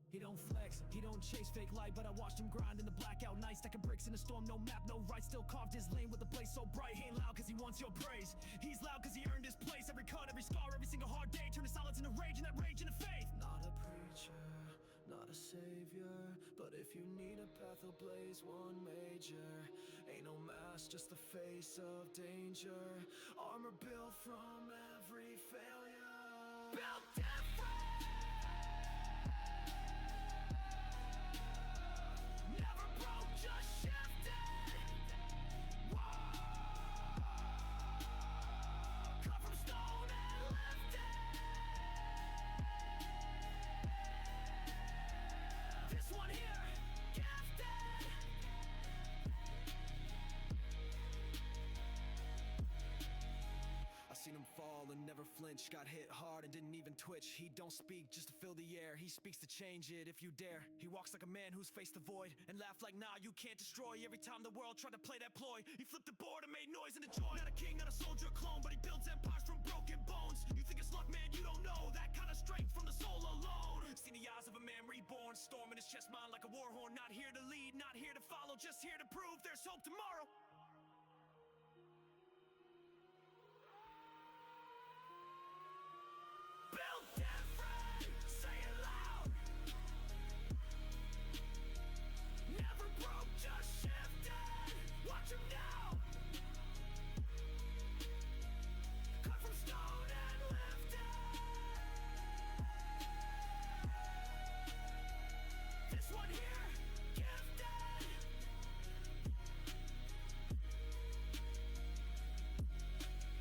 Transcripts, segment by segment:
He don't flex, he don't chase fake light, but I watched him grind in the blackout nights, stacking bricks in a storm, no map, no right. Still carved his lane with a blaze so bright. He ain't loud cause he wants your praise, he's loud cause he earned his place. Every cut, every scar, every single hard day, turn his silence into rage and that rage into faith. Not a preacher, not a savior, but if you need a path, he'll blaze one major. Ain't no mask, just the face of danger, armor built from every failure. Built different, never broke, just shifted. Whoa. Cut from stone and lifted. This one here, gifted. I seen him fall and never flinch, got hit hard and didn't even twitch. He don't speak just to fill the air, he speaks to change it if you dare. He walks like a man who's faced the void and laughed like nah, you can't destroy. Every time the world tried to play that ploy, he flipped the board and made noise in the joy. Not a king, not a soldier, clone, but he builds empires from broken bones. You think it's luck, man, you don't know that kind of strength from the soul alone. Seen the eyes of a man reborn, storm in his chest, mind like a war horn. Not here to lead, not here to follow, just here to prove there's hope tomorrow. Built different, say it loud. Never broke, just shifted. Watch him now. Cut from stone and lifted. This one here, gifted.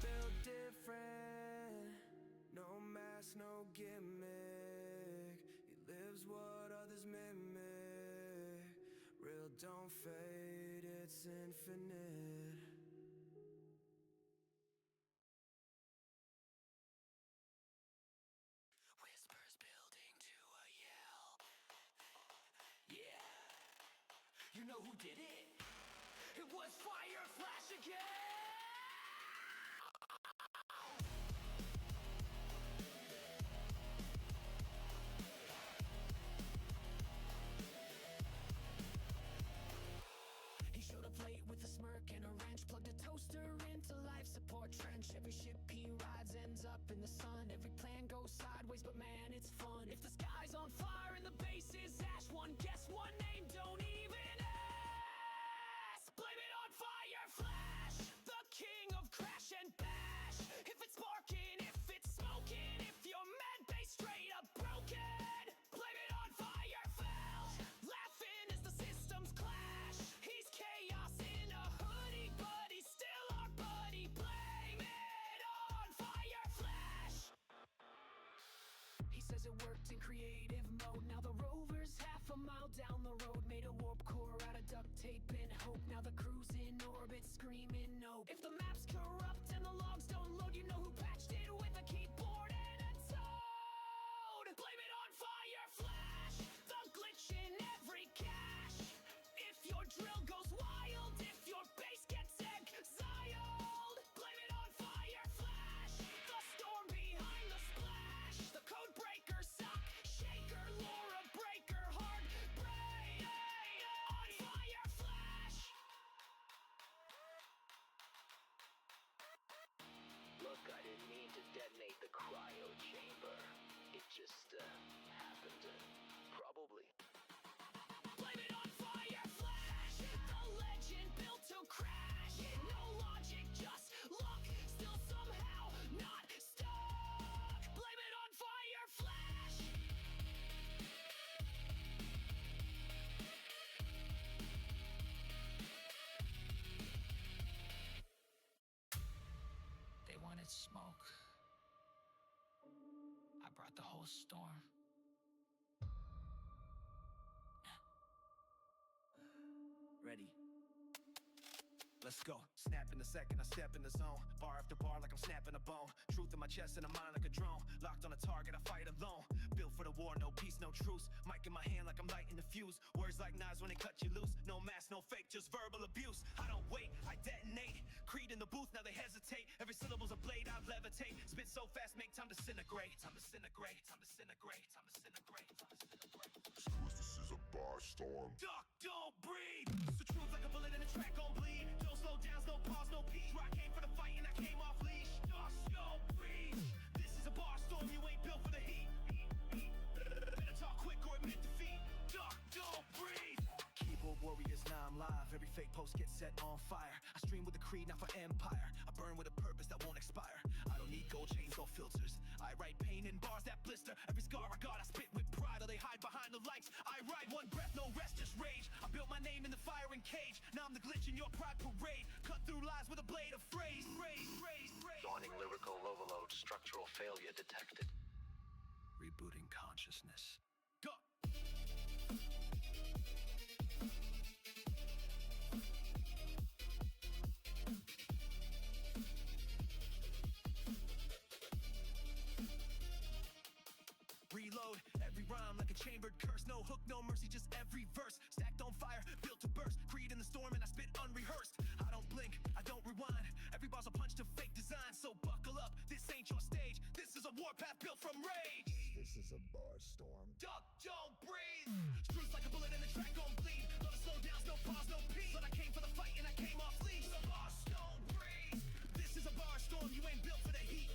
Built different, no mask, no gimmick. He lives what others mimic. Real don't fade, it's infinite. Whispers building to a yell. Yeah, you know who did it? It was Fire Flash again! Showed up late with a smirk and a wrench, plugged a toaster into life support trench. Every ship he rides ends up in the sun. Every plan goes sideways, but man, it's fun. If the sky's on fire and the base is ash, one guess, one name, don't even ask. Blame it on Fire Flash, the king of crash and bash. If it's sparking, if it's smoking, if your med base straight up broken, blame it on Fire Flash. Laughing as the systems clash. He's chaos in a hoodie, but he's still our buddy. Blame it on Fire Flash. He says it worked in creative mode. Now the rover's half a mile down the road. Made a warp core out of duct tape and hope. Now the crew's in orbit screaming nope. If the map's corrupt and the logs don't load, you know who patched it with a keyboard and a toad. Blame it on Fire Flash, the glitch in every cache. If your drill goes wild, if your base gets exiled, blame it on Fire Flash, the storm behind the splash. The code breaker, sock shaker, Laura breaker, hard brain on Fire Flash. Look, I didn't mean to detonate the cryo chamber. It just happened to probably. Blame it on Fire Flash, the legend built to crash. No logic, just luck, still somehow not stuck. Blame it on Fire Flash. They wanted smoke. I brought the whole storm. Ready. Let's go. Snap in a second, I step in the zone. Bar after bar like I'm snapping a bone. Truth in my chest and a mind like a drone. Locked on a target, I fight alone. Built for the war, no peace, no truce. Mic in my hand like I'm lighting the fuse. Words like knives when they cut you loose. No mask, no fake, just verbal abuse. I don't wait, I detonate. Creed in the booth, now they hesitate. Every syllable's a blade, I levitate. Spit so fast, make time disintegrate. Time to disintegrate, time to disintegrate, time to disintegrate, time to disintegrate. Storm. Duck, don't breathe. So truth like a bullet in a track gon' bleed. Don't slow down, no pause, no peace. Where I came for the fight and I came off leash. Duck, don't breathe. This is a bar storm, you ain't built for the heat. Better talk quick or admit defeat. Duck, don't breathe. Keyboard warriors, now I'm live. Every fake post gets set on fire. I stream with a creed, not for empire. I burn with a purpose that won't expire. I don't need gold chains or filters. I write pain in bars that blister. Every scar I got, I spit with pride. Or they hide behind the lights. I ride one breath, no rest, just rage. I built my name in the firing cage. Now I'm the glitch in your pride parade. Cut through lies with a blade of phrase. Dawning lyrical overload, structural failure detected. Rebooting consciousness. Go! Reload every rhyme like a chambered curse. No hook, no mercy, just every verse. Stacked on fire, built to burst. Creed in the storm and I spit unrehearsed. I don't blink, I don't rewind. Every bar's a punch to fake design. So buckle up, this ain't your stage. This is a warpath built from rage. This is a bar storm. Duck, don't breathe. Truth like a bullet in the track gon' bleed. No to slow down, no pause, no peace. But I came for the fight and I came off leash. So bar don't breathe. This is a bar storm, you ain't built for the heat.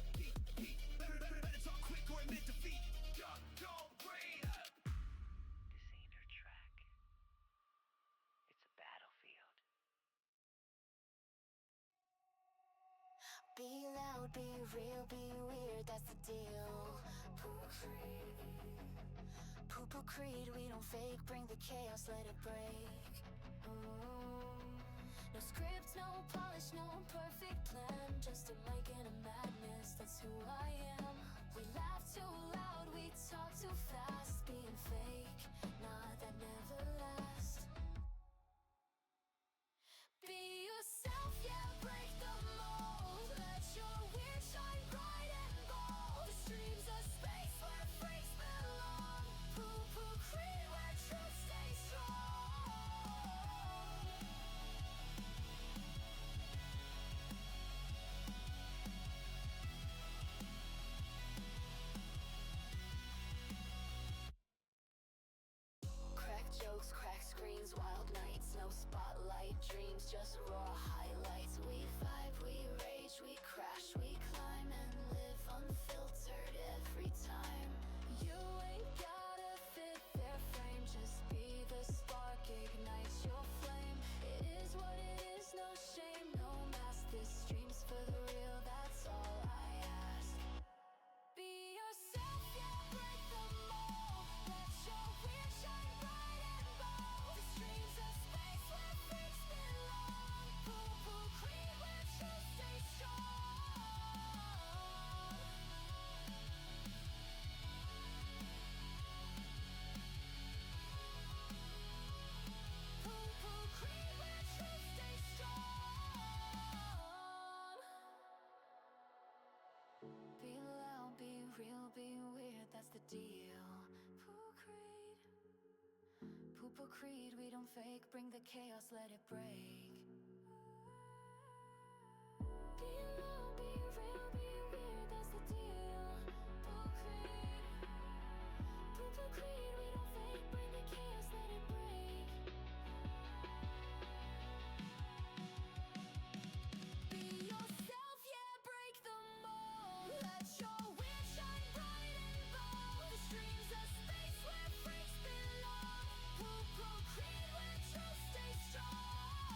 Better talk quick or admit defeat. Duck, don't breathe. This ain't her track. It's a battlefield. Be loud, be real, be weird, that's the deal. PooPooCreed, we don't fake, bring the chaos, let it break. No script, no polish, no perfect plan. Just a mic and a madness, that's who I am. We laugh too loud, we talk too fast. Being fake, nah, that never lasts. Be yourself, yeah, break the mold. Let your weird shine bright and bold. The stream's a space where freaks belong. PooPooCreed, where truth stays strong. Crack jokes, crack screens, wild nights, no spotlight, dreams, just raw highlights. We vibe, we rage, we crash, we climb and live unfiltered every time. You ain't gotta fit their frame, just be the spark, ignite your flame. It is what it is, no shame, no mask. This stream's for the real, that's all I ask. Be yourself, yeah, break the mold. Let your weird shine bright and bold. The stream's a space where freaks belong. PooPooCreed, where truth stays strong. PooPooCreed, where truth stays strong. Be loud, be real, be weird, that's the deal. PooPooCreed, we don't fake, bring the chaos, let it break. Be loud, be real, be weird, that's the deal. PooPooCreed, we don't fake, bring the chaos, let it break. Be yourself, yeah, break the mold. Let your weird shine bright and bold. The stream's a space where freaks belong. PooPooCreed, where truth stays strong.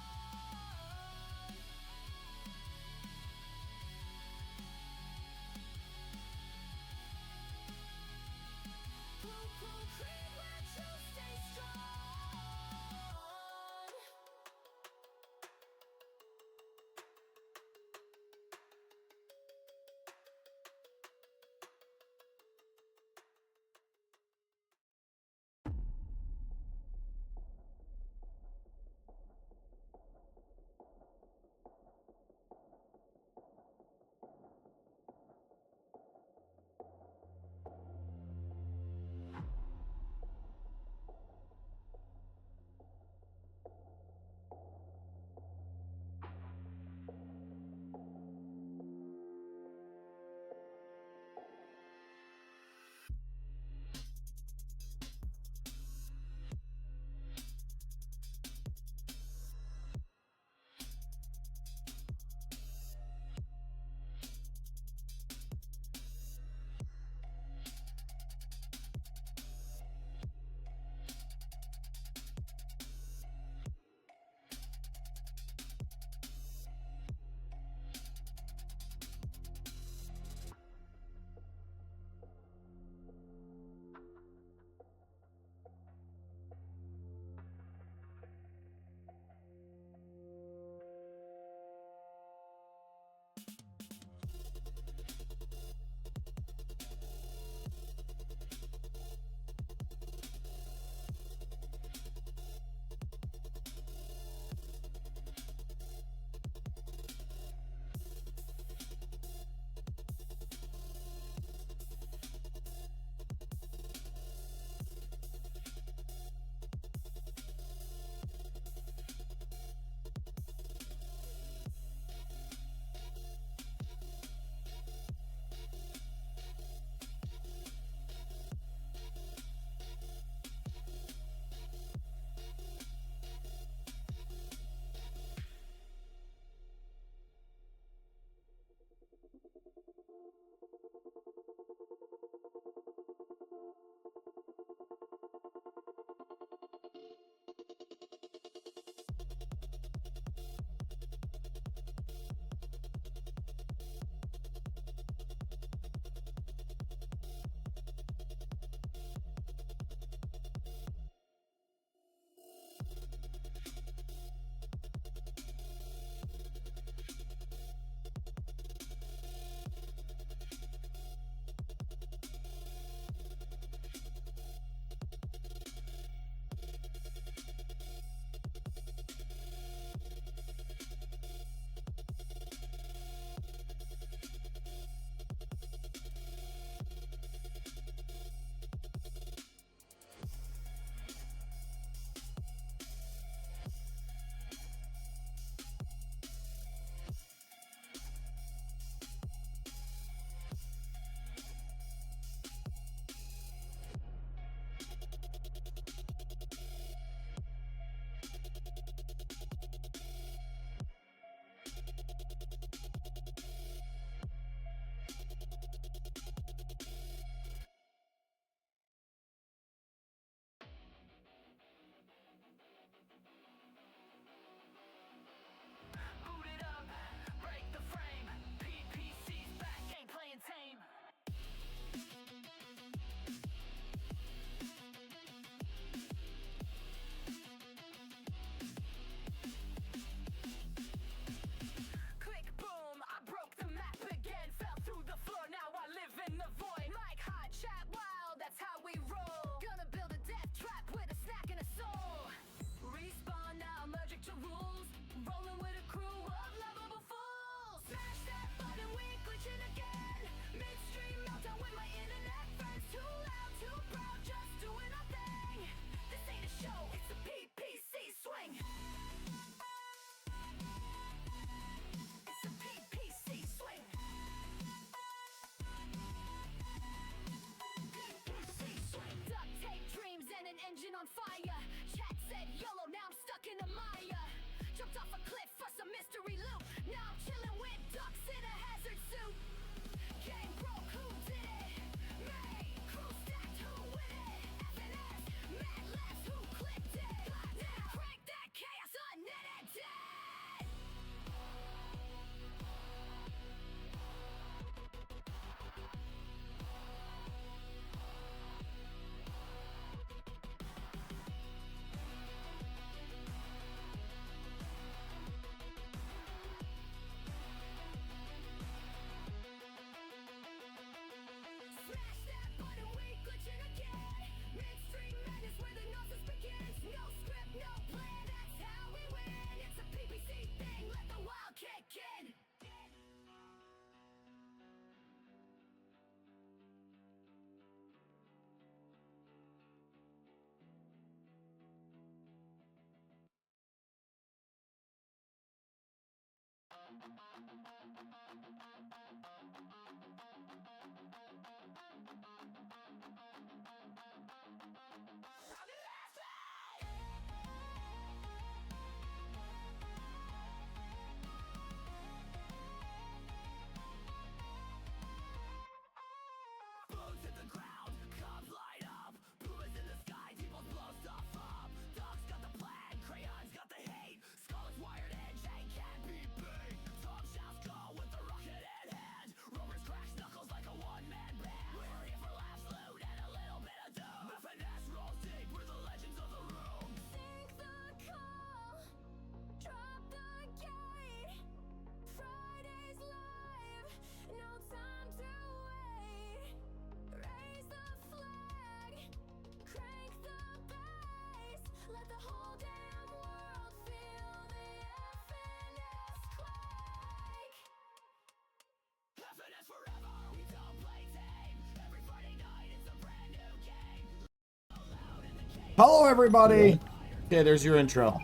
Hello, everybody. Okay, there's your intro.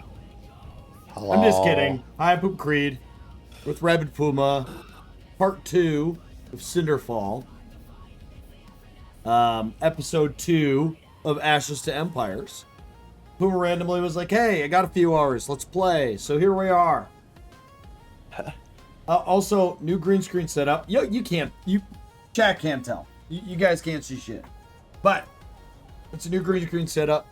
Hello. I'm just kidding. Hi, PooPooCreed with Rabid Puma, part 2 of Cinderfall. Episode 2 of Ashes to Empires. Puma randomly was like, hey, I got a few hours. Let's play. So here we are. Also, new green screen setup. Yo, chat can't tell. You guys can't see shit. But it's a new green screen setup.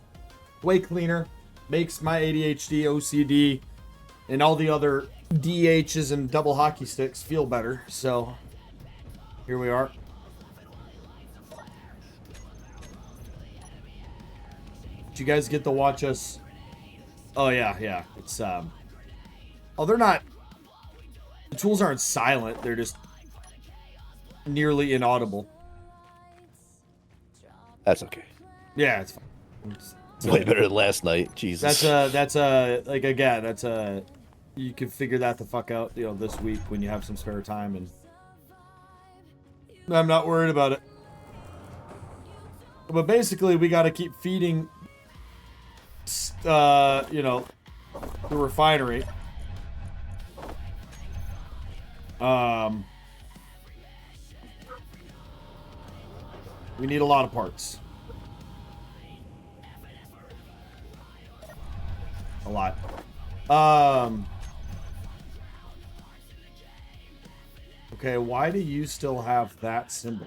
Way cleaner. Makes my ADHD, OCD, and all the other DHs and double hockey sticks feel better. So, here we are. Did you guys get to watch us? Oh, yeah. It's, oh, they're not... The tools aren't silent. They're just nearly inaudible. That's okay. Yeah, it's fine. It's way better than last night. Jesus. That's a you can figure that the fuck out, this week when you have some spare time, and I'm not worried about it. But basically, we got to keep feeding, the refinery. We need a lot of parts. A lot. Okay, why do you still have that symbol?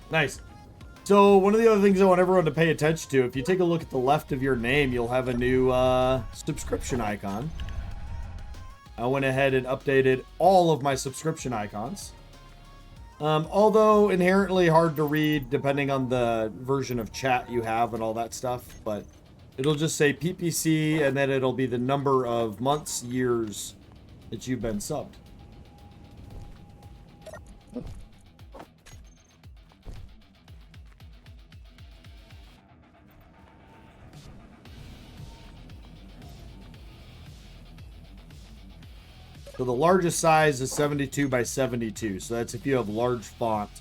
Nice. So, one of the other things I want everyone to pay attention to, if you take a look at the left of your name, you'll have a new subscription icon. I went ahead and updated all of my subscription icons. Although inherently hard to read depending on the version of chat you have and all that stuff, but it'll just say PPC and then it'll be the number of months, years that you've been subbed. So the largest size is 72 by 72. So that's if you have large font,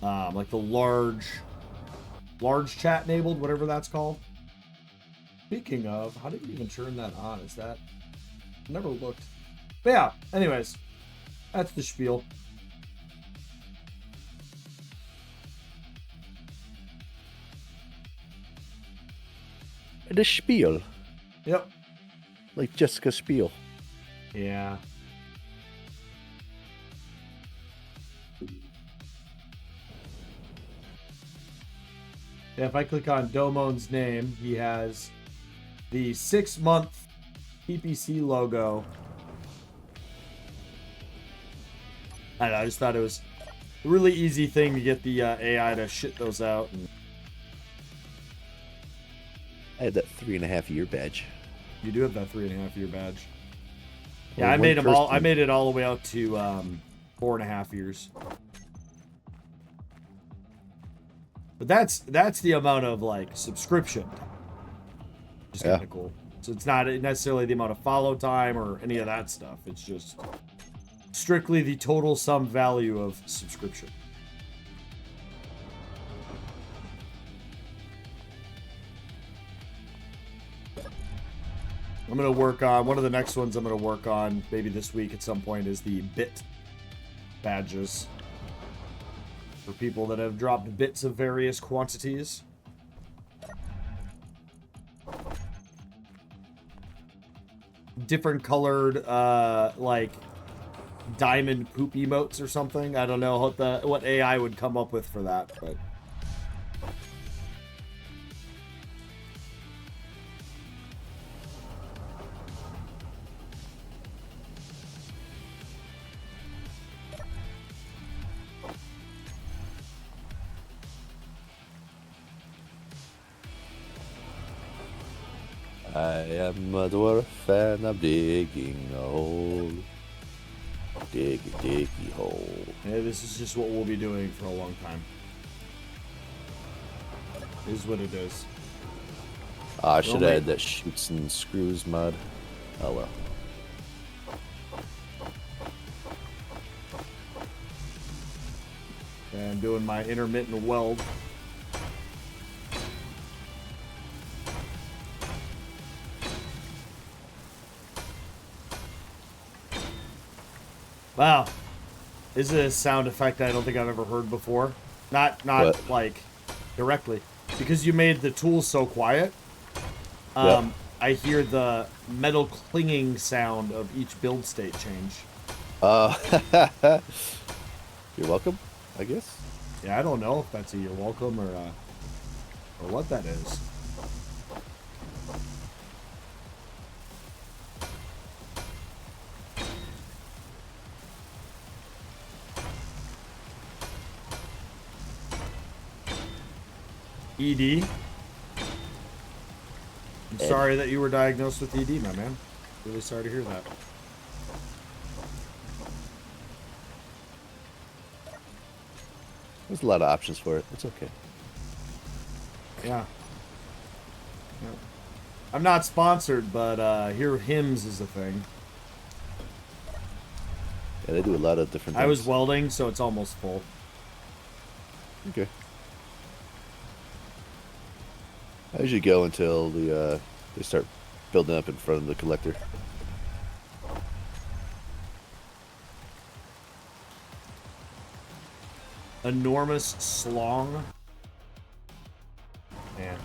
like the large chat enabled, whatever that's called. Speaking of, how did you even turn that on? Is that? Never looked. But yeah, anyways, that's the spiel. The spiel. Yep. Like Jessica Spiel. Yeah. Yeah, if I click on Domon's name, he has the 6-month PPC logo. I don't know, I just thought it was a really easy thing to get the AI to shit those out. And I had that 3.5-year badge. you do have that 3.5-year badge. Yeah, Well, I made one them all. person- I made it all the way out to 4.5 years. But that's the amount of like subscription time. Just kind of cool. So it's not necessarily the amount of follow time or any of that stuff. It's just strictly the total sum value of subscription. I'm going to work on, one of the next ones I'm going to work on maybe this week at some point is the bit badges. For people that have dropped bits of various quantities. Different colored, like, diamond poop emotes or something. I don't know what AI would come up with for that, but... I am a dwarf and I'm digging a hole. Diggy, diggy hole. Yeah, this is just what we'll be doing for a long time. Is what it is. I should add that shoots and screws mod. Oh well. And I'm doing my intermittent weld. Wow. This is a sound effect I don't think I've ever heard before. Not What? like directly. Because you made the tools so quiet. Yep. I hear the metal clinging sound of each build state change. You're welcome, I guess. Yeah, I don't know if that's a you're welcome or what that is. ED. I'm sorry that you were diagnosed with ED, my man. Really sorry to hear that. There's a lot of options for it. It's okay. Yeah. I'm not sponsored, but here Hims is a thing. Yeah, they do a lot of different things. I was welding, so it's almost full. Okay. I usually go until they start building up in front of the collector. Enormous slong. Man.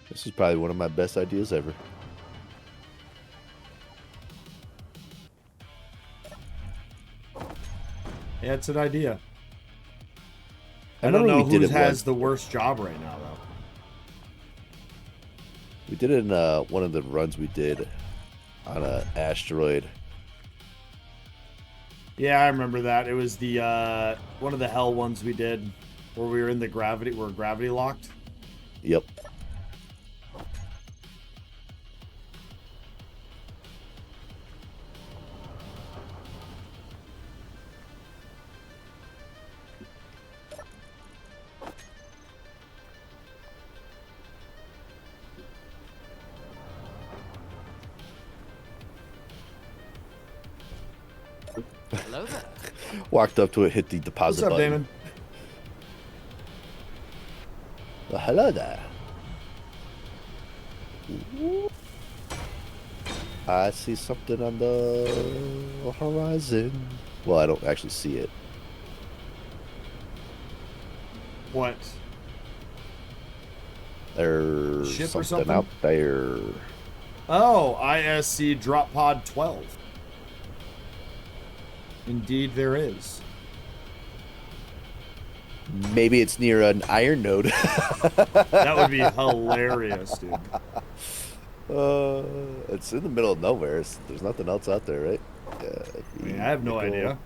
This is probably one of my best ideas ever. Yeah, it's an idea. I I don't know remember we who did it has once. the worst job right now, though. We did it in one of the runs we did on an asteroid. Yeah, I remember that. It was the one of the hell ones we did where we were in the gravity, we're gravity locked. Yep. Hello there. Walked up to it, hit the deposit What's up, button. Damon? Well, hello there. I see something on the horizon. Well, I don't actually see it. What? There's Ship or something something? out there. Oh, I.S.C. Drop Pod 12. Indeed, there is. Maybe it's near an iron node. That would be hilarious, dude. It's in the middle of nowhere. There's nothing else out there, right? I mean, I have no idea.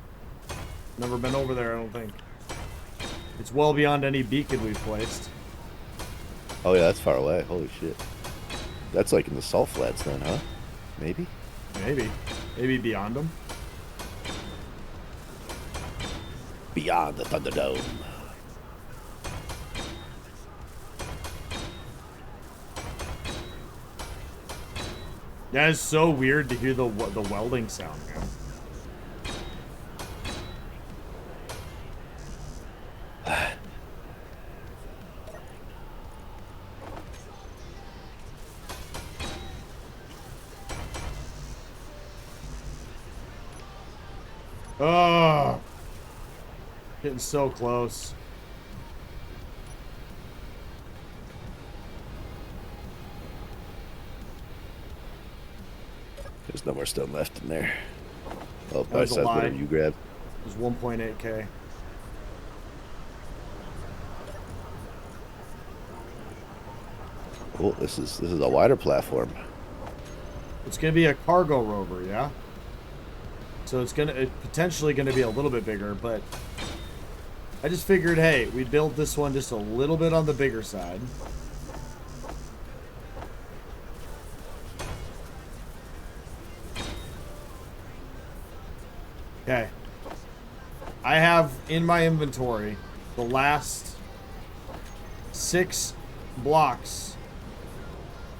Never been over there, I don't think. It's well beyond any beacon we've placed. Oh yeah, that's far away. Holy shit. That's like in the salt flats then, huh? Maybe? Maybe. Maybe beyond them. Beyond the Thunderdome. That is so weird to hear the welding sound, man. Oh, getting so close. There's no more stone left in there. Oh, That was a besides lie. whatever you grabbed. It was 1.8K. Cool. This is a wider platform. It's gonna be a cargo rover, yeah. So it's potentially gonna be a little bit bigger, but I just figured, hey, we build this one just a little bit on the bigger side. Okay. I have in my inventory the last 6 blocks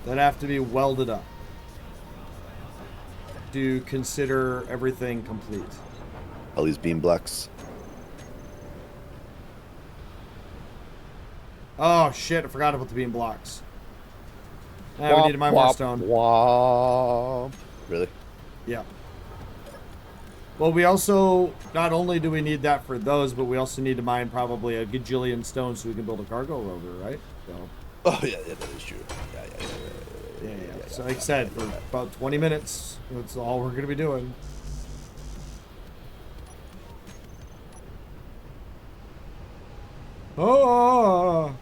that have to be welded up to consider everything complete. All these beam blocks. Oh shit, I forgot about the beam blocks. We need to mine more stone. Womp. Really? Yeah. Well, we also, not only do we need that for those, but we also need to mine probably a gajillion stone so we can build a cargo rover, right? So. Oh, yeah, that is true. Yeah. So like I said, for about 20 minutes, that's all we're going to be doing. Oh!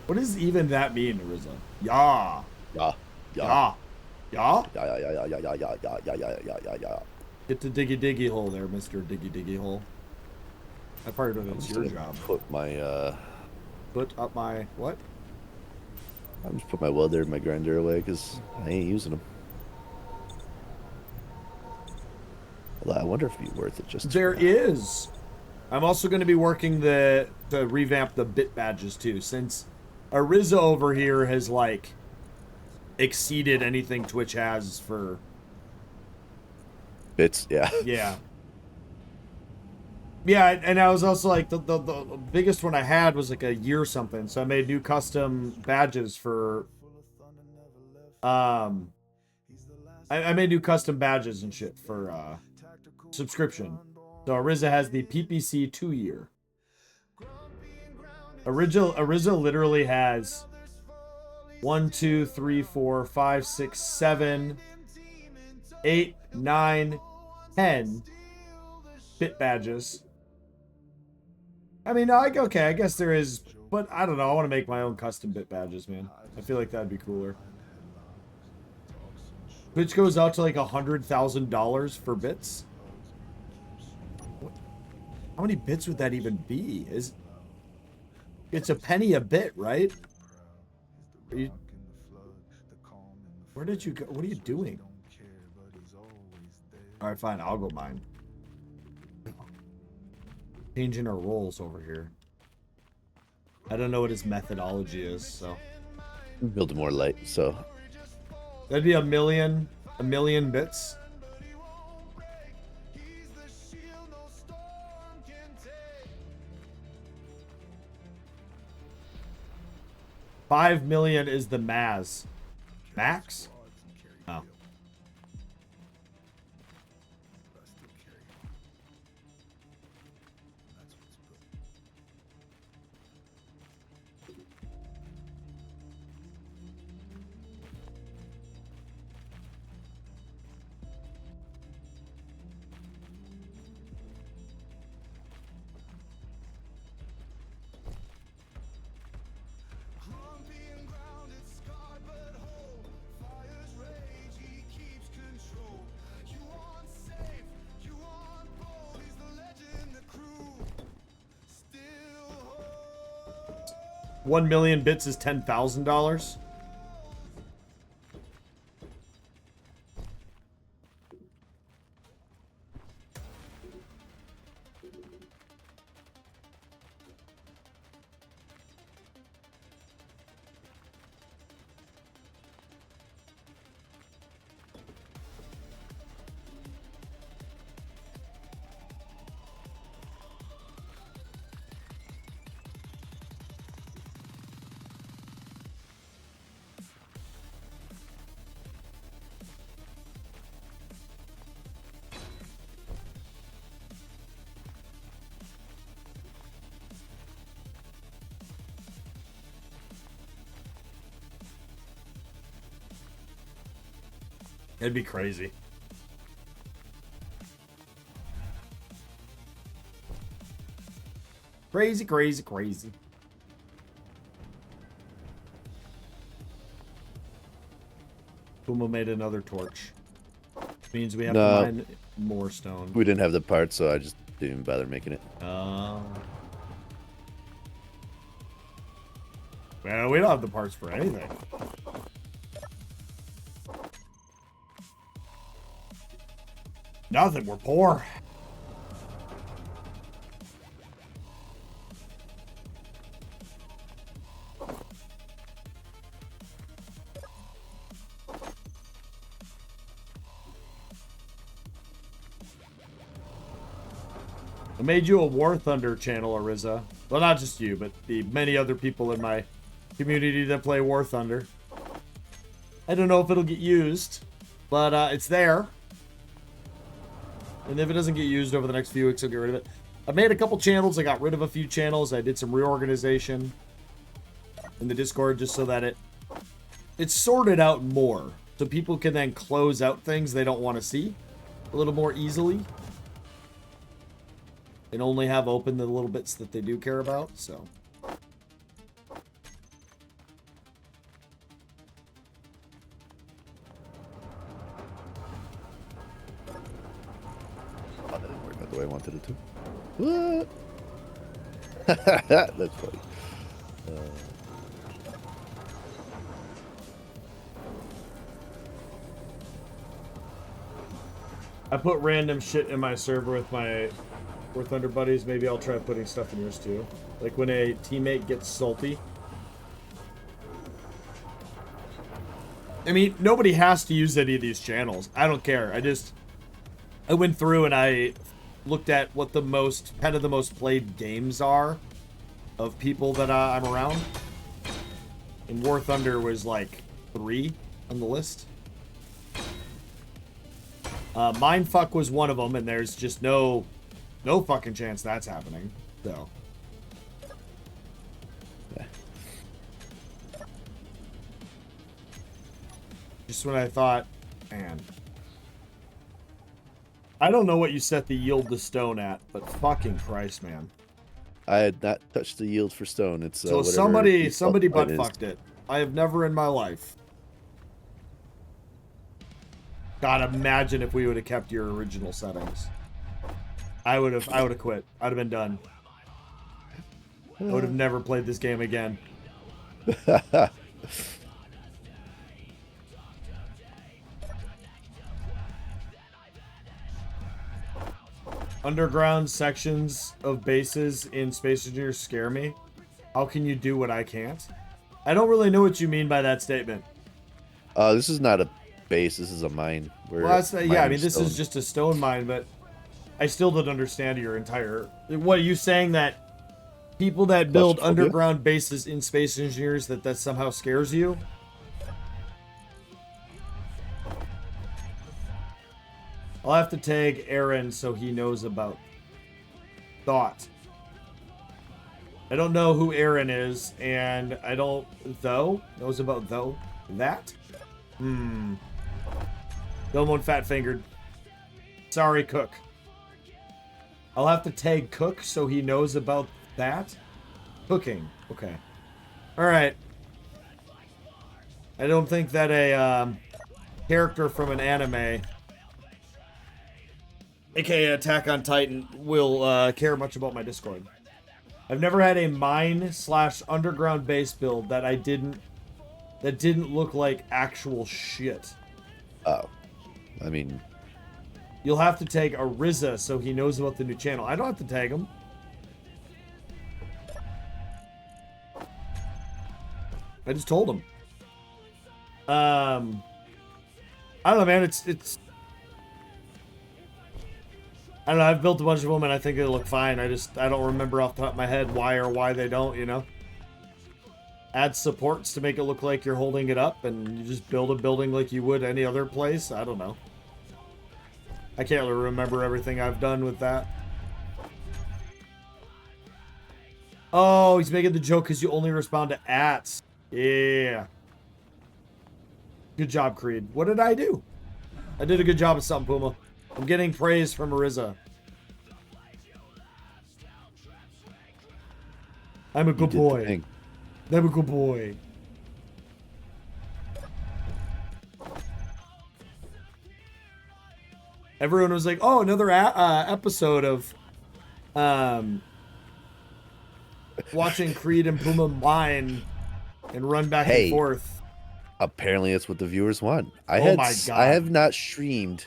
What does even that mean, Rizzo? Yeah. Yeah. Yeah. Yeah? Yeah. Get the diggy hole there, Mr. Diggy hole. I probably know that's your job. Put my, Put up my, what? I'm just put my welder and my grinder away because I ain't using them. Although I wonder if it'd be worth it just. There is. I'm also going to be working to revamp the bit badges too, since Ariza over here has like exceeded anything Twitch has for bits. Yeah. Yeah. Yeah, and I was also like the biggest one I had was like a year or something, so I made new custom badges for I made new custom badges and shit for subscription. So Ariza has the PPC 2-year. Ariza literally has 1, 2, 3, 4, 5, 6, 7, 8, 9, 10 bit badges. I mean, okay, I guess there is, but I don't know. I want to make my own custom bit badges, man. I feel like that'd be cooler. Which goes out to like $100,000 for bits. What? How many bits would that even be? It's a penny a bit, right? Where did you go? What are you doing? All right, fine. I'll go mine. Changing our roles over here. I don't know what his methodology is, so. Build it more light, so. That'd be a million bits. $5 million is the Max? Oh. $1 million bits is $10,000. It'd be crazy. Crazy, crazy, crazy. Puma made another torch. Means we have to mine more stone. We didn't have the parts, so I just didn't even bother making it. Well, we don't have the parts for anything. Nothing, we're poor. I made you a War Thunder channel, Ariza. Well, not just you, but the many other people in my community that play War Thunder. I don't know if it'll get used, but it's there. And if it doesn't get used over the next few weeks, I'll get rid of it. I made a couple channels. I got rid of a few channels. I did some reorganization in the Discord just so that it's sorted out more. So people can then close out things they don't want to see a little more easily. And only have open the little bits that they do care about, so. Oh, that didn't work out the way I wanted it to. What? That's funny. I put random shit in my server with my War Thunder buddies. Maybe I'll try putting stuff in yours too. Like when a teammate gets salty. I mean, nobody has to use any of these channels. I don't care. I went through and I looked at what the most played games are of people that I'm around. And War Thunder was like 3 on the list. Mindfuck was one of them, and there's just no fucking chance that's happening. So. Yeah. Just when I thought, man. I don't know what you set the yield to stone at, but fucking Christ, man. I had not touched the yield for stone. It's so somebody butt fucked it. I have never in my life. God, imagine if we would have kept your original settings. I would have quit. I'd have been done. I would have never played this game again. Underground sections of bases in Space Engineers scare me. How can you do what I can't? I don't really know what you mean by that statement. This is not a base. This is a mine. Well, yeah, I mean, this is just a stone mine, but I still don't understand your entire... What, are you saying that people that build underground bases in Space Engineers, that somehow scares you? I'll have to tag Aaron so he knows about thought. I don't know who Aaron is, and I don't... Knows about that? Don't want fat fingered. Sorry, Cook. I'll have to tag Cook so he knows about that. Cooking. Okay. Alright. I don't think that a character from an anime, aka Attack on Titan, will care much about my Discord. I've never had a mine/underground base build that didn't look like actual shit. Oh. I mean... You'll have to tag Ariza so he knows about the new channel. I don't have to tag him. I just told him. I don't know, man. It's... I don't know. I've built a bunch of them and I think they look fine. I don't remember off the top of my head why they don't, you know? Add supports to make it look like you're holding it up and you just build a building like you would any other place. I don't know. I can't really remember everything I've done with that. Oh, he's making the joke because you only respond to ats. Yeah. Good job, Creed. What did I do? I did a good job of something, Puma. I'm getting praise from Ariza. I'm a good boy. I'm a good boy. Everyone was like, "Oh, another episode of watching Creed and Puma whine and run back and forth." Apparently, it's what the viewers want. My God. I have not streamed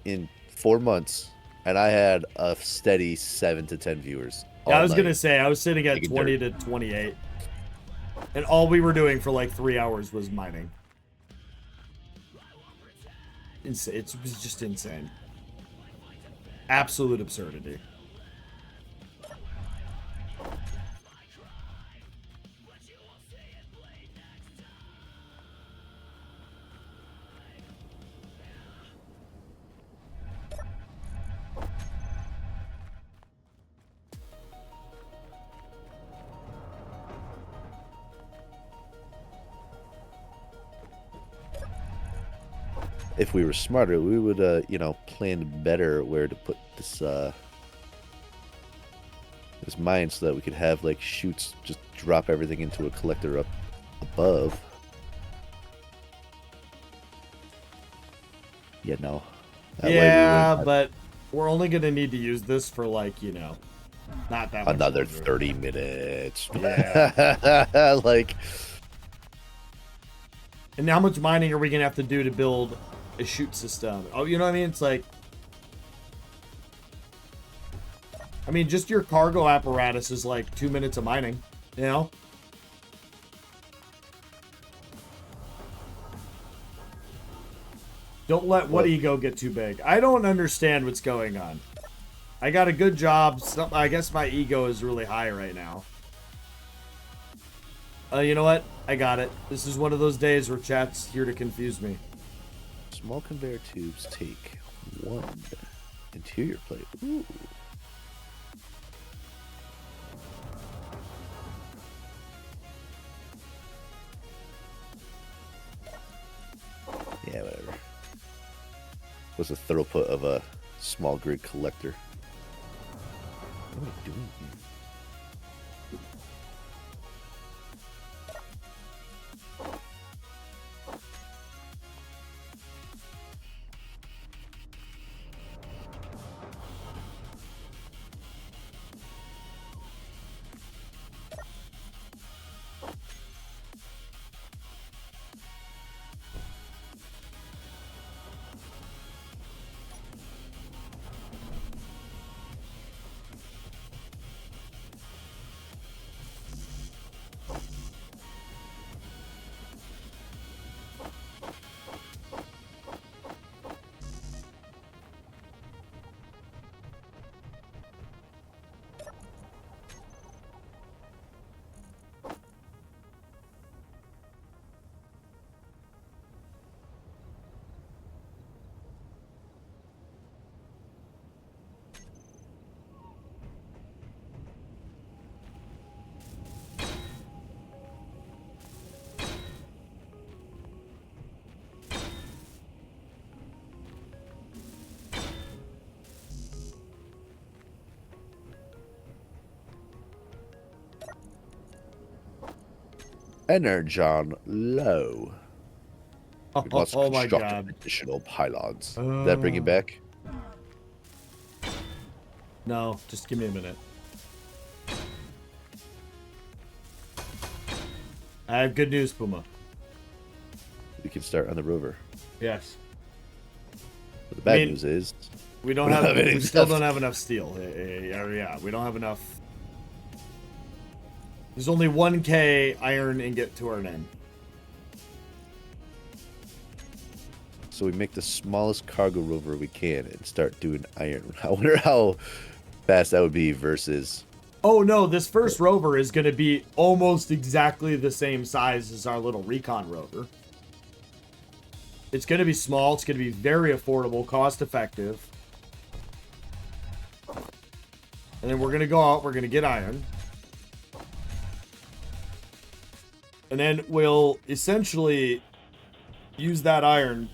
in 4 months, and I had a steady 7 to 10 viewers. Yeah, I was gonna say I was sitting at 20 to 28, and all we were doing for like 3 hours was mining. Insane. It was just insane. Absolute absurdity. If we were smarter, we would, plan better where to put this mine so that we could have like chutes just drop everything into a collector up above. Yeah, no. Yeah, but we're only gonna need to use this for like, not that much another longer. 30 minutes. Yeah. Like, and how much mining are we gonna have to do to build a chute system? Oh, you know what I mean? It's like, just your cargo apparatus is like 2 minutes of mining, you know? Don't let what ego get too big. I don't understand what's going on. I got a good job. I guess my ego is really high right now. You know what? I got it. This is one of those days where chat's here to confuse me. small conveyor tubes take 1 interior plate. Ooh. Yeah, whatever. What's the throughput of a small grid collector? What am I doing here? Energon low. We must Oh my construct God. additional pylons. Did that bring you back? No, just give me a minute. I have good news, Puma. We can start on the rover. Yes. But the bad news is we don't have. We still don't have enough steel. Yeah, we don't have enough. There's only 1K iron ingot to our end. So we make the smallest cargo rover we can and start doing iron. I wonder how fast that would be versus... Oh no, this first rover is going to be almost exactly the same size as our little recon rover. It's going to be small. It's going to be very affordable, cost effective. And then we're going to go out. We're going to get iron. And then we'll essentially use that iron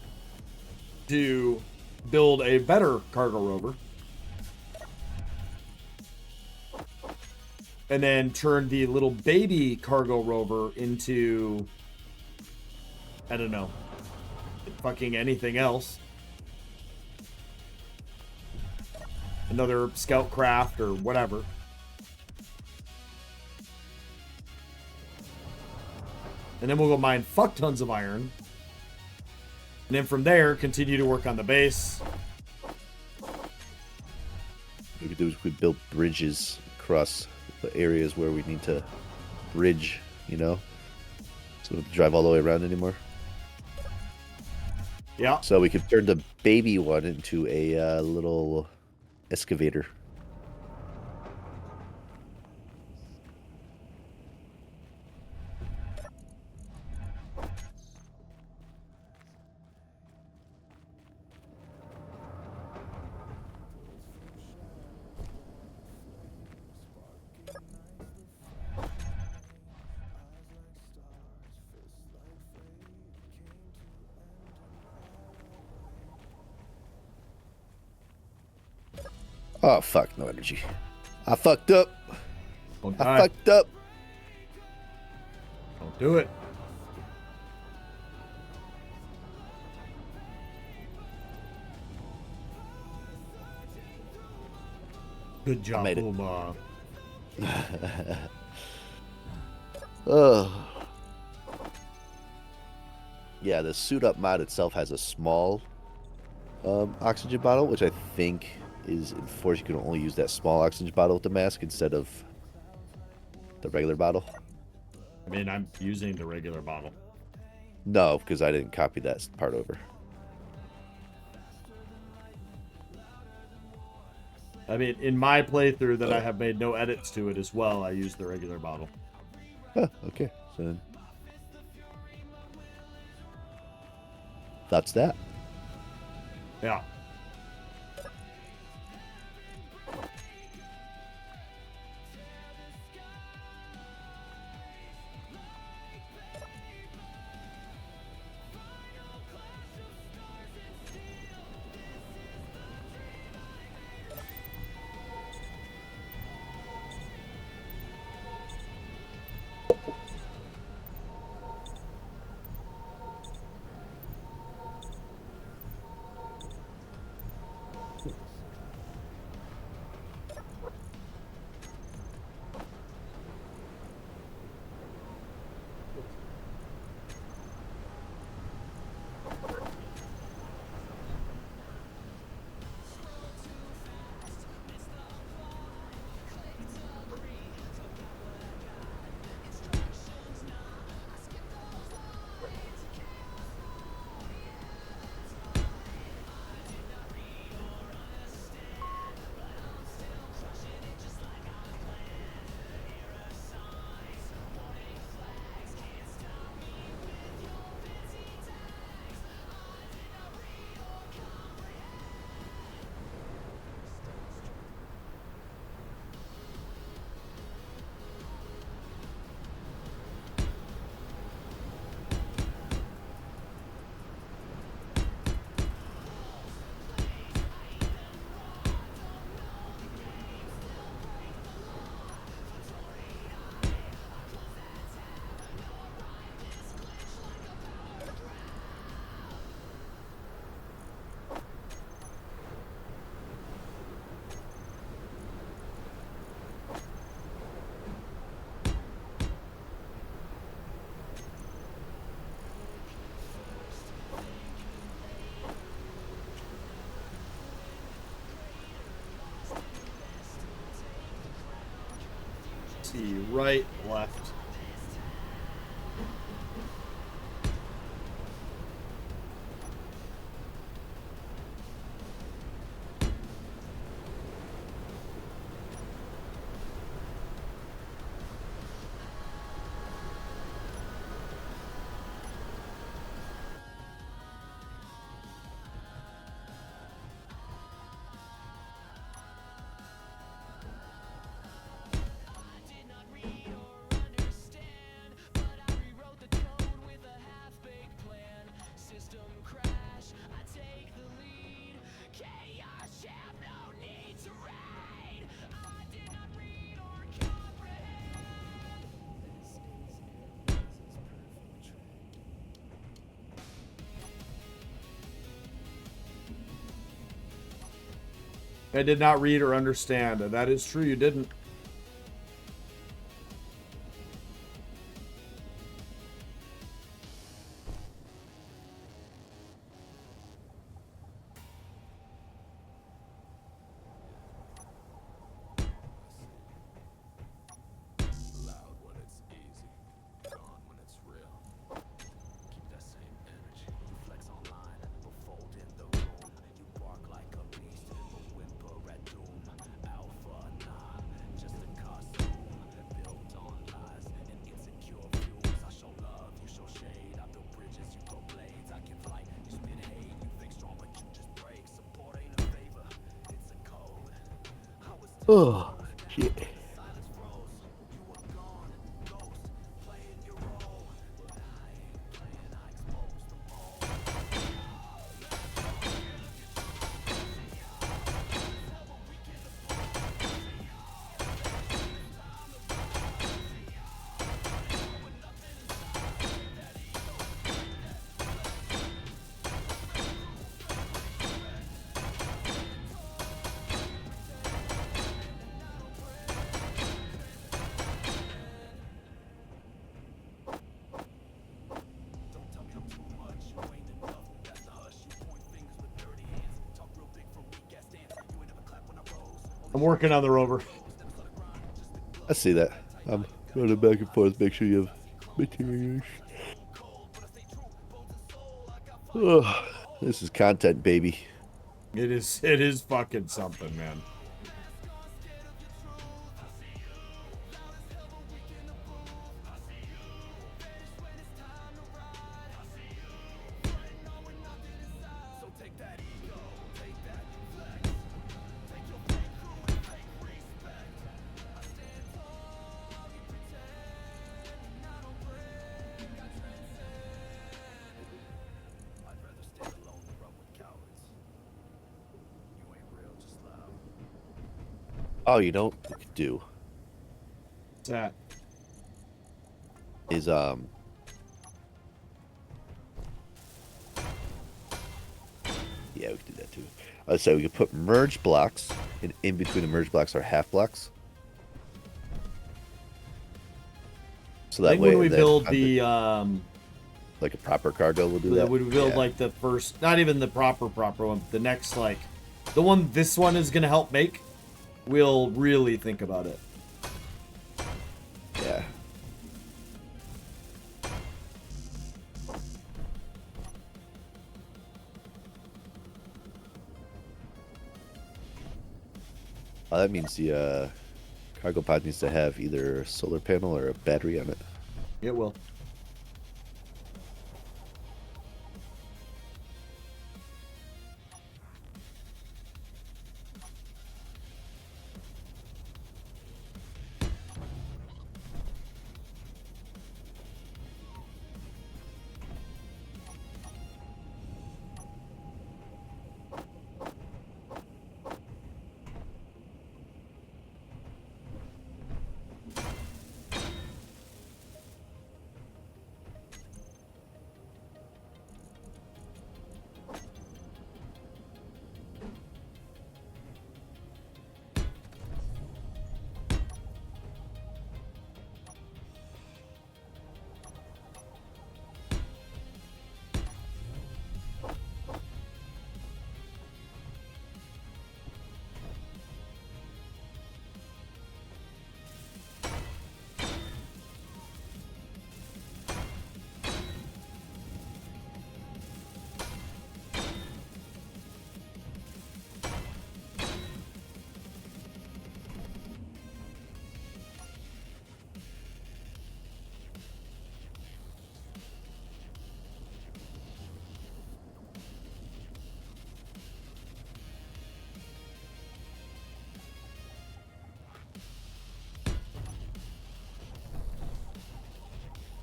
to build a better cargo rover. And then turn the little baby cargo rover into, I don't know, fucking anything else. Another scout craft or whatever. And then we'll go mine fuck tons of iron. And then from there, continue to work on the base. What we could do is we build bridges across the areas where we need to bridge, you know? So we don't have to drive all the way around anymore. Yeah. So we could turn the baby one into a little excavator. Oh, fuck, no energy. I fucked up. Don't I die. fucked up. Don't do it. Good job, made it. Uma. Ugh. Yeah, the suit up mod itself has a small oxygen bottle, which I think is enforced. You can only use that small oxygen bottle with the mask instead of the regular bottle. I mean, I'm using the regular bottle. No, because I didn't copy that part over. I mean, in my playthrough that I have made no edits to it as well, I use the regular bottle. Huh, okay. So then that's that. Yeah. See, right, left. I did not read or understand. That is true, you didn't. Loud when it's easy, gone when it's real. Keep that same energy. You flex online and will fold in the room. You bark like a beast and will whimper at doom. Alpha, nah, just a costume built on lies and insecure views. I show love, you show shade. I build bridges, you throw blades. I give light, you spit hate. You think strong, but you just break. Support ain't a favor, it's a code. I was Oh, shit. silence froze. You were gone, ghost, playing your role. But I ain't playing, I exposed them all. Don't tell me I'm too much, you ain't enough, that's the hush. You point fingers with dirty hands, talk real big from weak ass stance. You ain't never clap when I rose. I'm working on the rover. I see that. I'm running back and forth. Make sure you have materials. Oh, this is content, baby. It is fucking something, man. So take that ego, take that flex, take your fake crew and fake respect. I stand tall, you pretend, and I don't break, I transcend. I'd rather stay alone than run with cowards. You ain't real, just loud. Oh, you know what we could do What's that? is yeah, we could do that too. I'd say we could put merge blocks, and in between the merge blocks are half blocks. So I that think way, when we then build on the like a proper cargo, we'll do that. when we build Yeah. like the first, not even the proper one, the next, like the one this one is gonna help make, we'll really think about it. Yeah. That means the cargo pod needs to have either a solar panel or a battery on it. It will.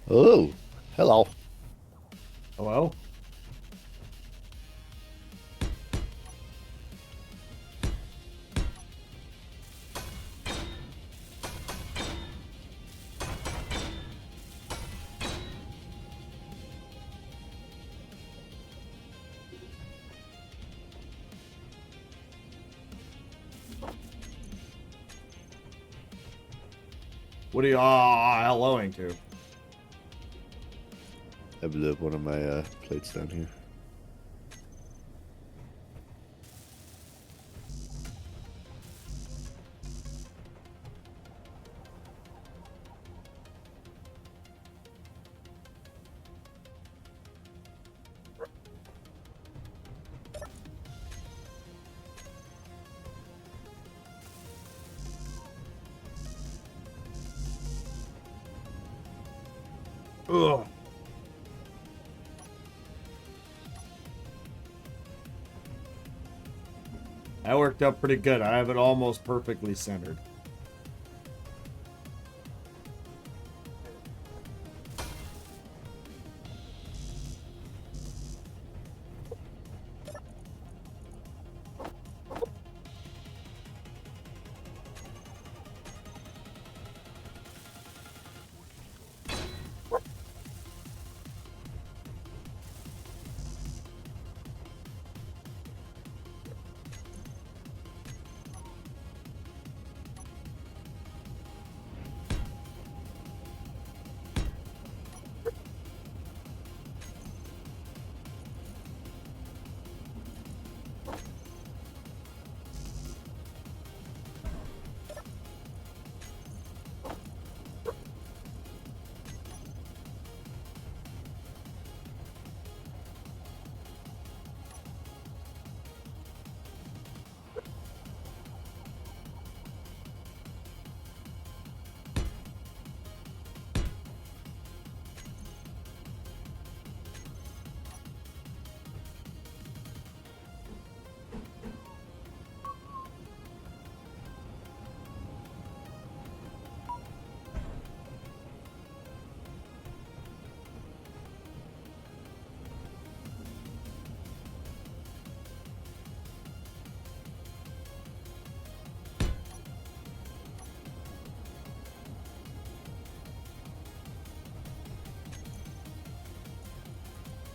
Oh, hello. Hello? What are you helloing to? I blew up one of my plates down here. Ugh. That worked out pretty good. I have it almost perfectly centered.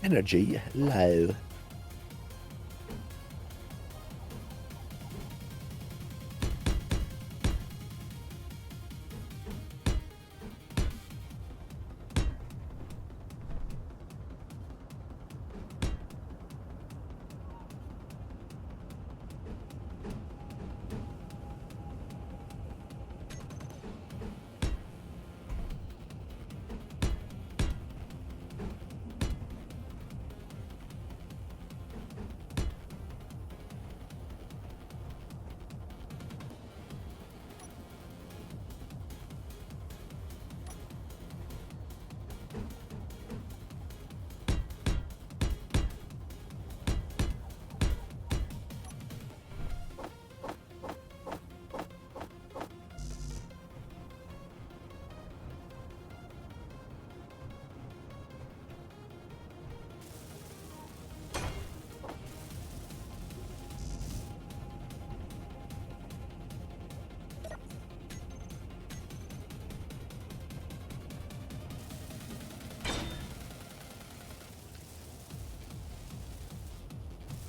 Energy low.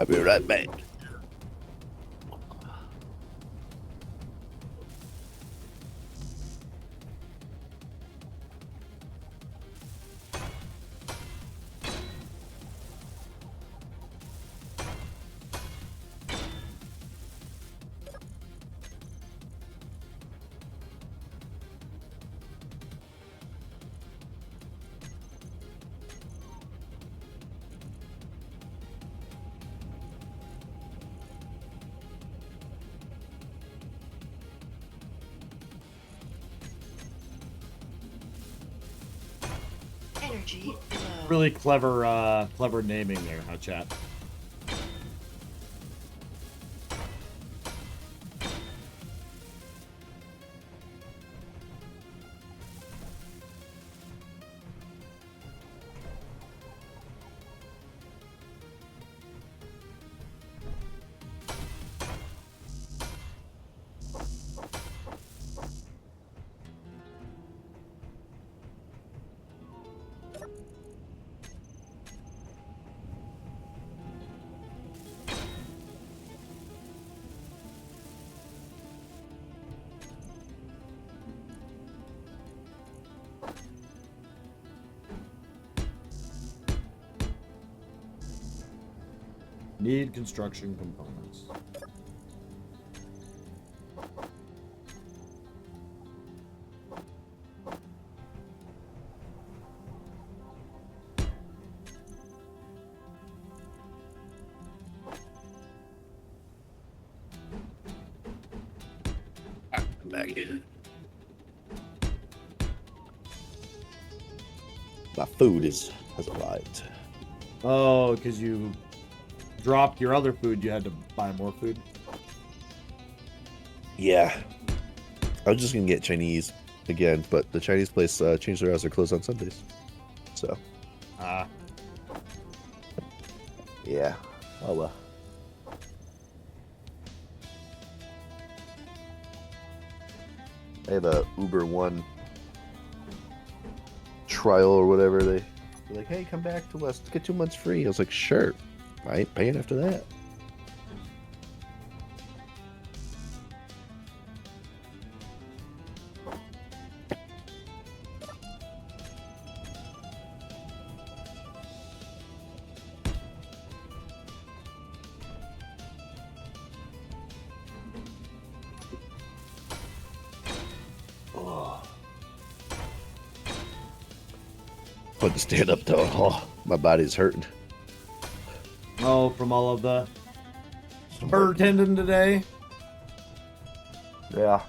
I'll be right back. Energy low. Really clever, clever naming there, huh, chat? Need construction components. Come back here. My food has arrived. Oh, because you dropped your other food, you had to buy more food. Yeah. I was just gonna get Chinese again, but the Chinese place changed their hours. They're closed on Sundays. So. Ah. Yeah. Oh well. I have a Uber One trial or whatever. They're like, hey, come back to us. Get 2 months free. I was like, sure. I ain't paying after that. Put to stand up though. Oh, my body's hurting. Oh, from all of the bird tending today. Yeah.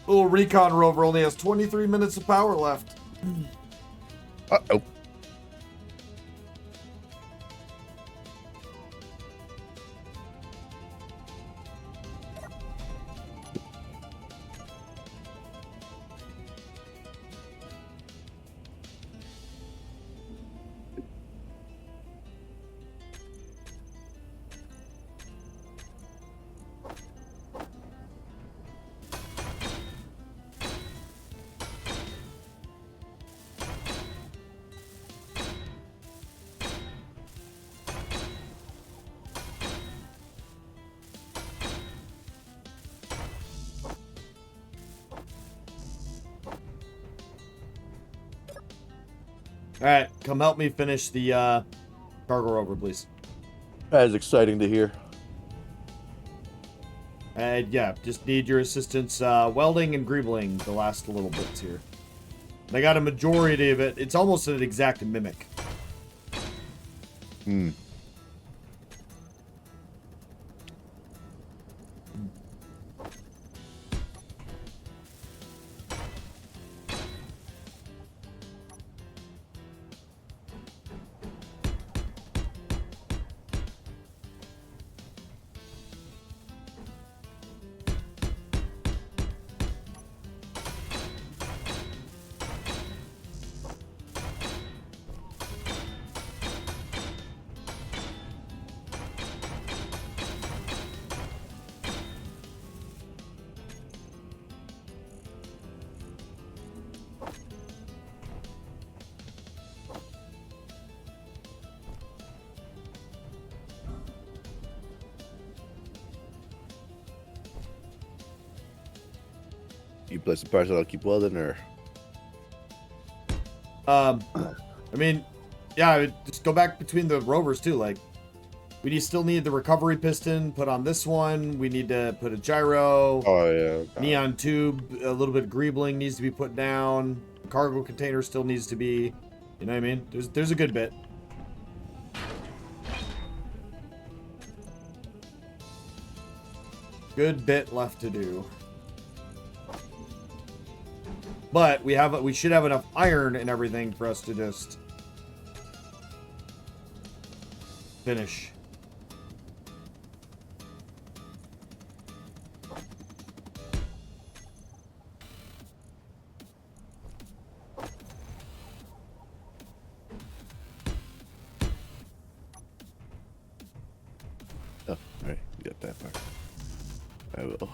Little recon rover only has 23 minutes of power left. Uh-oh. All right, come help me finish the cargo rover, please. That is exciting to hear. And yeah, just need your assistance welding and greebling the last little bits here. I got a majority of it. It's almost an exact mimic. Hmm. You play some parts that I'll keep welding, or I mean, yeah, just go back between the rovers too. Like, still need the recovery piston put on this one. We need to put a gyro. oh yeah, Neon tube, a little bit of greebling needs to be put down. Cargo container still needs to be, you know what I mean? There's a good bit. Good bit left to do. But we should have enough iron and everything for us to just finish. Oh, all right, you got that part. I will.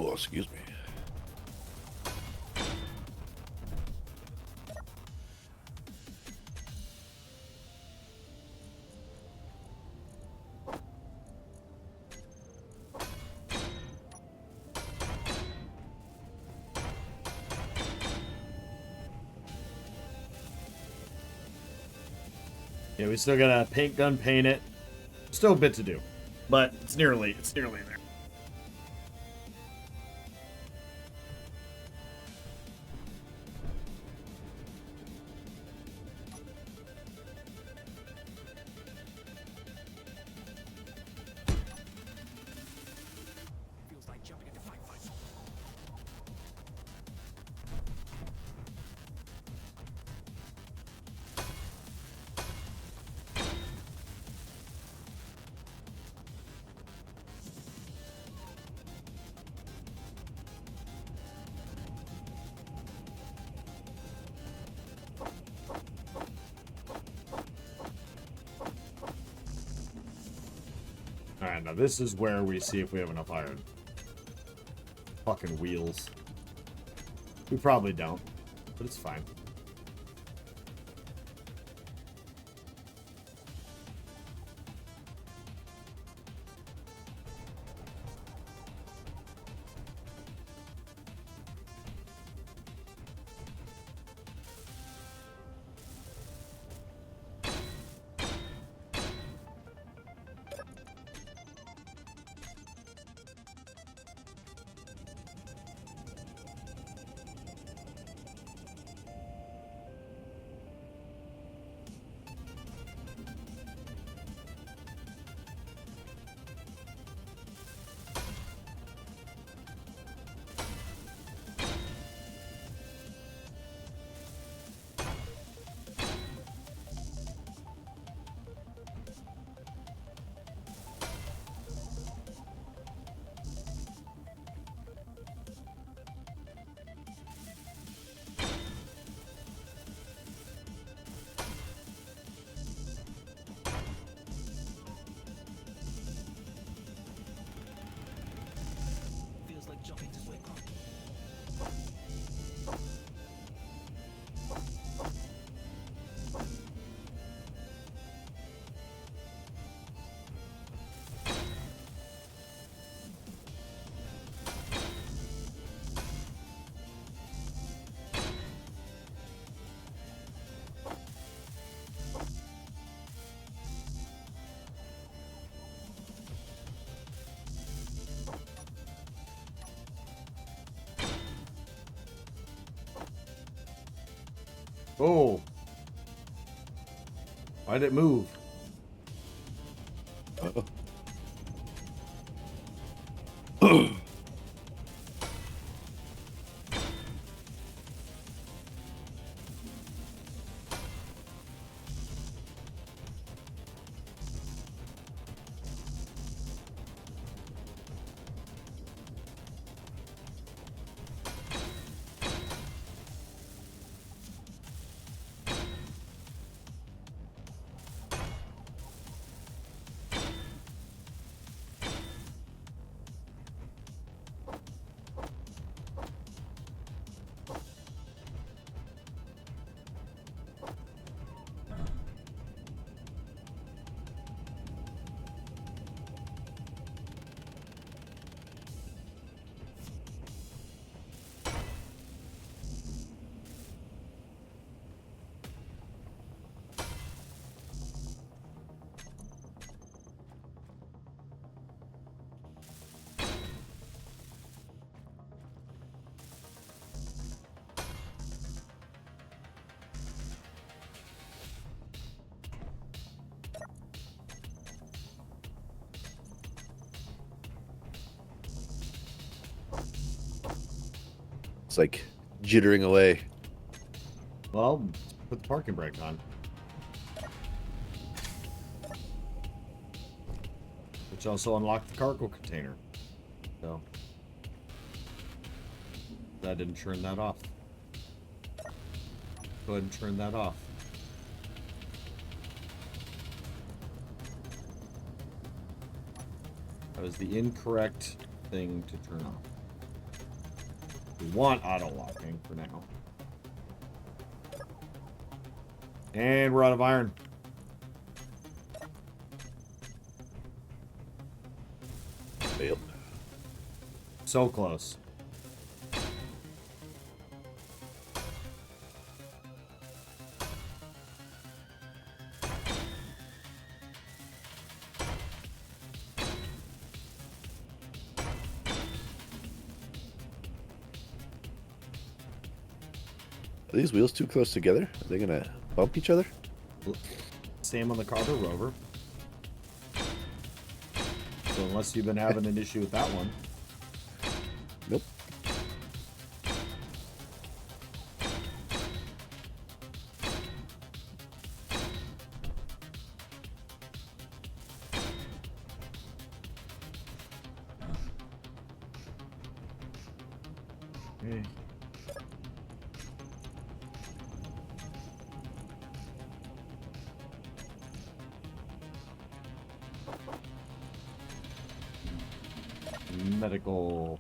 Oh, excuse me. Yeah, we still gotta paint gun paint it. Still a bit to do, but it's nearly there. Feels like jumping into fight. Alright, now this is where we see if we have enough iron. Fucking wheels. We probably don't, but it's fine. Feels like jumping to wake up. Oh. Why'd it move? It's like jittering away. Well, put the parking brake on. Which also unlocked the cargo container. So that didn't turn that off. Go ahead and turn that off. That was the incorrect thing to turn off. We want auto-locking for now. And we're out of iron. Yep. So close. Are these wheels too close together? Are they gonna bump each other? Same on the cargo rover. So unless you've been having an issue with that one. Nope. Okay. Medical.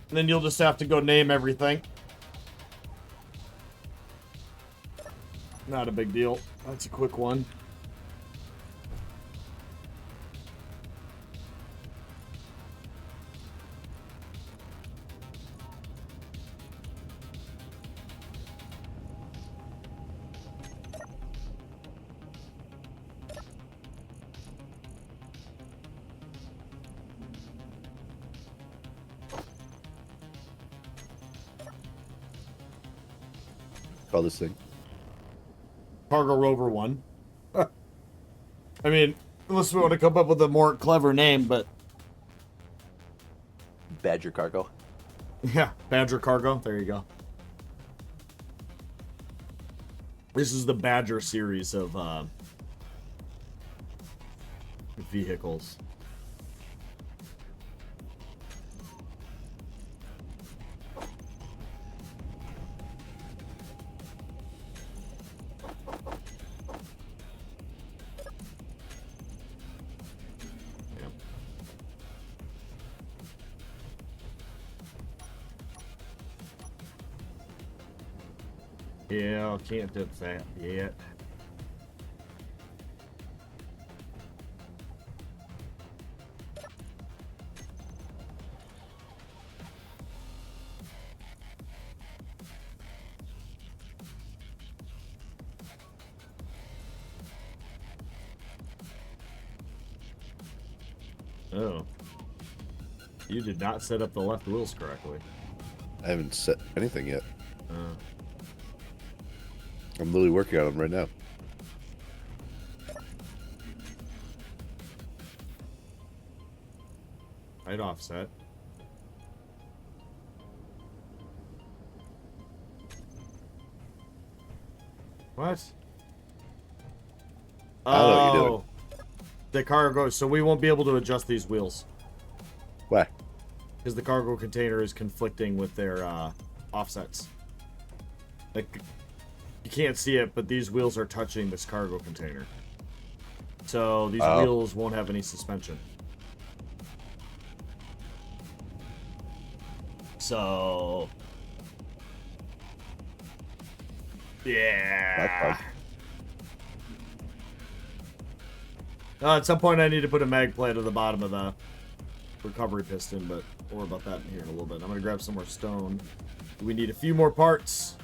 And then you'll just have to go name everything. Not a big deal. That's a quick one. Call this thing. Cargo Rover 1. I mean, unless we want to come up with a more clever name, but Badger Cargo. yeah, Badger Cargo. There you go. This is the Badger series of vehicles. Yeah, can't do that yet. Oh. You did not set up the left wheels correctly. I haven't set anything yet. Uh. I'm literally working on them right now. Right offset. What? I don't know what you're doing. The cargo, so we won't be able to adjust these wheels. Why? Because the cargo container is conflicting with their offsets. Like, you can't see it, but these wheels are touching this cargo container. So these wheels won't have any suspension. So... yeah. At some point I need to put a mag plate at the bottom of the recovery piston, but more about that in here in a little bit. I'm going to grab some more stone. We need a few more parts.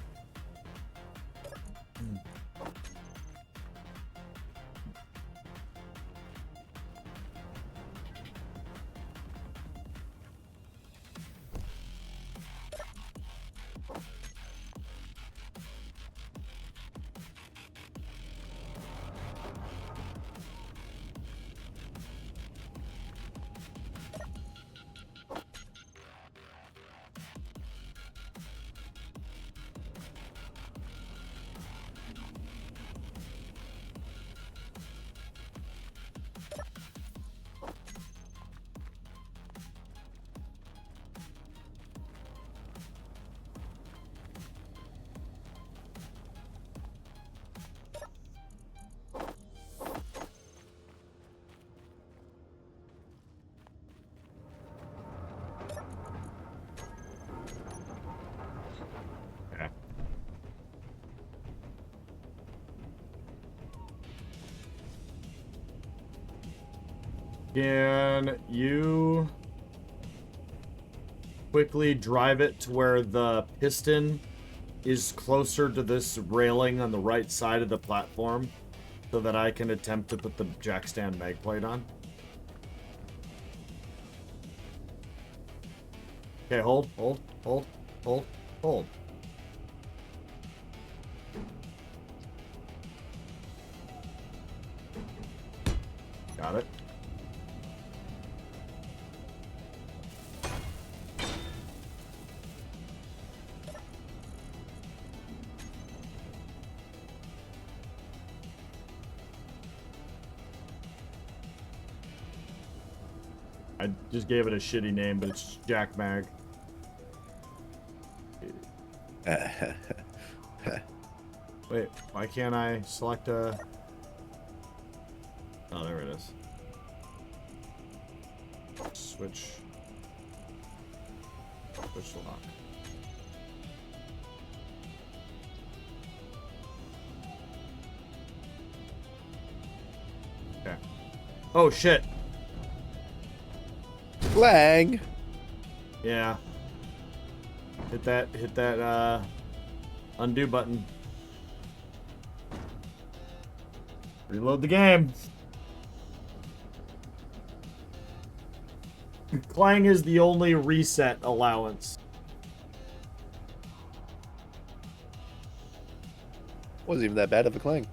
Can you quickly drive it to where the piston is closer to this railing on the right side of the platform so that I can attempt to put the jack stand mag plate on? Okay, hold. Got it. I just gave it a shitty name, but it's Jack Mag. Wait, why can't I select a... Oh, there it is. Switch the lock. Okay. Oh, shit. Clang. Yeah. Hit that, undo button. Reload the game. Clang is the only reset allowance. Wasn't even that bad of a clang.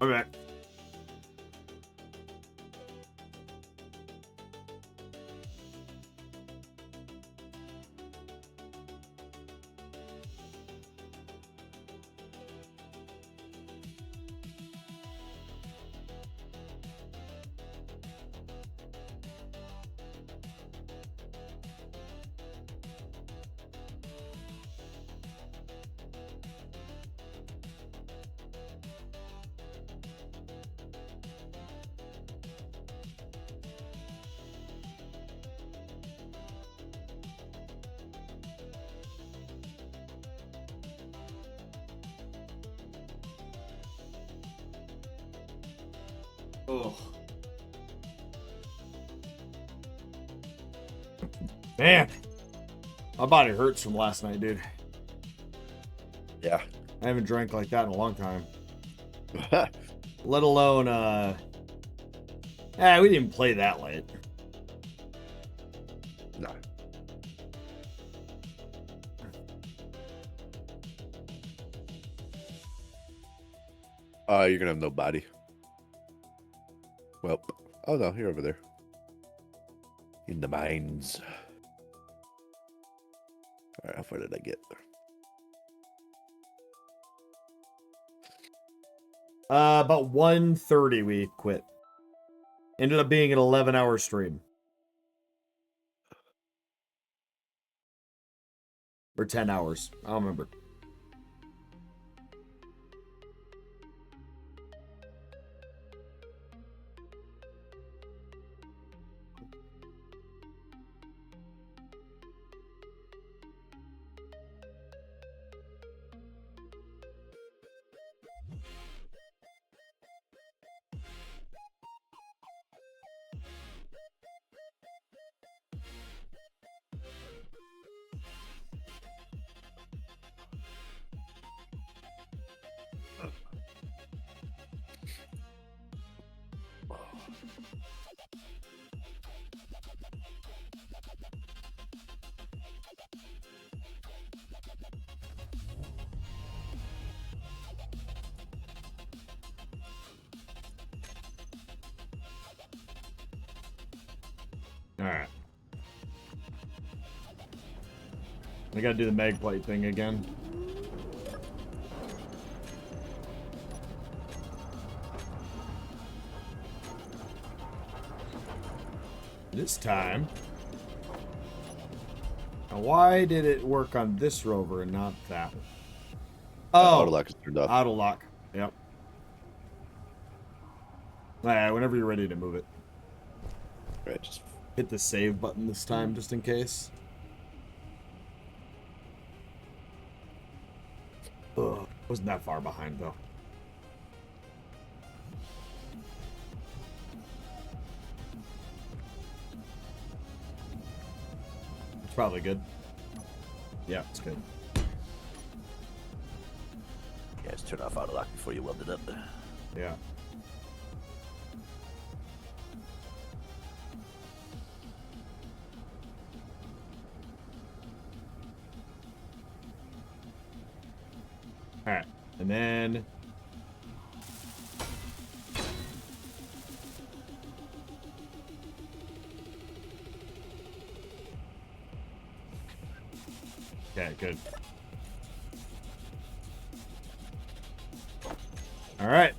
Okay. Ugh. Man, my body hurts from last night, dude. Yeah. I haven't drank like that in a long time. Let alone, we didn't even play that late. No. You're gonna have no body. Well, oh no, you're over there. In the mines. Alright, how far did I get? About 1:30 we quit. Ended up being an 11-hour stream. Or 10 hours. I don't remember. Alright. I gotta do the mag plate thing again. This time. Now, why did it work on this rover and not that one? Oh, auto lock is turned off. Auto lock. Yep. Alright, whenever you're ready to move it. Right, just Hit the save button this time, just in case. Ugh. Wasn't that far behind, though. It's probably good. Yeah, it's good. Yeah, just turn off auto lock before you weld it up. Yeah. All right, and then okay, good. All right.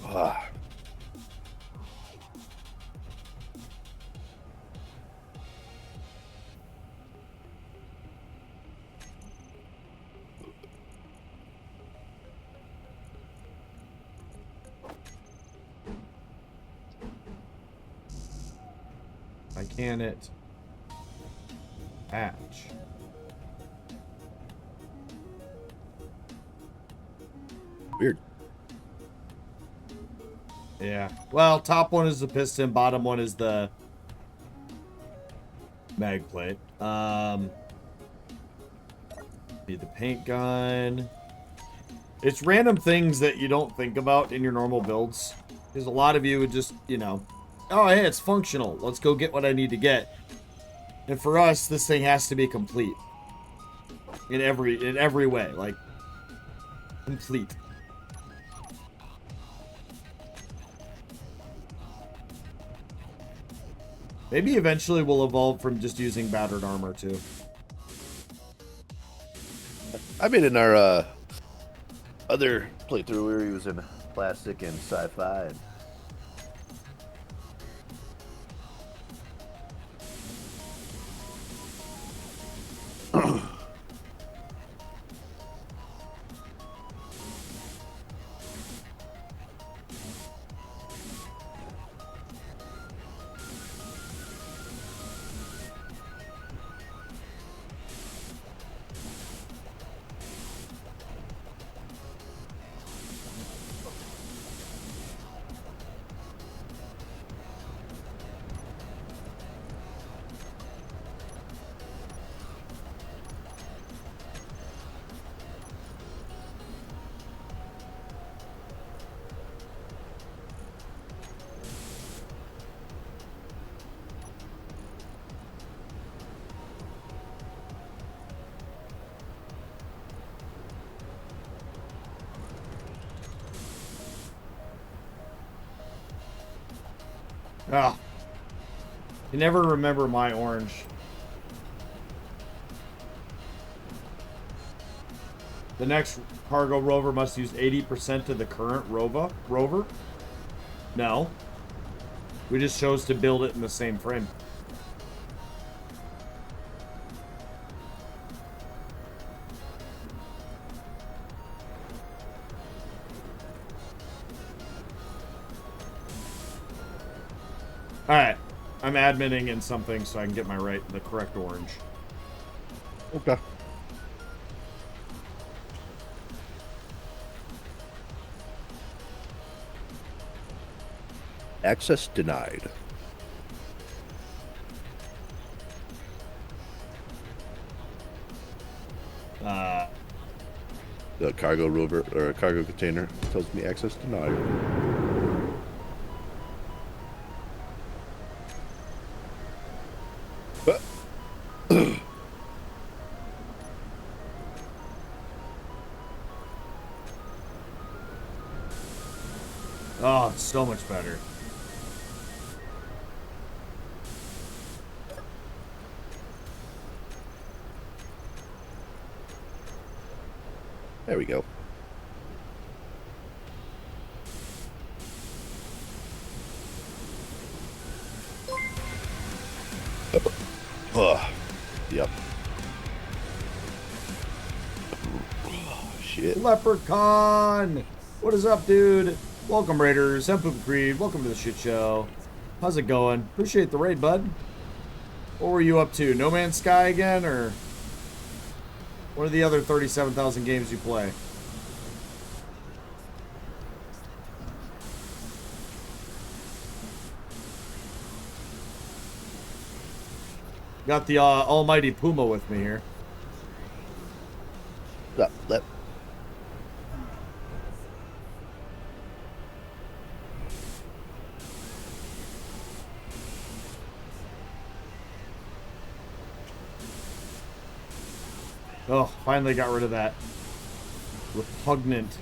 Ah. Why can't it hatch? Weird. Yeah. Well, top one is the piston, bottom one is the mag plate. Be the paint gun. It's random things that you don't think about in your normal builds. Because a lot of you would just, you know, oh, hey, it's functional. Let's go get what I need to get. And for us, this thing has to be complete. In every way. Like, complete. Maybe eventually we'll evolve from just using battered armor, too. I mean, in our other playthrough, we were using plastic and sci-fi. And Ah. You never remember my orange. The next cargo rover must use 80% of the current rover? No. We just chose to build it in the same frame. Alright. I'm adminning in something so I can get the correct orange. okay. Access denied. The cargo rover or cargo container tells me access denied. Oh, it's so much better. There we go. Yep. Oh, shit. Leprechaun! What is up, dude? Welcome, Raiders. I'm PooPooCreed. Welcome to the shit show. How's it going? Appreciate the raid, bud. What were you up to? No Man's Sky again, or what are the other 37,000 games you play? Got the almighty Puma with me here. Let. Oh, finally got rid of that repugnant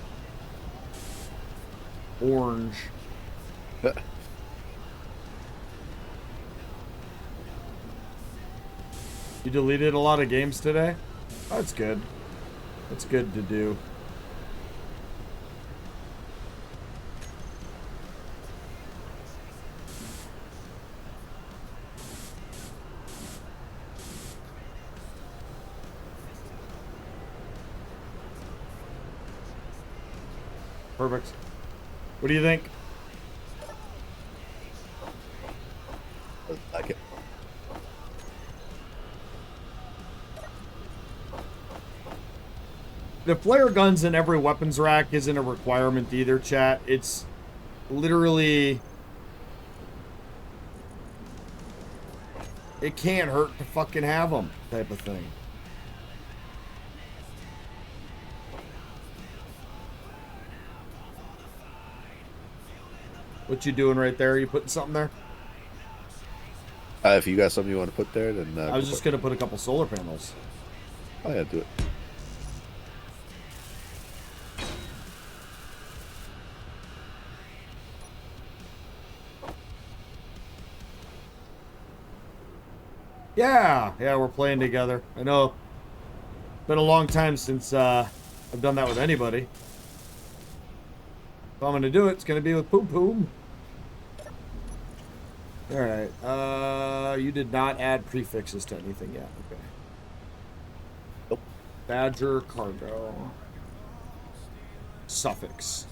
orange. You deleted a lot of games today? Oh, that's good. That's good to do. Perfect. What do you think? I like it. The flare guns in every weapons rack isn't a requirement either, chat. It's literally... It can't hurt to fucking have them, type of thing. What you doing right there? You putting something there? If you got something you want to put there, then... I was just going to put a couple solar panels. Oh, yeah, do it. Yeah, we're playing together. I know. Been a long time since I've done that with anybody. If I'm gonna do it, it's gonna be with Poom. Alright, you did not add prefixes to anything yet. Okay. Nope. Badger cargo. Suffix.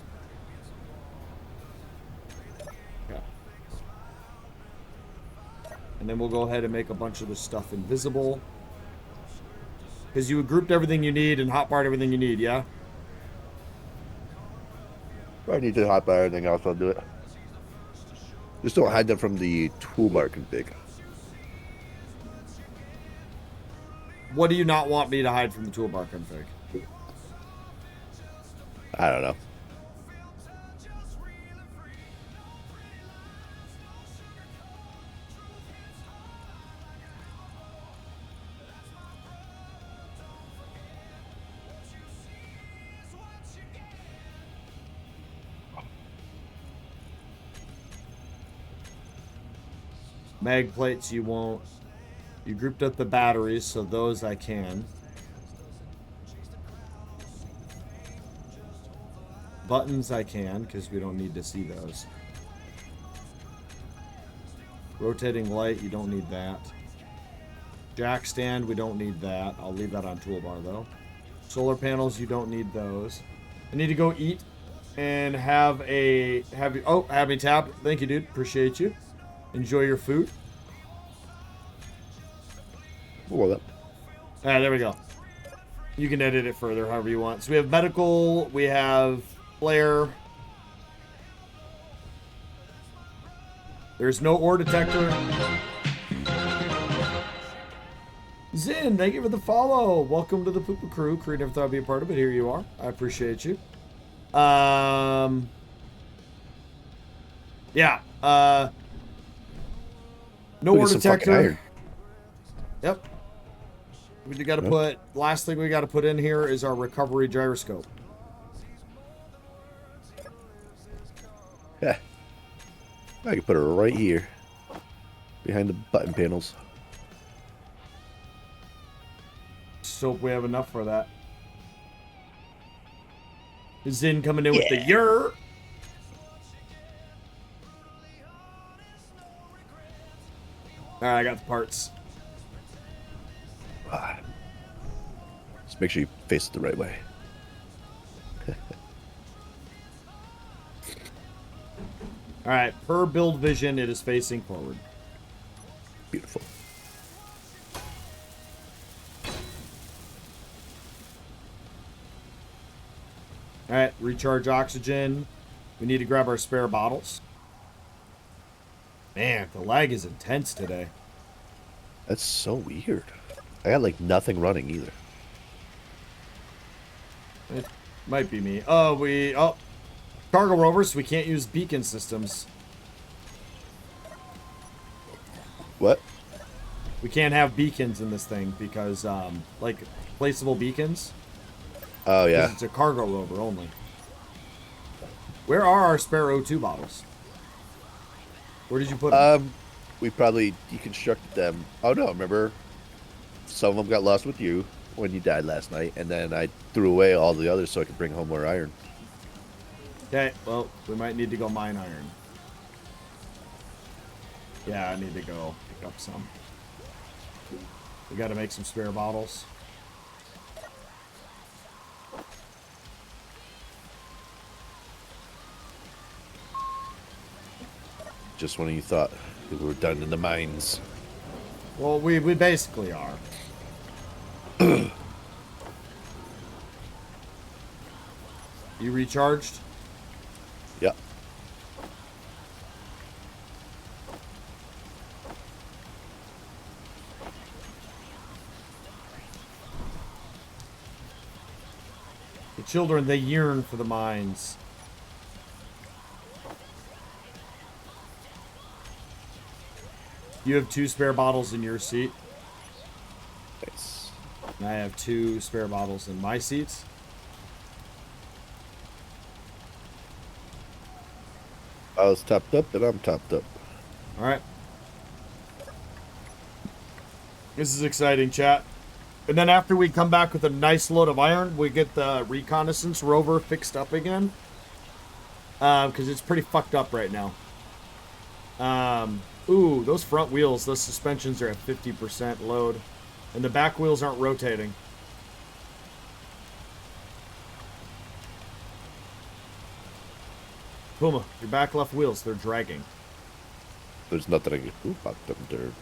Okay. And then we'll go ahead and make a bunch of this stuff invisible. Because you grouped everything you need and hotbarred everything you need, yeah? If I need to hotbar everything else, I'll do it. Just don't hide them from the toolbar config. What do you not want me to hide from the toolbar config? I don't know. Mag plates you won't. You grouped up the batteries, so those I can. Buttons I can, because we don't need to see those. Rotating light, you don't need that. Jack stand, we don't need that. I'll leave that on toolbar though. Solar panels, you don't need those. I need to go eat and have me tap. Thank you, dude. Appreciate you. Enjoy your food. Well, that. Alright, there we go. You can edit it further however you want. So we have medical, we have flare. There's no ore detector. Zin, thank you for the follow. Welcome to the Poopa crew. Creed never thought I'd be a part of it. Here you are. I appreciate you. Yeah. No ore detector. Yep. We got to put, last thing we got to put in here is our recovery gyroscope. Yeah. I can put it right here. Behind the button panels. Just hope we have enough for that. Zin coming in with the yer. Alright, I got the parts. Just make sure you face it the right way. Alright, per build vision, it is facing forward. Beautiful. Alright, recharge oxygen. We need to grab our spare bottles. Man, the lag is intense today. That's so weird. I got like nothing running either. It might be me. Oh, cargo rovers, we can't use beacon systems. What? We can't have beacons in this thing because, like, placeable beacons. Oh, yeah. It's a cargo rover only. Where are our spare O2 bottles? Where did you put them? We probably deconstructed them. Oh, no, remember? Some of them got lost with you when you died last night, and then I threw away all the others so I could bring home more iron. Okay, well, we might need to go mine iron. Yeah, I need to go pick up some. We gotta make some spare bottles. Just when you thought we were done in the mines. Well, we basically are. You recharged? Yep. The children, they yearn for the mines. You have 2 spare bottles in your seat. Nice. And I have 2 spare bottles in my seats. I was topped up, and I'm topped up. Alright. This is exciting, chat. And then after we come back with a nice load of iron, we get the reconnaissance rover fixed up again. Because it's pretty fucked up right now. Ooh, those front wheels, those suspensions are at 50% load. And the back wheels aren't rotating. Puma, your back left wheels, they're dragging. There's nothing I can do about them, dude.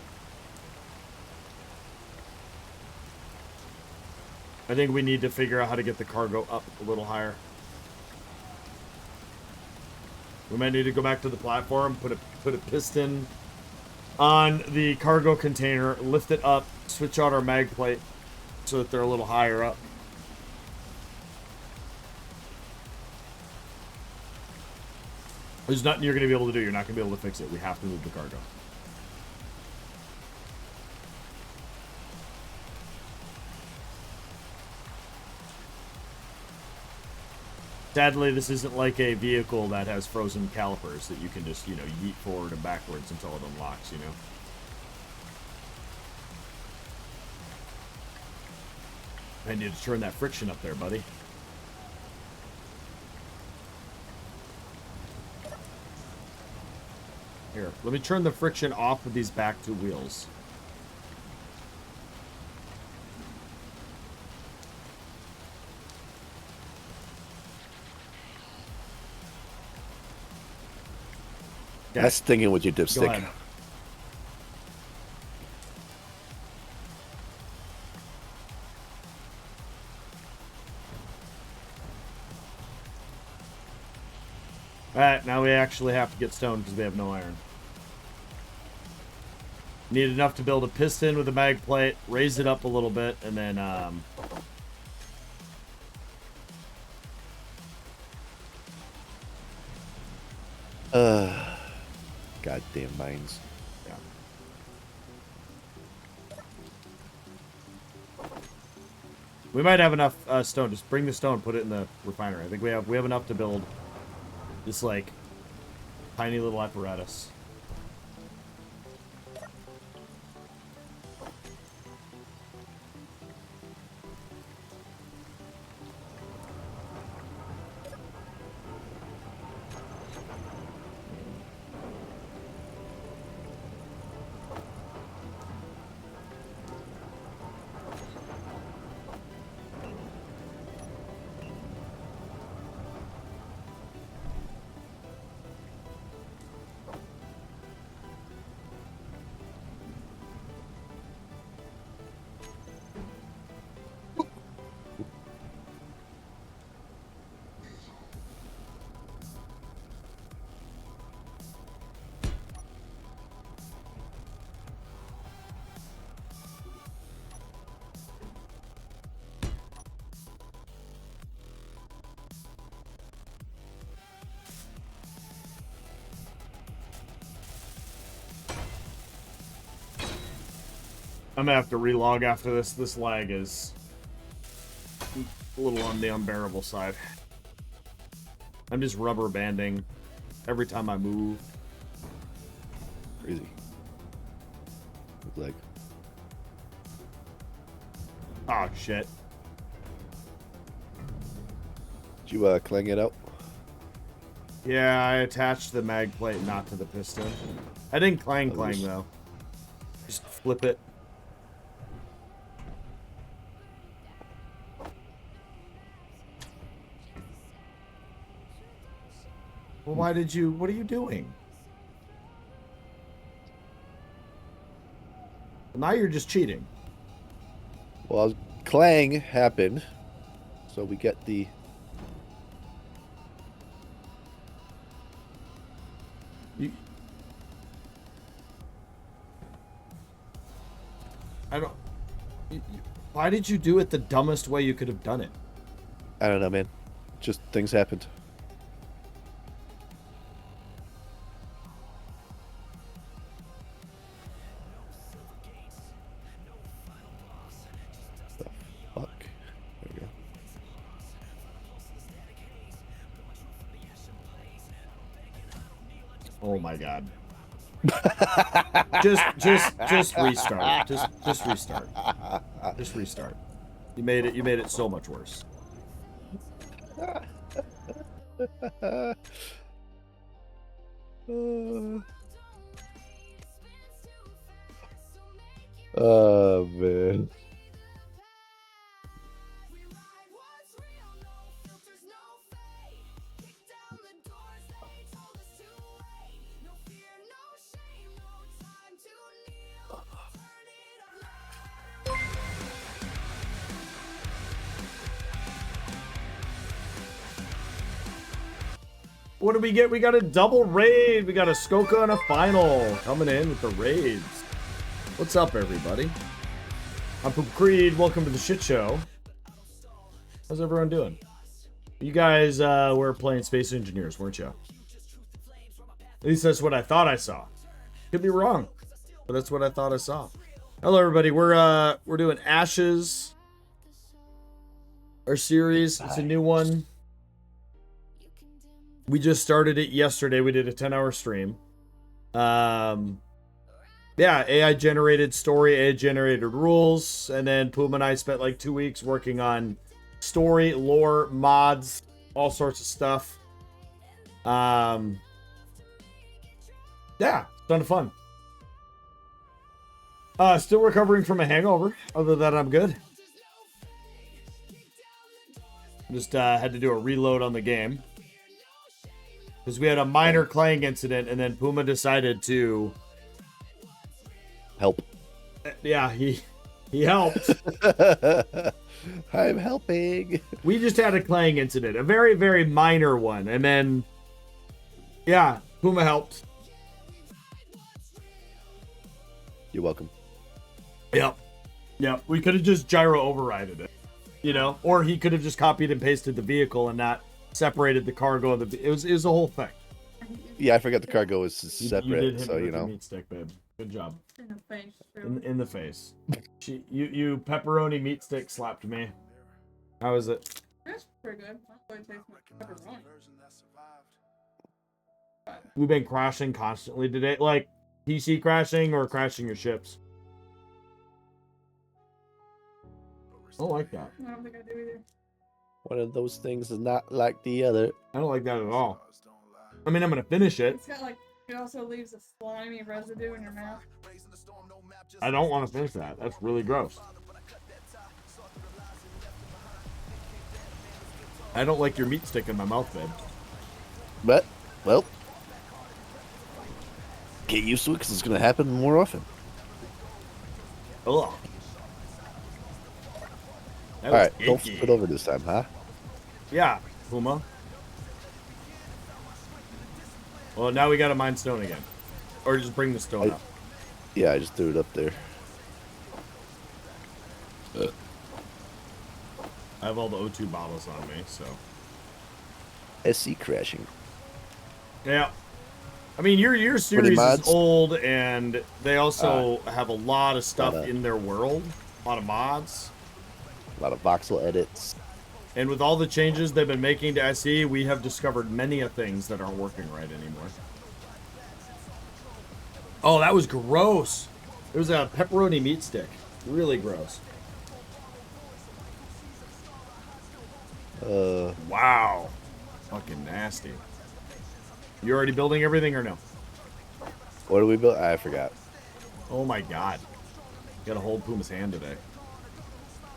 I think we need to figure out how to get the cargo up a little higher. We might need to go back to the platform, put a piston on the cargo container, lift it up, switch out our mag plate so that they're a little higher up. There's nothing you're going to be able to do. You're not going to be able to fix it. We have to move the cargo. Sadly, this isn't like a vehicle that has frozen calipers that you can just, you know, yeet forward and backwards until it unlocks, you know? I need to turn that friction up there, buddy. Here, let me turn the friction off of these back 2 wheels. Yeah. That's stinging with your Go dipstick. ahead. Alright, now we actually have to get stone because we have no iron. Need enough to build a piston with a mag plate, raise it up a little bit, and then, Goddamn mines. yeah. We might have enough stone. Just bring the stone, put it in the refinery. I think we have enough to build this, like, tiny little apparatus. I'm gonna have to relog after this. This lag is a little on the unbearable side. I'm just rubber banding every time I move. Crazy. Like, Oh shit. did you clang it out? Yeah, I attached the mag plate not to the piston. I didn't clang though. Just flip it. Well, why did you? What are you doing? Now you're just cheating. Well, clang happened, so we get the. I don't. Why did you do it the dumbest way you could have done it? I don't know, man. Just things happened. The fuck? There we go. Oh my god. just restart. Just restart. Just restart. You made it so much worse. Oh man. What do we get? We got a double raid. We got a Skoka and a final coming in with the raids. What's up, everybody? I'm PooPooCreed. Welcome to the shit show. How's everyone doing? You guys were playing Space Engineers, weren't you? At least that's what I thought I saw. Could be wrong, but that's what I thought I saw. Hello, everybody. We're doing Ashes. Our series. It's a new one. We just started it yesterday. We did a 10-hour stream. Yeah, AI generated story, AI generated rules, and then Puma and I spent like 2 weeks working on story, lore, mods, all sorts of stuff. Yeah, ton of fun. Still recovering from a hangover. Other than that, I'm good. Just had to do a reload on the game. Because we had a minor clang incident, and then Puma decided to Help. Yeah, he helped. I'm helping. We just had a clang incident, a very, very minor one, and then yeah, Puma helped. You're welcome. Yep. We could have just gyro overrided it, you know, or he could have just copied and pasted the vehicle and not separated the cargo and the. It was a whole thing. Yeah, I forgot the cargo was separate, you did hit so me with you the know. meat stick, babe. Good job. In the face. In the face. You pepperoni meat stick slapped me. How is it? That's pretty good. That's why it tastes like pepperoni. We've been crashing constantly today, like PC crashing or crashing your ships. I don't like that. I don't think I do either. One of those things is not like the other. I don't like that at all. I mean, I'm gonna finish it. It's got like, it also leaves a slimy residue in your mouth. I don't want to finish that. That's really gross. I don't like your meat stick in my mouth, babe. But, well, get used to it because it's going to happen more often. Ugh. All right, don't flip it over this time, huh? Yeah, Puma. Well, now we gotta mine stone again. Or just bring the stone up. Yeah, I just threw it up there. I have all the O2 bottles on me, so. I.S.C crashing. Yeah. I mean, your series is mods? old, and they also have a lot of stuff in their world, a lot of mods. A lot of voxel edits. And with all the changes they've been making to I.S.C, we have discovered many of things that aren't working right anymore. Oh, that was gross. It was a pepperoni meat stick. Really gross. Wow. Fucking nasty. You already building everything or no? What do we build? I forgot. Oh my god. Gotta hold Puma's hand today.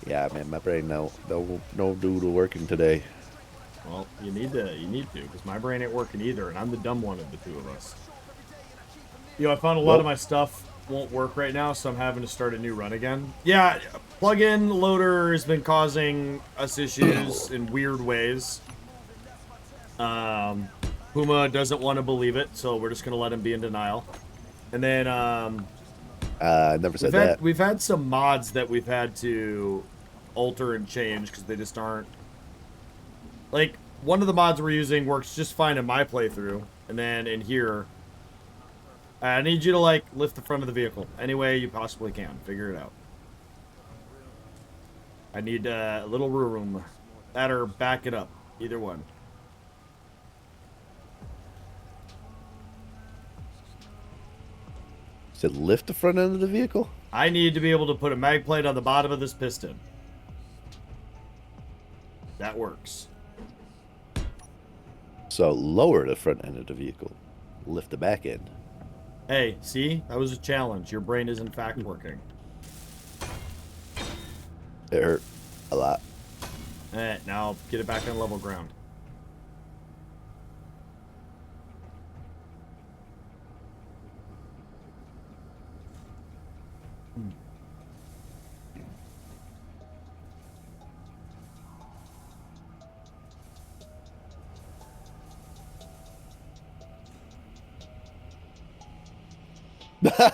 Yeah, man, my brain no do the working today. Well, you need to, because my brain ain't working either, and I'm the dumb one of the two of us. You know, I found a lot of my stuff won't work right now, so I'm having to start a new run again. Yeah, plugin loader has been causing us issues in weird ways. Puma doesn't want to believe it, so we're just gonna let him be in denial. And then I never said that. We've had some mods that we've had to alter and change because they just aren't. Like, one of the mods we're using works just fine in my playthrough, and then in here, I need you to, like, lift the front of the vehicle any way you possibly can. Figure it out. I need a little room. That or back it up. Either one. Said lift the front end of the vehicle? I need to be able to put a mag plate on the bottom of this piston. That works. So lower the front end of the vehicle. Lift the back end. Hey, see? That was a challenge. Your brain is in fact working. It hurt a lot. Now get it back on level ground.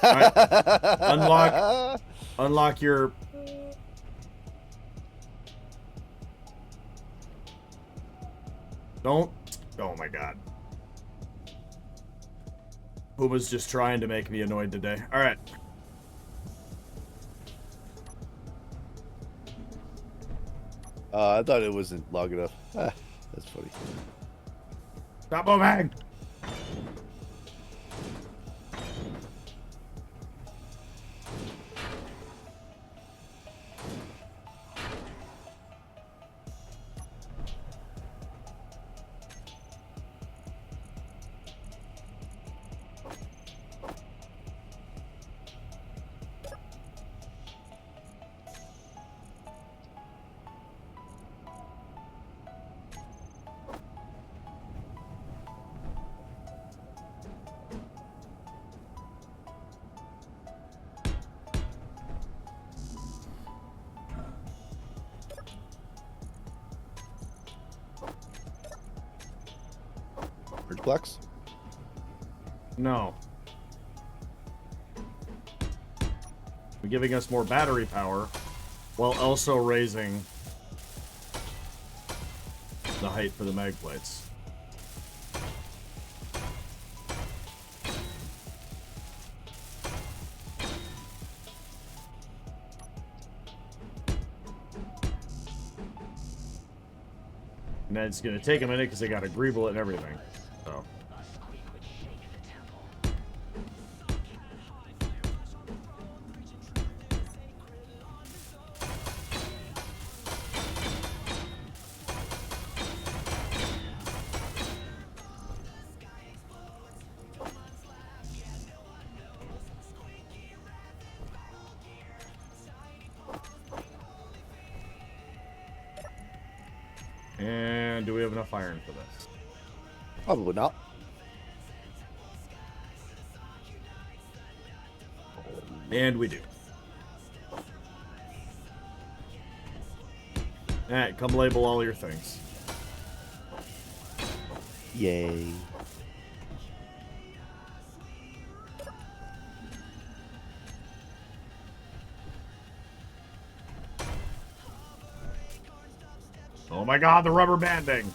Right. Unlock your. Don't. Oh my god. Puma's just trying to make me annoyed today. All right. I thought it wasn't long enough. That's funny. Stop moving. Plex? No. We're giving us more battery power while also raising the height for the mag plates. And then it's going to take a minute because they got to greeble it and everything. So. And do we have enough iron for this? Probably not. And we do. Alright, come label all your things. Yay. Oh my god, the rubber banding!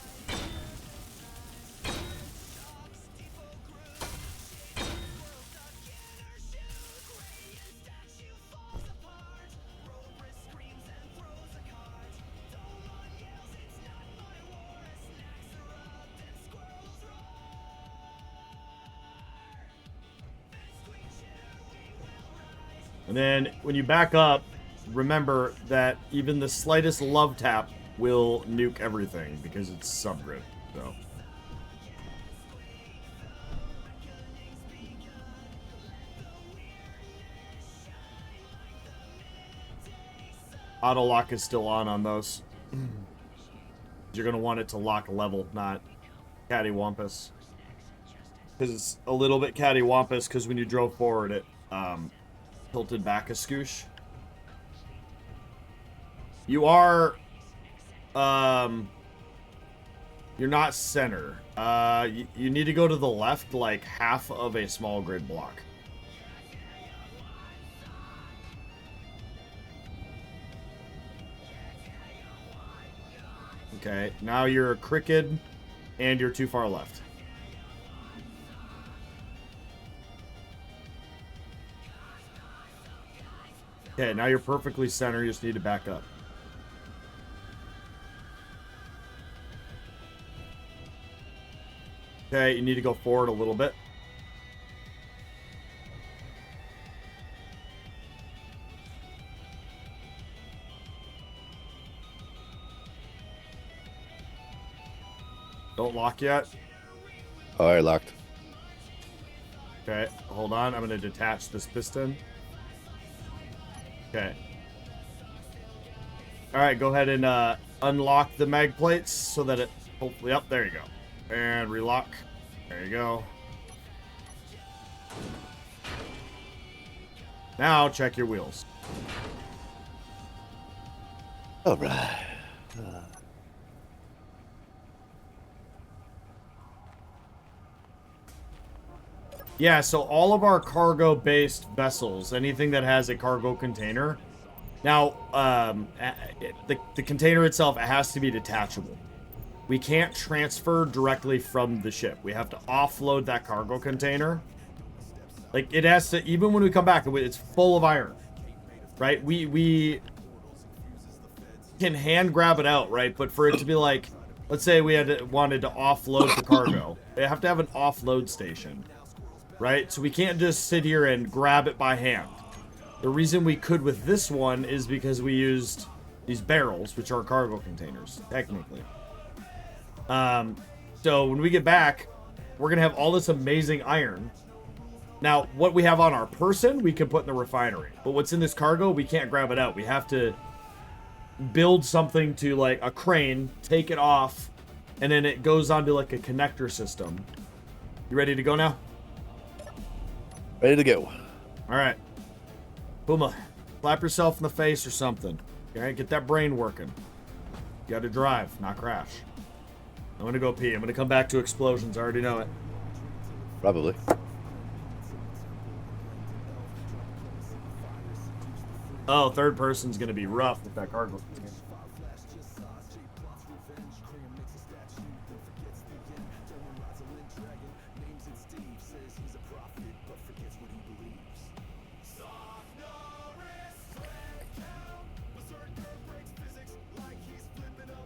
And then when you back up, remember that even the slightest love tap will nuke everything because it's subgrid. So. Auto lock is still on those. You're going to want it to lock level, not cattywampus. Because it's a little bit cattywampus because when you drove forward it tilted back a scoosh. You are you're not center. You need to go to the left like half of a small grid block. Okay, now you're crooked and you're too far left. Okay, now you're perfectly center. You just need to back up. Okay, you need to go forward a little bit. Don't lock yet. All right, locked. Okay, hold on. I'm going to detach this piston. Okay. All right, go ahead and unlock the mag plates so that it hopefully up. There you go. And relock. There you go. Now check your wheels. All right. Yeah, so all of our cargo-based vessels, anything that has a cargo container, now, the container itself, it has to be detachable. We can't transfer directly from the ship. We have to offload that cargo container. Like, it has to, even when we come back, it's full of iron, right? We can hand grab it out, right? But for it to be like, let's say we wanted to offload the cargo, they have to have an offload station. Right? So we can't just sit here and grab it by hand. The reason we could with this one is because we used these barrels, which are cargo containers, technically. So when we get back, we're going to have all this amazing iron. Now, what we have on our person, we can put in the refinery. But what's in this cargo, we can't grab it out. We have to build something to, like, a crane, take it off, and then it goes onto, like, a connector system. You ready to go now? Ready to go. All right. Puma, slap yourself in the face or something. All right, get that brain working. You got to drive, not crash. I'm going to go pee. I'm going to come back to explosions. I already know it. Probably. Oh, third person's going to be rough with that cargo.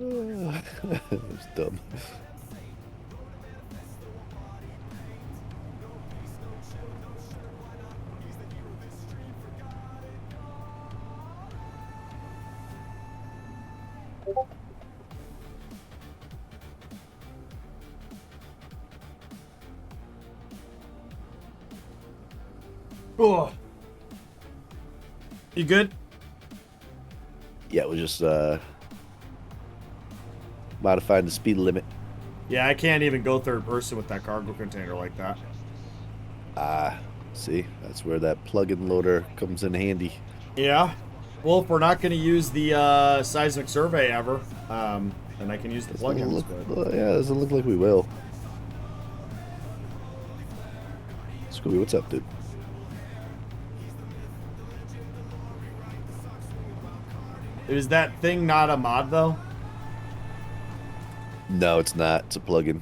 It's dumb. Oh. You good? Yeah, we're just modifying the speed limit. Yeah, I can't even go third person with that cargo container like that. See, that's where that plug-in loader comes in handy. Yeah. Well, if we're not going to use the seismic survey ever, then I can use the plugins. But... yeah, doesn't look like we will. Scooby, what's up, dude? Is that thing not a mod, though? No, it's not. It's a plugin.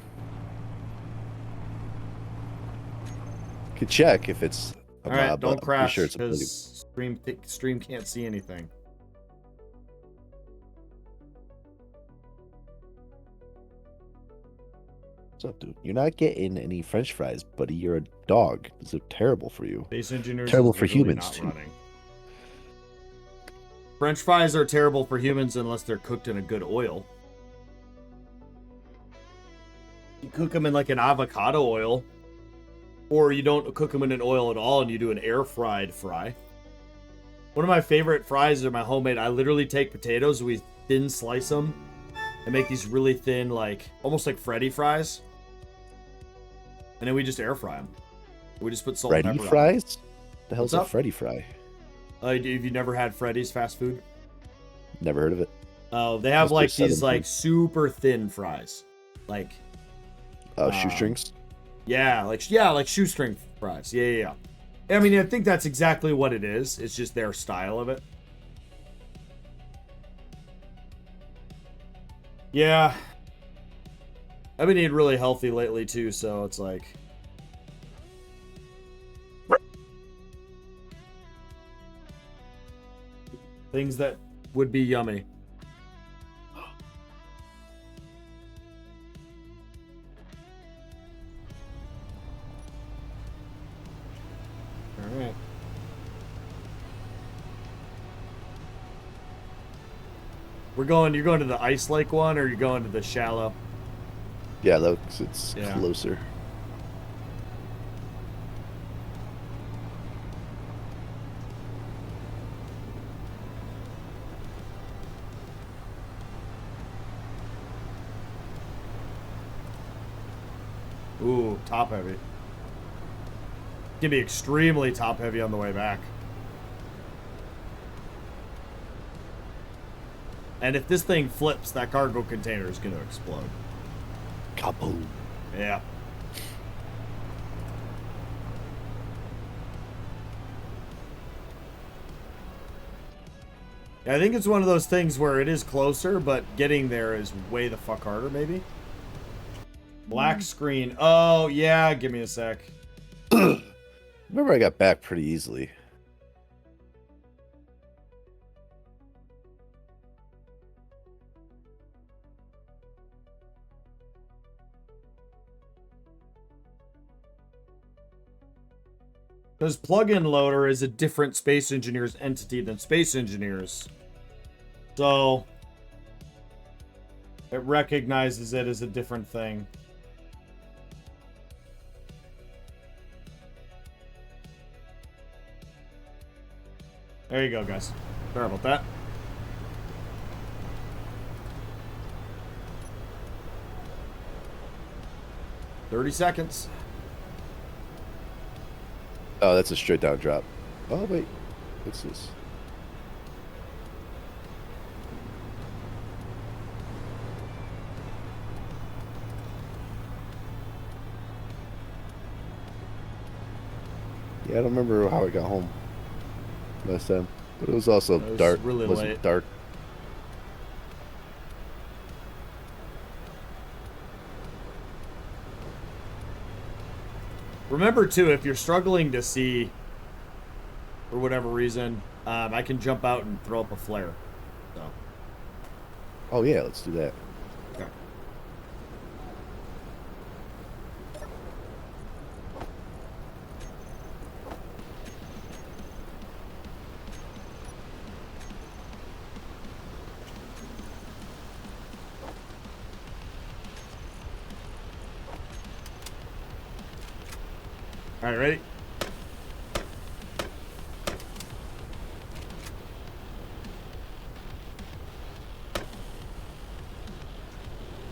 Could check if it's a All right, mod, don't but I'm crash pretty sure it's a because plugin. stream can't see anything. What's up, dude? You're not getting any French fries, buddy. You're a dog. This is terrible for you. Base engineers Terrible is for literally humans, not too. running. French fries are terrible for humans unless they're cooked in a good oil. You cook them in like an avocado oil, or you don't cook them in an oil at all and you do an air fried fry. One of my favorite fries are my homemade. I literally take potatoes, we thin slice them, and make these really thin, like almost like Freddy fries. And then we just air fry them. We just put salt and Freddy pepper fries? The hell's What's a up? Freddy fry? Have you never had Freddy's fast food? Never heard of it. Oh, they have Must be like Southern these like food. super thin fries. Like, Oh, shoestrings? yeah, like shoestring fries. Yeah. I mean, I think that's exactly what it is. It's just their style of it. Yeah. I've been eating really healthy lately too, so it's like things that would be yummy. All right. You're going to the ice lake one, or you're going to the shallow? Yeah, looks it's Yeah. closer. Ooh, top heavy. Can be extremely top heavy on the way back. And if this thing flips, that cargo container is going to explode. Kaboom. Yeah. I think it's one of those things where it is closer, but getting there is way the fuck harder, maybe. Black screen. Oh, yeah. Give me a sec. Remember, I got back pretty easily. Because plugin loader is a different Space Engineers entity than Space Engineers. So it recognizes it as a different thing. There you go, guys. Sorry about that. "30 seconds. Oh, that's a straight down drop. Oh, wait. What's this? Yeah, I don't remember how I got home last time. But it was also It was dark. really It wasn't late. dark. Remember, too, if you're struggling to see for whatever reason, I can jump out and throw up a flare. So, Oh, yeah, let's do that. okay. All right, ready?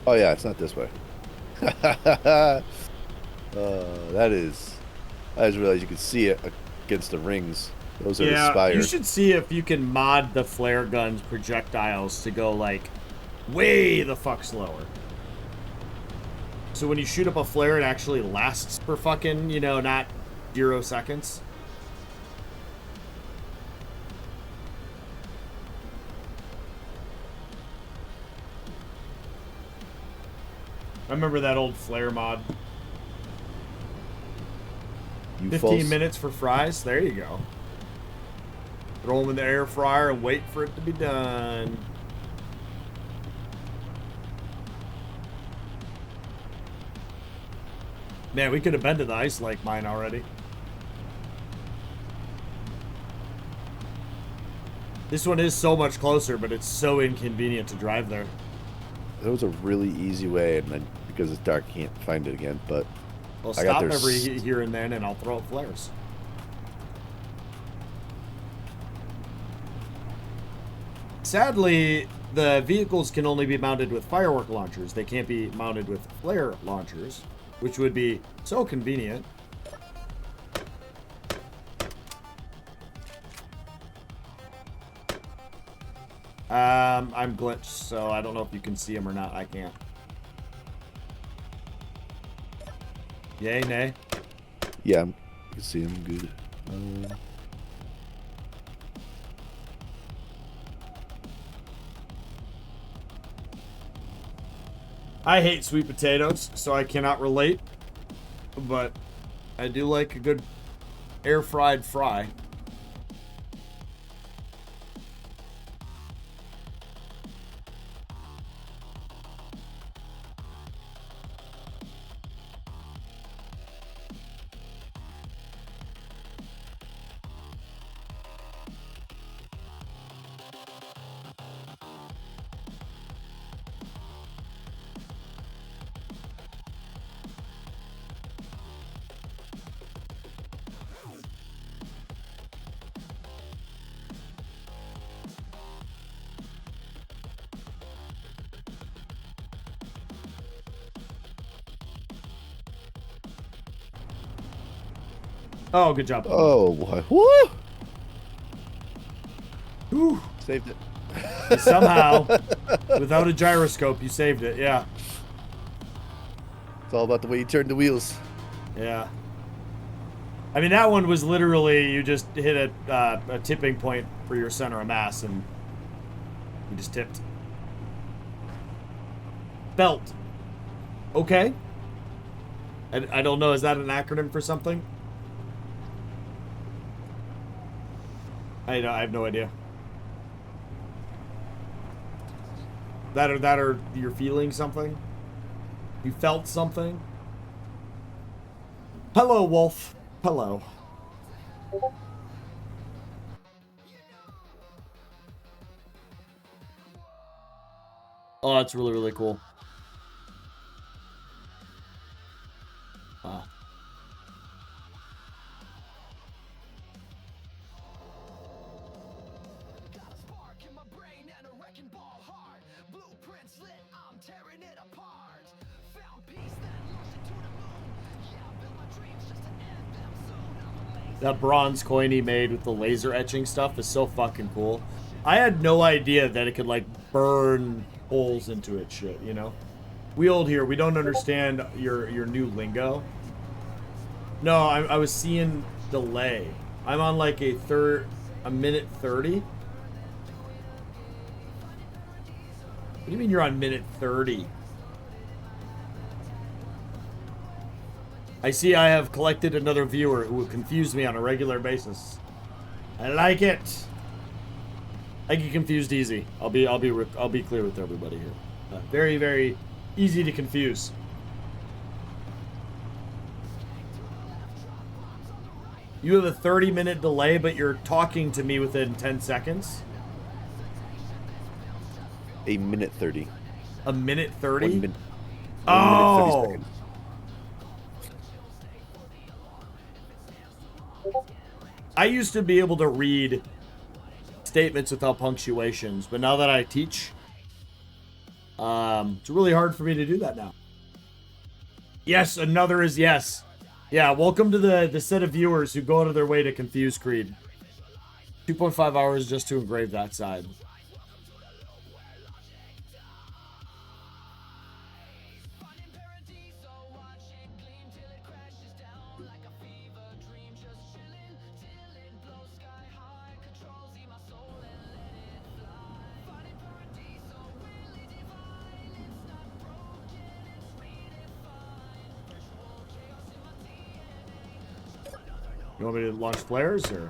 Oh, yeah, it's not this way. That is... I just realized you could see it against the rings. Those are the Yeah, spires. you should see if you can mod the flare gun's projectiles to go, like, way the fuck slower. So when you shoot up a flare, it actually lasts for fucking, you know, not 0 seconds. I remember that old flare mod. You 15 false- minutes for fries. There you go. Throw them in the air fryer and wait for it to be done. Man, we could have been to the ice lake mine already. This one is so much closer, but it's so inconvenient to drive there. There was a really easy way, and then because it's dark, you can't find it again. But I'll I got stop there every here and then, and I'll throw up flares. Sadly, the vehicles can only be mounted with firework launchers. They can't be mounted with flare launchers, which would be so convenient. I'm glitched, so I don't know if you can see him or not. I can't. Yay, nay? yeah, you can see him good. I hate sweet potatoes, so I cannot relate. But I do like a good air-fried fry. Oh, good job. Oh, boy. Woo! Whew. Saved it. Somehow, without a gyroscope, you saved it. Yeah. It's all about the way you turn the wheels. Yeah. I mean, that one was literally, you just hit a tipping point for your center of mass, and you just tipped. Belt. Okay. I don't know. Is that an acronym for something? I have no idea. That or you're feeling something? You felt something? Hello, Wolf. Hello. Oh, that's really, really cool. Ah. That bronze coin he made with the laser etching stuff is so fucking cool. I had no idea that it could, like, burn holes into it shit, you know? We old here, we don't understand your new lingo. No, I was seeing delay. I'm on, like, a minute 30? What do you mean you're on minute 30? I see I have collected another viewer who will confuse me on a regular basis. I like it. I get confused easy. I'll be clear with everybody here. Very, very easy to confuse. You have a 30-minute delay, but you're talking to me within 10 seconds? A minute 30. A minute 30? 1 minute. Oh! 1 minute 30 seconds. I used to be able to read statements without punctuations, but now that I teach, it's really hard for me to do that now. Yes, another is yes. Yeah, welcome to the set of viewers who go out of their way to confuse Creed. 2.5 hours just to engrave that side. You want me to launch flares, or?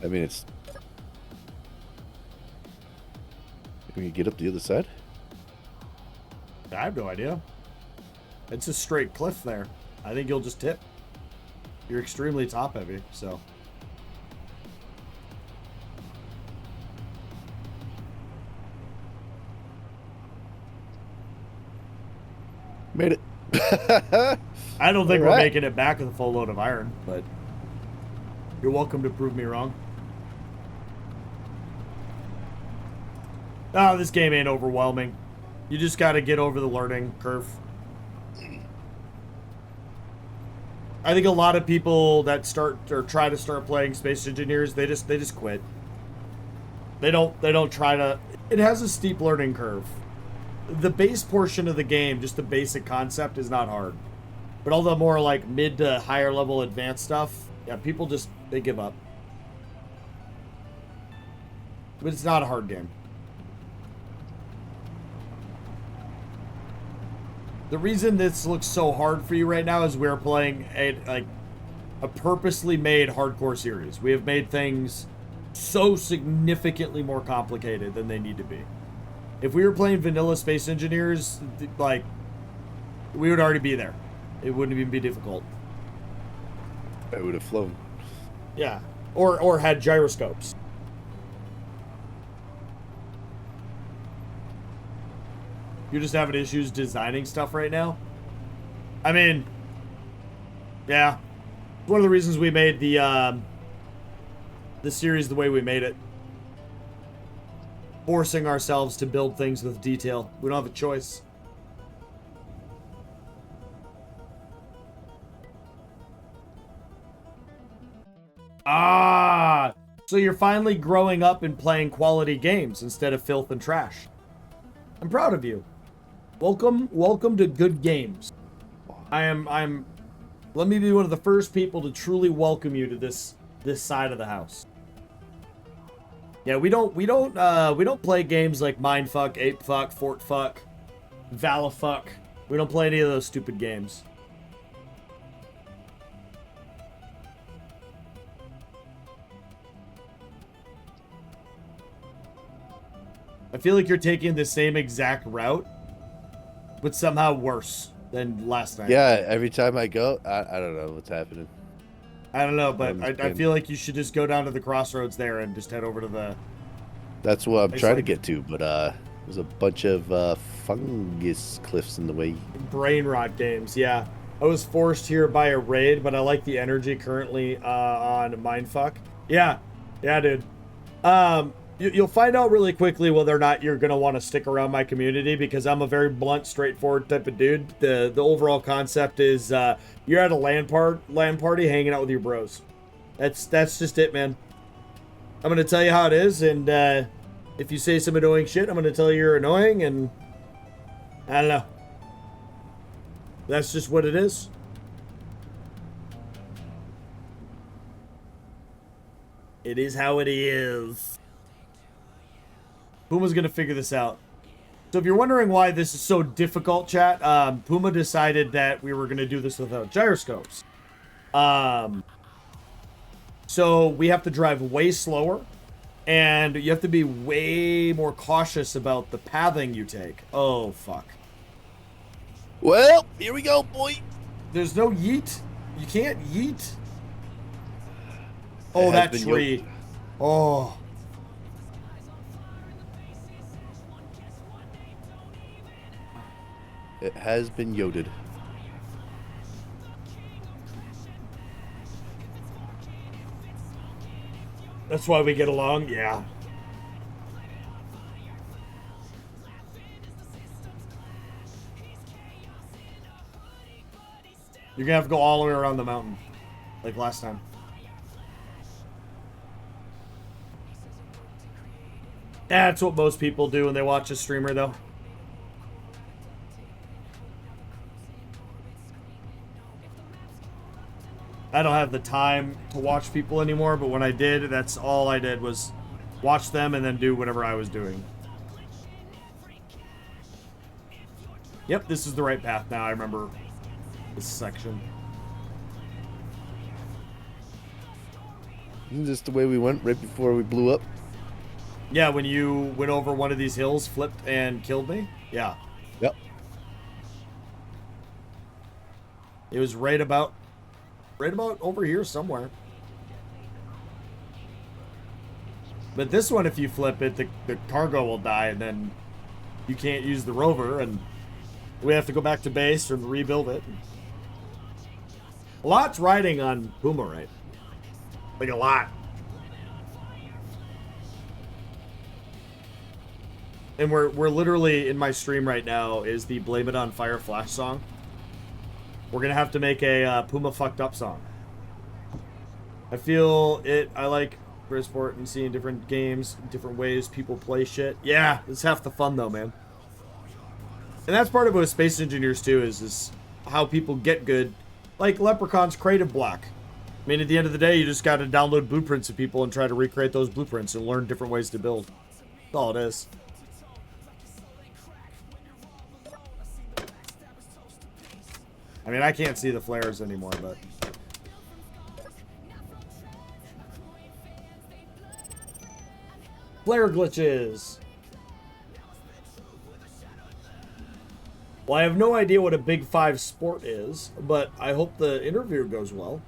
I mean, it's... Can you get up the other side? I have no idea. It's a straight cliff there. I think you'll just tip. You're extremely top heavy, so. Made it. I don't think All we're right. making it back with a full load of iron, but you're welcome to prove me wrong. Oh, this game ain't overwhelming. You just got to get over the learning curve. I think a lot of people that start or try to start playing Space Engineers, they just quit. They don't try to. It has a steep learning curve. The base portion of the game, just the basic concept, is not hard. But all the more like mid to higher level advanced stuff, yeah, people just they give up. But it's not a hard game. The reason this looks so hard for you right now is we're playing a purposely made hardcore series. We have made things so significantly more complicated than they need to be. If we were playing vanilla Space Engineers, like, we would already be there. It wouldn't even be difficult. I would have flown. Yeah. Or had gyroscopes. You're just having issues designing stuff right now? I mean, yeah. One of the reasons we made the series the way we made it. Forcing ourselves to build things with detail. We don't have a choice. Ah! So you're finally growing up and playing quality games instead of filth and trash. I'm proud of you. Welcome to good games. Let me be one of the first people to truly welcome you to this side of the house. Yeah, we don't play games like Mindfuck, Apefuck, Fortfuck, Valafuck. We don't play any of those stupid games. I feel like you're taking the same exact route, but somehow worse than last night. Yeah, every time I go, I don't know what's happening. I don't know, but I feel like you should just go down to the crossroads there and just head over to the... That's what I'm trying to get to, but there's a bunch of fungus cliffs in the way. Brain rot games, yeah. I was forced here by a raid, but I like the energy currently on Mindfuck. Yeah, dude. You'll find out really quickly whether or not you're going to want to stick around my community, because I'm a very blunt, straightforward type of dude. The overall concept is you're at a LAN party hanging out with your bros. That's just it, man. I'm going to tell you how it is, and if you say some annoying shit, I'm going to tell you you're annoying, and I don't know. That's just what it is. It is how it is. Puma's gonna figure this out. So if you're wondering why this is so difficult, chat, Puma decided that we were gonna do this without gyroscopes. So we have to drive way slower, and you have to be way more cautious about the pathing you take. Oh, fuck. Well, here we go, boy. There's no yeet. You can't yeet. Oh, that tree. Oh. It has been yoded. That's why we get along? Yeah. You're gonna have to go all the way around the mountain, like last time. That's what most people do when they watch a streamer, though. I don't have the time to watch people anymore, but when I did, that's all I did was watch them and then do whatever I was doing. Yep, this is the right path now. I remember this section. Isn't this the way we went right before we blew up? Yeah, when you went over one of these hills, flipped, and killed me? Yeah. Yep. It was right about over here somewhere. But this one, if you flip it, the cargo will die, and then you can't use the rover, and We have to go back to base and rebuild it. A lot's riding on Puma, right? Like a lot. And we're literally in my stream right now is the Blame It on Fire Flash song. We're gonna have to make a Puma fucked up song. I feel it. I like sport and seeing different games, different ways people play shit. Yeah, it's half the fun though, man. And that's part of it with Space Engineers too, is how people get good. Like Leprechaun's creative block. I mean, at the end of the day, you just got to download blueprints of people and try to recreate those blueprints and learn different ways to build. That's all it is. I mean, I can't see the flares anymore, but... Flare glitches! Well, I have no idea what a Big 5 sport is, but I hope the interview goes well.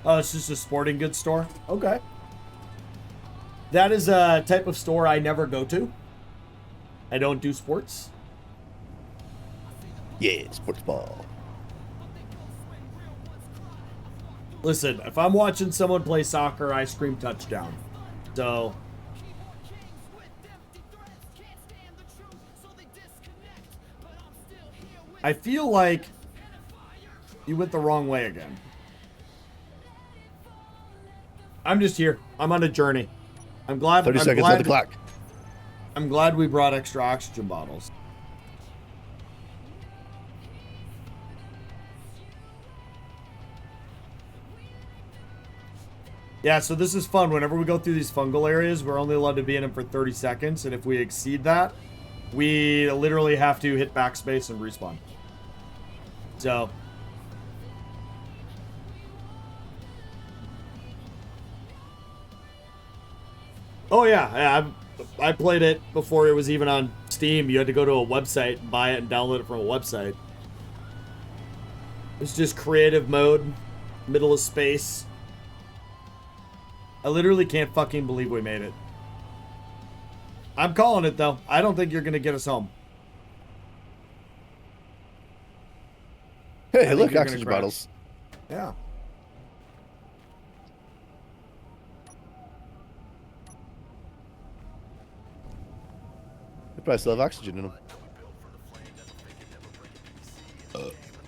Oh, it's just a sporting goods store? Okay. That is a type of store I never go to. I don't do sports. Yeah, sports ball. Listen, if I'm watching someone play soccer, I scream touchdown. So... I feel like you went the wrong way again. I'm just here. I'm on a journey. I'm glad. 30 seconds on the clock. I'm glad we brought extra oxygen bottles. Yeah, so this is fun. Whenever we go through these fungal areas, we're only allowed to be in them for 30 seconds. And if we exceed that, we literally have to hit backspace and respawn. So... Oh yeah, I played it before it was even on Steam. You had to go to a website and buy it and download it from a website. It's just creative mode, middle of space. I literally can't fucking believe we made it. I'm calling it though. I don't think you're gonna get us home. Hey, look, oxygen bottles. Yeah. They probably still have oxygen in them.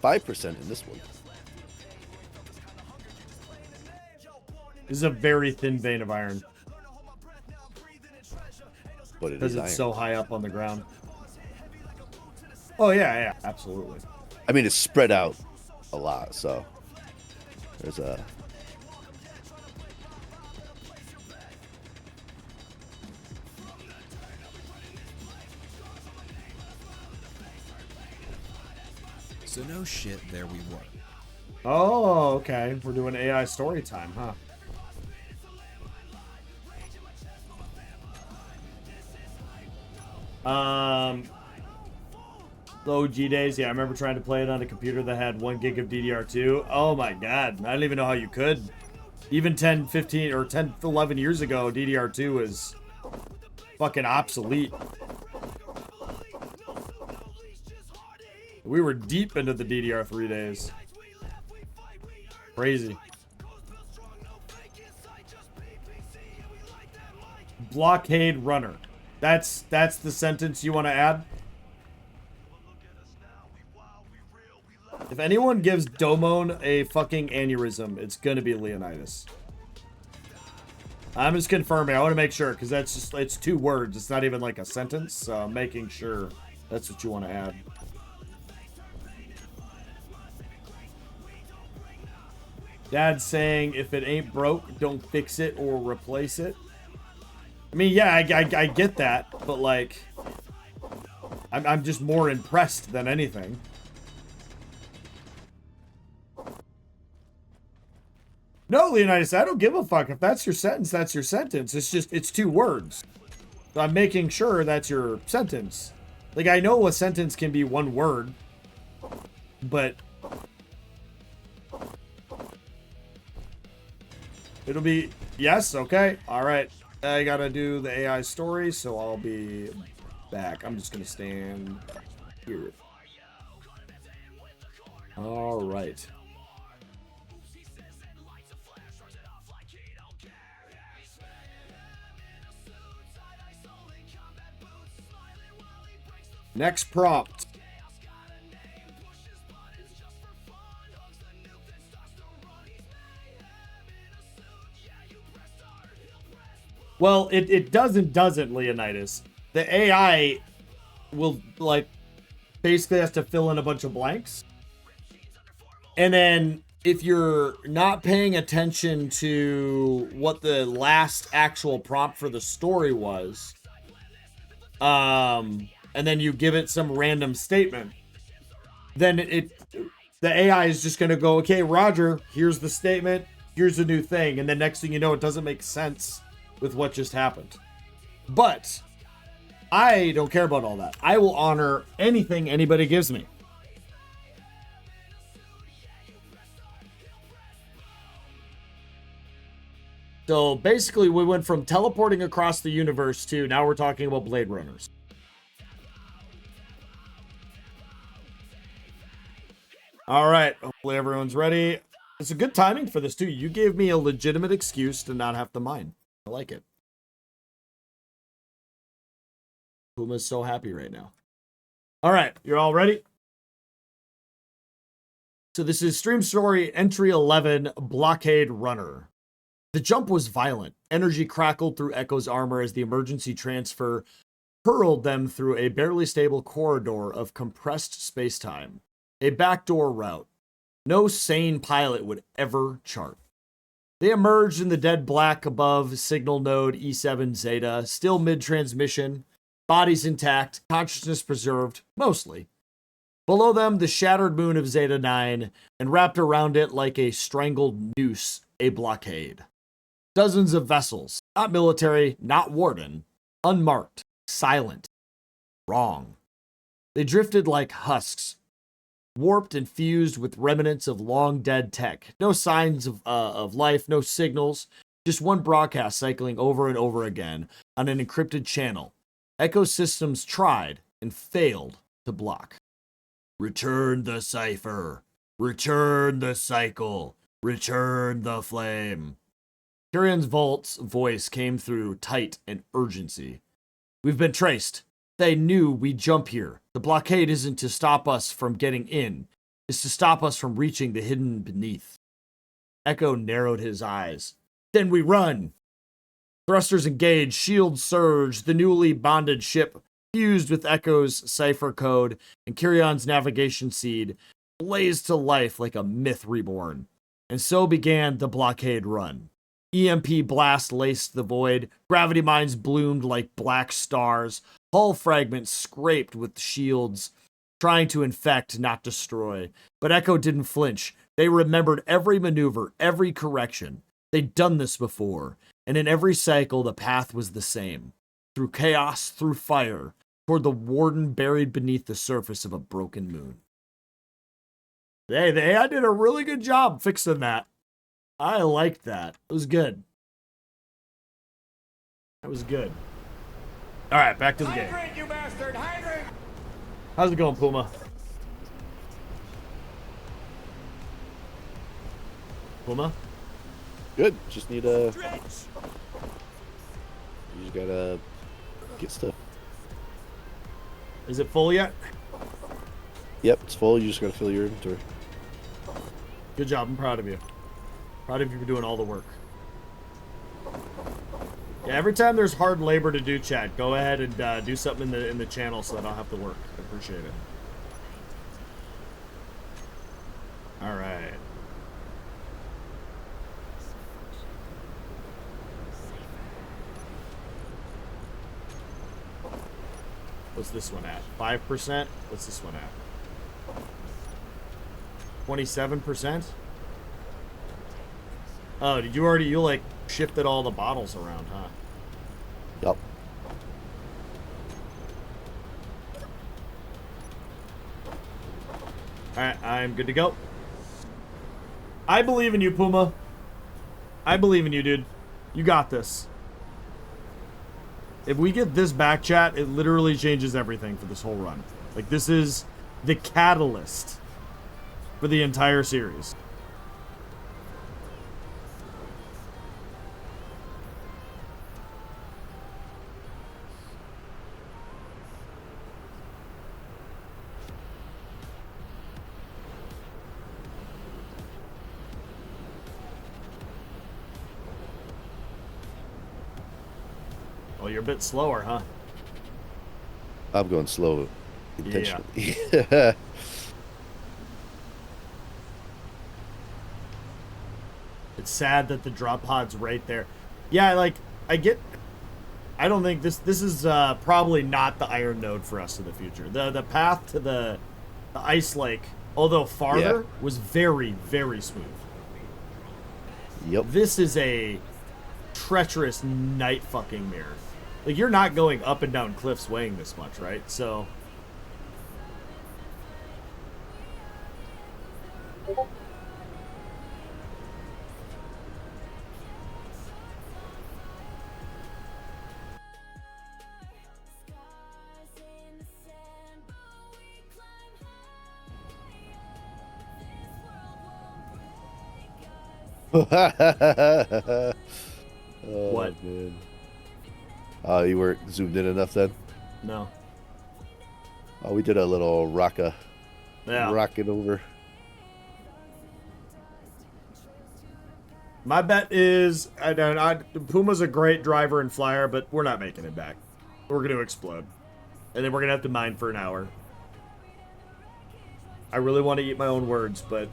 5% in this one. This is a very thin vein of iron. But it because is it's iron. so high up on the ground. Oh yeah, yeah, absolutely. I mean, it's spread out a lot, so there's a... So no shit, there we were. Oh, okay. We're doing AI story time, huh? The OG days, yeah, I remember trying to play it on a computer that had 1 gig of DDR2. Oh my god, I don't even know how you could. Even 10, 15, or 10, 11 years ago, DDR2 was fucking obsolete. We were deep into the DDR3 days. Crazy. Blockade runner. That's the sentence you want to add? If anyone gives Domon a fucking aneurysm, it's gonna be Leonidas. I'm just confirming. I want to make sure, because that's just, it's 2 words. It's not even like a sentence, so I'm making sure that's what you want to add. Dad's saying, if it ain't broke, don't fix it or replace it. I mean, yeah, I get that, but like, I'm just more impressed than anything. No, Leonidas, I don't give a fuck. If that's your sentence, that's your sentence. It's just, it's 2 words. So I'm making sure that's your sentence. Like, I know a sentence can be one word, but it'll be, yes, okay, all right. I gotta do the AI story, so I'll be back. I'm just gonna stand here. All right. Next prompt. Well, it doesn't, Leonidas. The AI will, like, basically has to fill in a bunch of blanks. And then if you're not paying attention to what the last actual prompt for the story was, and then you give it some random statement, then the AI is just going to go, okay, Roger, here's the statement, here's a new thing. And the next thing you know, it doesn't make sense with what just happened. But I don't care about all that. I will honor anything anybody gives me. So basically, we went from teleporting across the universe to now we're talking about Blade Runners. All right, hopefully everyone's ready. It's a good timing for this too. You gave me a legitimate excuse to not have to mine. I like it. Puma's so happy right now. All right, you're all ready? So this is Stream Story Entry 11, Blockade Runner. The jump was violent. Energy crackled through Echo's armor as the emergency transfer hurled them through a barely stable corridor of compressed spacetime. A backdoor route. No sane pilot would ever chart. They emerged in the dead black above signal node E7 Zeta, still mid-transmission, bodies intact, consciousness preserved, mostly. Below them, the shattered moon of Zeta 9, and wrapped around it like a strangled noose, a blockade. Dozens of vessels, not military, not warden, unmarked, silent, wrong. They drifted like husks, warped and fused with remnants of long-dead tech. No signs of life, no signals, just one broadcast cycling over and over again on an encrypted channel. Ecosystems tried and failed to block. Return the cipher. Return the cycle. Return the flame. Tyrion's Volt's voice came through tight and urgency. We've been traced. They knew we'd jump here. The blockade isn't to stop us from getting in. It's to stop us from reaching the hidden beneath. Echo narrowed his eyes. Then we run. Thrusters engaged, shields surged, the newly bonded ship fused with Echo's cipher code and Kyrion's navigation seed blazed to life like a myth reborn. And so began the blockade run. EMP blast laced the void, gravity mines bloomed like black stars, hull fragments scraped with shields, trying to infect, not destroy. But Echo didn't flinch. They remembered every maneuver, every correction. They'd done this before, and in every cycle the path was the same. Through chaos, through fire, toward the warden buried beneath the surface of a broken moon. Hey, the AI did a really good job fixing that. I liked that. It was good. That was good. All right, back to the game. Hydrate, you bastard! Hydrate! How's it going, Puma? Puma? Good. Just need a. You just gotta get stuff. Is it full yet? Yep, it's full. You just gotta fill your inventory. Good job. I'm proud of you. Proud of you for doing all the work. Yeah, every time there's hard labor to do, chat, go ahead and do something in the channel so that I don't have to work. I appreciate it. All right. What's this one at? 5%? What's this one at? 27%? Oh, did you like shifted all the bottles around, huh? Yup. Alright, I'm good to go. I believe in you, Puma. I believe in you, dude. You got this. If we get this back, chat, it literally changes everything for this whole run. Like, this is the catalyst for the entire series. Oh, you're a bit slower, huh? I'm going slow intentionally. Yeah. It's sad that the drop pod's right there. Yeah, like, I don't think this is probably not the iron node for us in the future. The path to the ice lake, although farther, was very, very smooth. Yep. This is a treacherous night fucking mirror. Like, you're not going up and down cliffs weighing this much, right? So... Oh, What? Man. You weren't zoomed in enough then? No. Oh, we did a little rocket over. My bet is... Puma's a great driver and flyer, but we're not making it back. We're going to explode. And then we're going to have to mine for an hour. I really want to eat my own words, but...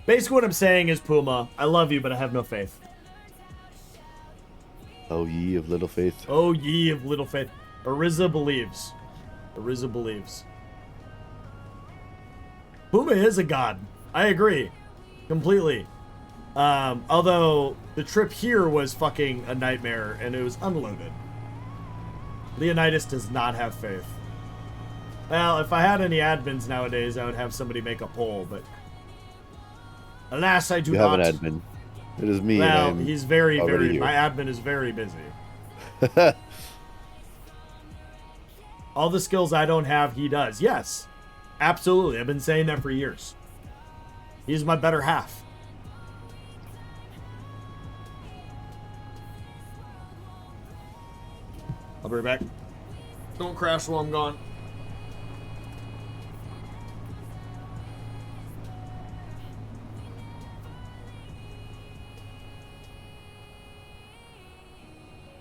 Basically what I'm saying is, Puma, I love you, but I have no faith. Oh, ye of little faith. Oh, ye of little faith. Ariza believes. Ariza believes. Puma is a god. I agree. Completely. Although, the trip here was fucking a nightmare, and it was unloaded. Leonidas does not have faith. Well, if I had any admins nowadays, I would have somebody make a poll, but... Alas, I do you not. You have an admin. It is me. Well, he's very, very... Here. My admin is very busy. All the skills I don't have, he does. Yes. Absolutely. I've been saying that for years. He's my better half. I'll be right back. Don't crash while I'm gone.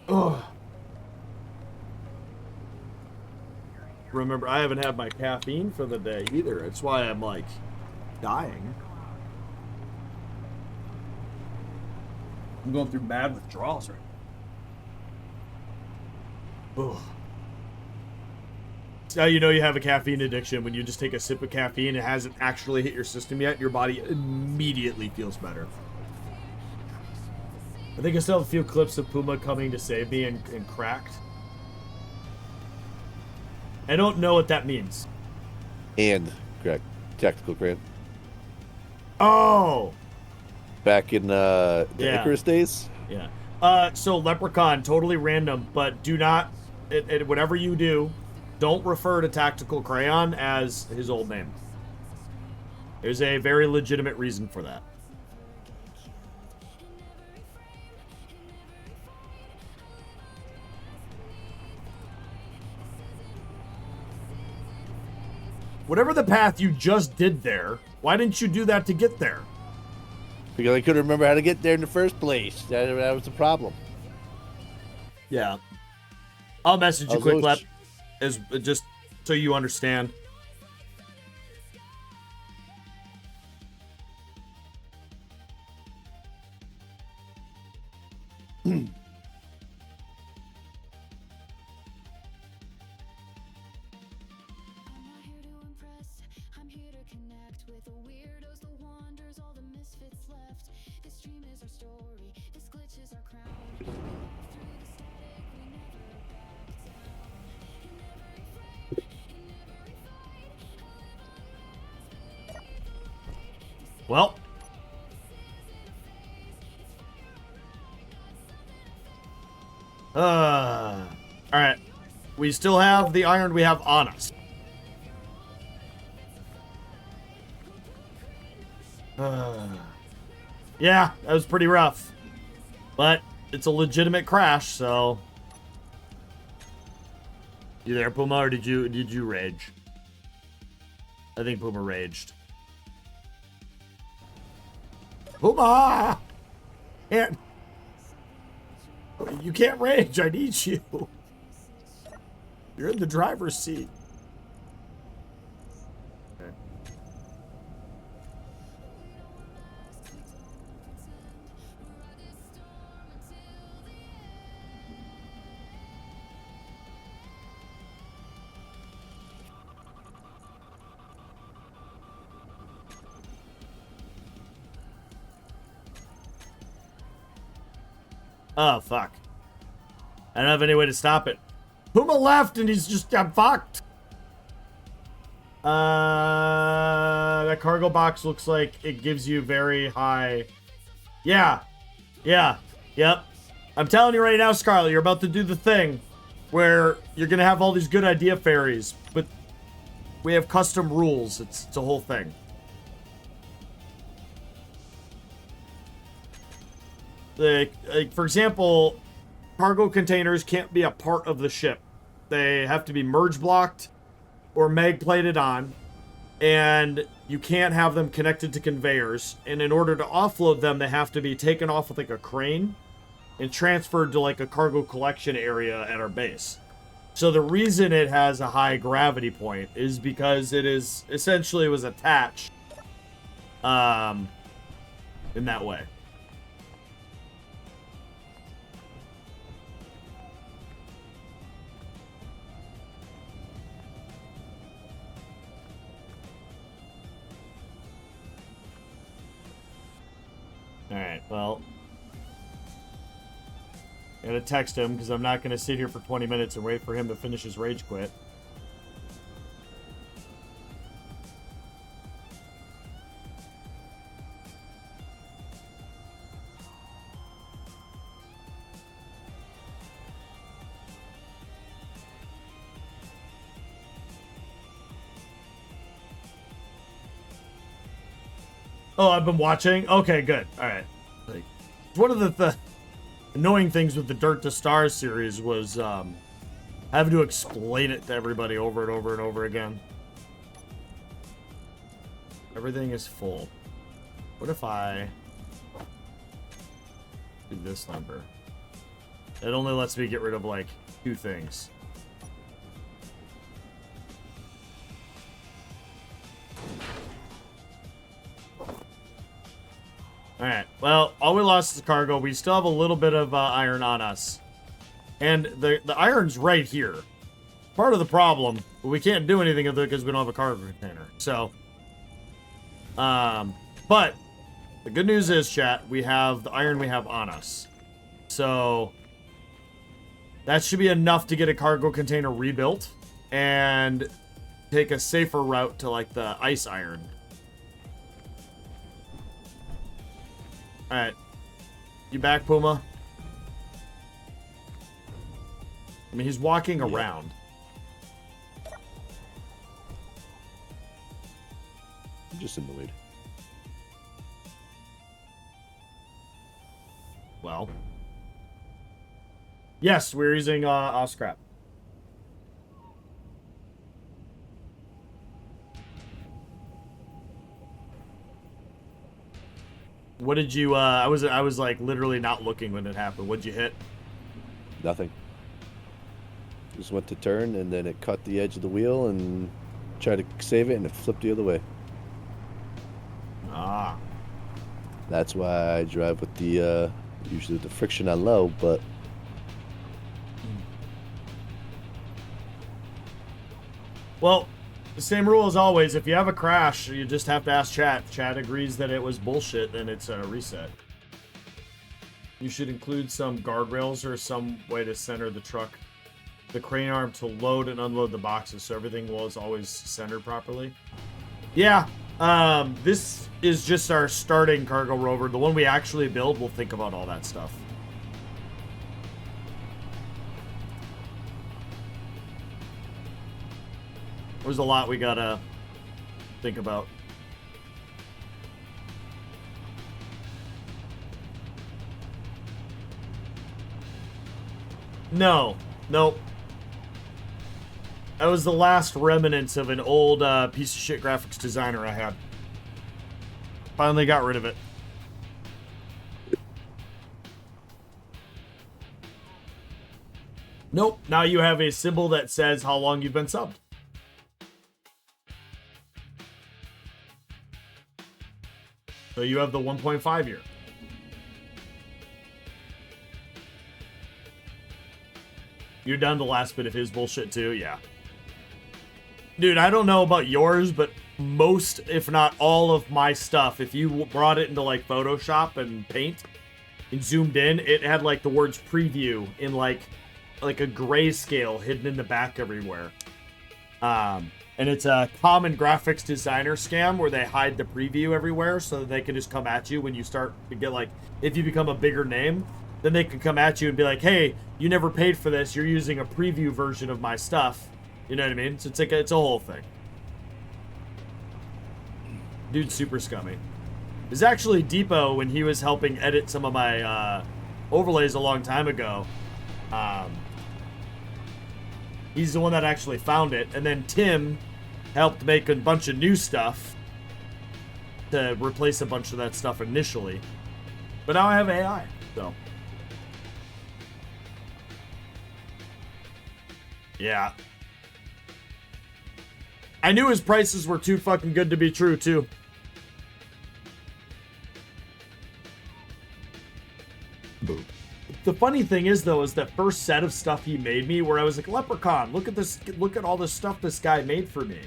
Ugh. Remember, I haven't had my caffeine for the day either. That's why I'm like dying. I'm going through mad withdrawals right now. Ugh. That's how you know you have a caffeine addiction. When you just take a sip of caffeine, it hasn't actually hit your system yet. Your body immediately feels better. I think I still have a few clips of Puma coming to save me and cracked. I don't know what that means. And, correct. Tactical grant. Oh! Back in the Icarus days? Yeah. So Leprechaun, totally random, but do not, whatever you do, don't refer to Tactical Crayon as his old name. There's a very legitimate reason for that. Whatever the path you just did there, why didn't you do that to get there? Because I couldn't remember how to get there in the first place. That was the problem. Yeah. I'll message you quick, Lep, as just so you understand. Well. Alright. We still have the iron we have on us. Yeah, that was pretty rough. But it's a legitimate crash, so. You there, Puma, or did you rage? I think Puma raged. Puma! You can't rage. I need you. You're in the driver's seat. Okay. Oh, fuck. I don't have any way to stop it. Puma left and he's just, I'm fucked. That cargo box looks like it gives you very high. Yeah. Yep. I'm telling you right now, Scarlet, you're about to do the thing where you're going to have all these good idea fairies, but we have custom rules. It's a whole thing. Like, for example, cargo containers can't be a part of the ship. They have to be merge blocked or mag plated on, and you can't have them connected to conveyors. And in order to offload them, they have to be taken off with like a crane and transferred to like a cargo collection area at our base. So the reason it has a high gravity point is because it is essentially was attached in that way. Alright, well. I gotta text him because I'm not gonna sit here for 20 minutes and wait for him to finish his rage quit. Oh, I've been watching? Okay, good. Alright. Like, one of the annoying things with the Dirt to Stars series was having to explain it to everybody over and over and over again. Everything is full. What if I do this number? It only lets me get rid of, like, 2 things. Alright, well, all we lost is the cargo. We still have a little bit of iron on us. And the iron's right here. Part of the problem, but we can't do anything with it because we don't have a cargo container. So, but the good news is, chat, we have the iron we have on us. So, that should be enough to get a cargo container rebuilt and take a safer route to, like, the ice iron. Alright. You back, Puma? I mean, he's walking around. I'm just annoyed. Well. Yes, we're using scrap. What did you, I was like literally not looking when it happened. What'd you hit? Nothing. Just went to turn and then it caught the edge of the wheel and tried to save it and it flipped the other way. Ah. That's why I drive with the, usually the friction on low, but. Well, the same rule as always. If you have a crash, you just have to ask chat. If chat agrees that it was bullshit, then it's a reset. You should include some guardrails or some way to center the truck, the crane arm to load and unload the boxes so everything was always centered properly. Yeah, This is just our starting cargo rover. The one we actually build, we'll think about all that stuff. There's a lot we gotta think about. No. Nope. That was the last remnants of an old piece of shit graphics designer I had. Finally got rid of it. Nope. Now you have a symbol that says how long you've been subbed. So you have the 1.5 year. You're done the last bit of his bullshit too? Yeah. Dude, I don't know about yours, but most, if not all of my stuff, if you brought it into like Photoshop and Paint and zoomed in, it had like the words preview in like a grayscale hidden in the back everywhere. And it's a common graphics designer scam where they hide the preview everywhere so that they can just come at you when you start to get like, if you become a bigger name, then they can come at you and be like, hey, you never paid for this. You're using a preview version of my stuff. You know what I mean? So it's like, it's a whole thing. Dude's super scummy. It's actually Depot when he was helping edit some of my overlays a long time ago. He's the one that actually found it. And then Tim helped make a bunch of new stuff to replace a bunch of that stuff initially. But now I have AI, so. Yeah. I knew his prices were too fucking good to be true, too. Boop. The funny thing is, though, is that first set of stuff he made me where I was like, Leprechaun, look at this, look at all the stuff this guy made for me.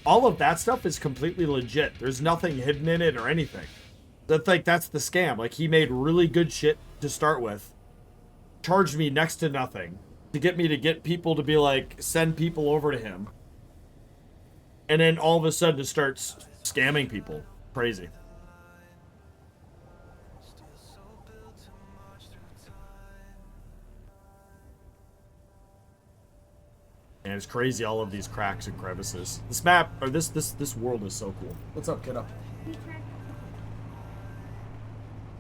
All of that stuff is completely legit. There's nothing hidden in it or anything. That's like, that's the scam. Like, he made really good shit to start with. Charged me next to nothing to get me to get people to be like, send people over to him. And then all of a sudden it starts scamming people. Crazy. And it's crazy, all of these cracks and crevices. This map, or this world is so cool. What's up, kiddo?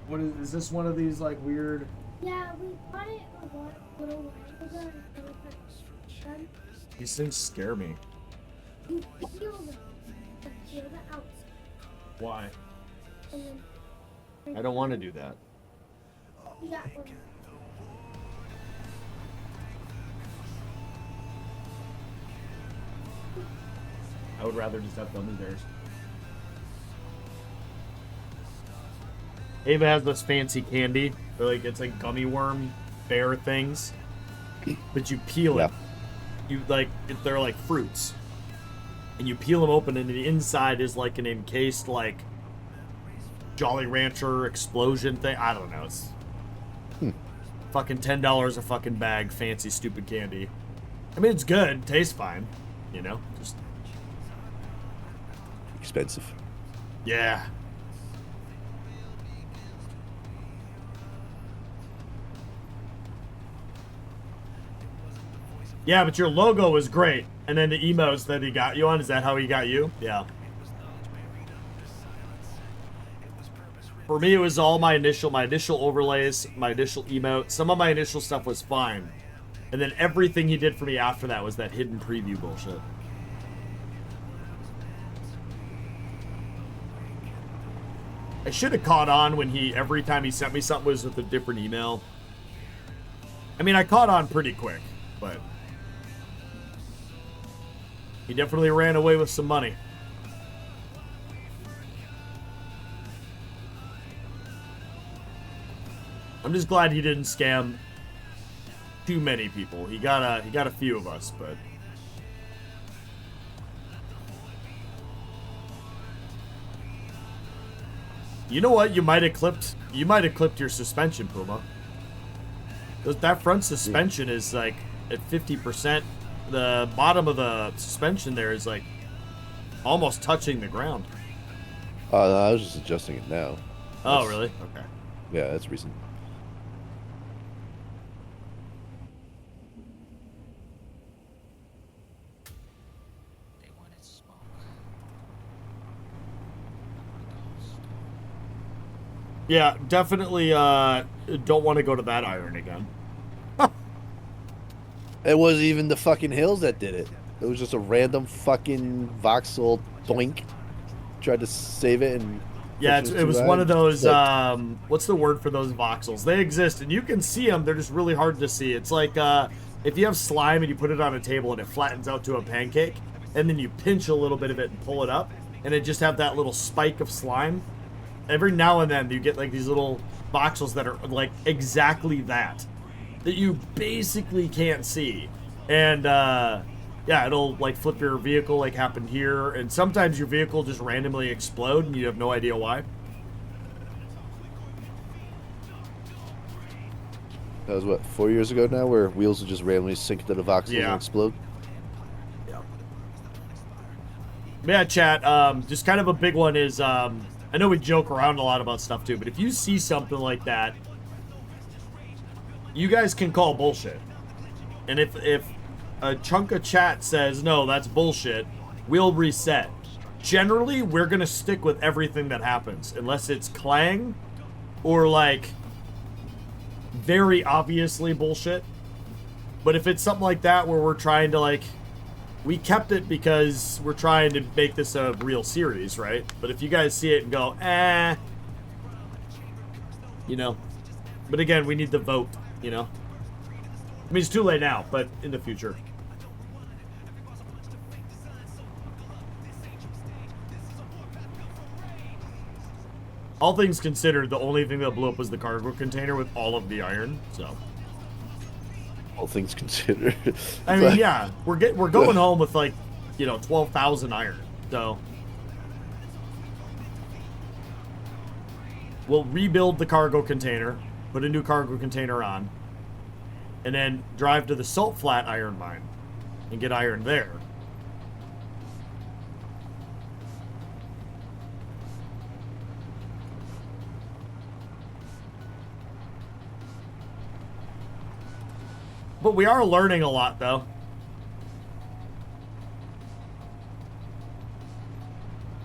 What is this one of these, like, weird... Yeah, we bought it a little while ago. These things scare me. You peel them. Peel the outside. Why? And then I don't want to do that. you got one. I would rather just have gummy bears. Ava has this fancy candy. They're like, it's like gummy worm bear things. But you peel it. You like, they're like fruits. And you peel them open and the inside is like an encased like Jolly Rancher explosion thing. I don't know. It's fucking $10 a fucking bag. Fancy stupid candy. I mean, it's good. Tastes fine. You know? Just... expensive. Yeah. Yeah, but your logo was great. And then the emotes that he got you on, is that how he got you? Yeah. For me, it was all my initial overlays, my initial emote. Some of my initial stuff was fine. And then everything he did for me after that was that hidden preview bullshit. I should have caught on when every time he sent me something was with a different email. I mean, I caught on pretty quick, but he definitely ran away with some money. I'm just glad he didn't scam too many people. He got a few of us, but you know what? You might have clipped your suspension, Puma. That front suspension is like at 50%. The bottom of the suspension there is like almost touching the ground. No, I was just adjusting it now. Oh, That's- really? Okay. Yeah, that's recent. They wanted smoke. Yeah, definitely don't want to go to that iron again. It wasn't even the fucking hills that did it. It was just a random fucking voxel doink. Tried to save it and Yeah, friction it was too one high, of those, slipped. what's the word for those voxels? They exist, and you can see them. They're just really hard to see. It's like if you have slime and you put it on a table and it flattens out to a pancake, and then you pinch a little bit of it and pull it up, and it just have that little spike of slime. Every now and then you get like these little voxels that are like exactly that you basically can't see. And yeah, it'll like flip your vehicle like happened here, and sometimes your vehicle just randomly explode and you have no idea why. That was what, 4 years ago now, where wheels would just randomly sink into the voxels Yeah. and explode. Yeah, chat, just kind of a big one is I know we joke around a lot about stuff too, but if you see something like that, you guys can call bullshit. And if a chunk of chat says, no, that's bullshit, we'll reset. Generally, we're going to stick with everything that happens, unless it's clang or, like, very obviously bullshit. But if it's something like that where we're trying to, like, we kept it because we're trying to make this a real series, right? But if you guys see it and go, you know. But again, we need the vote, you know. I mean, it's too late now, but in the future. All things considered, the only thing that blew up was the cargo container with all of the iron, so. All things considered. I mean, yeah, we're going home with like, you know, 12,000 iron. So we'll rebuild the cargo container, put a new cargo container on, and then drive to the salt flat iron mine and get iron there. But we are learning a lot, though.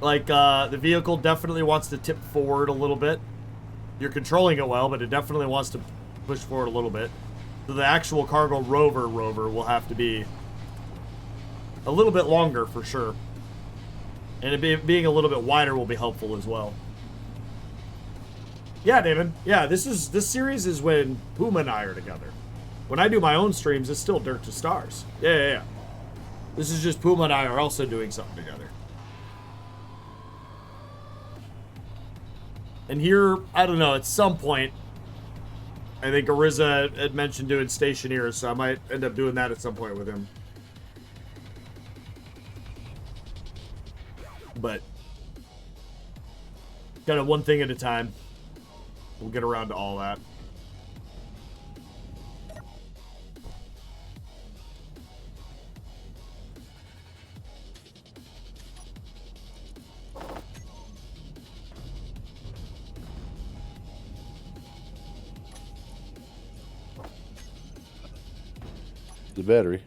Like, the vehicle definitely wants to tip forward a little bit. You're controlling it well, but it definitely wants to push forward a little bit. So the actual cargo rover will have to be a little bit longer for sure. And it being a little bit wider will be helpful as well. Yeah, David. Yeah, this series is when Puma and I are together. When I do my own streams, it's still Dirt to Stars. Yeah. This is just Puma and I are also doing something together. And here, I don't know, at some point, I think Ariza had mentioned doing Stationeers, so I might end up doing that at some point with him. But, kind of one thing at a time. We'll get around to all that. The battery.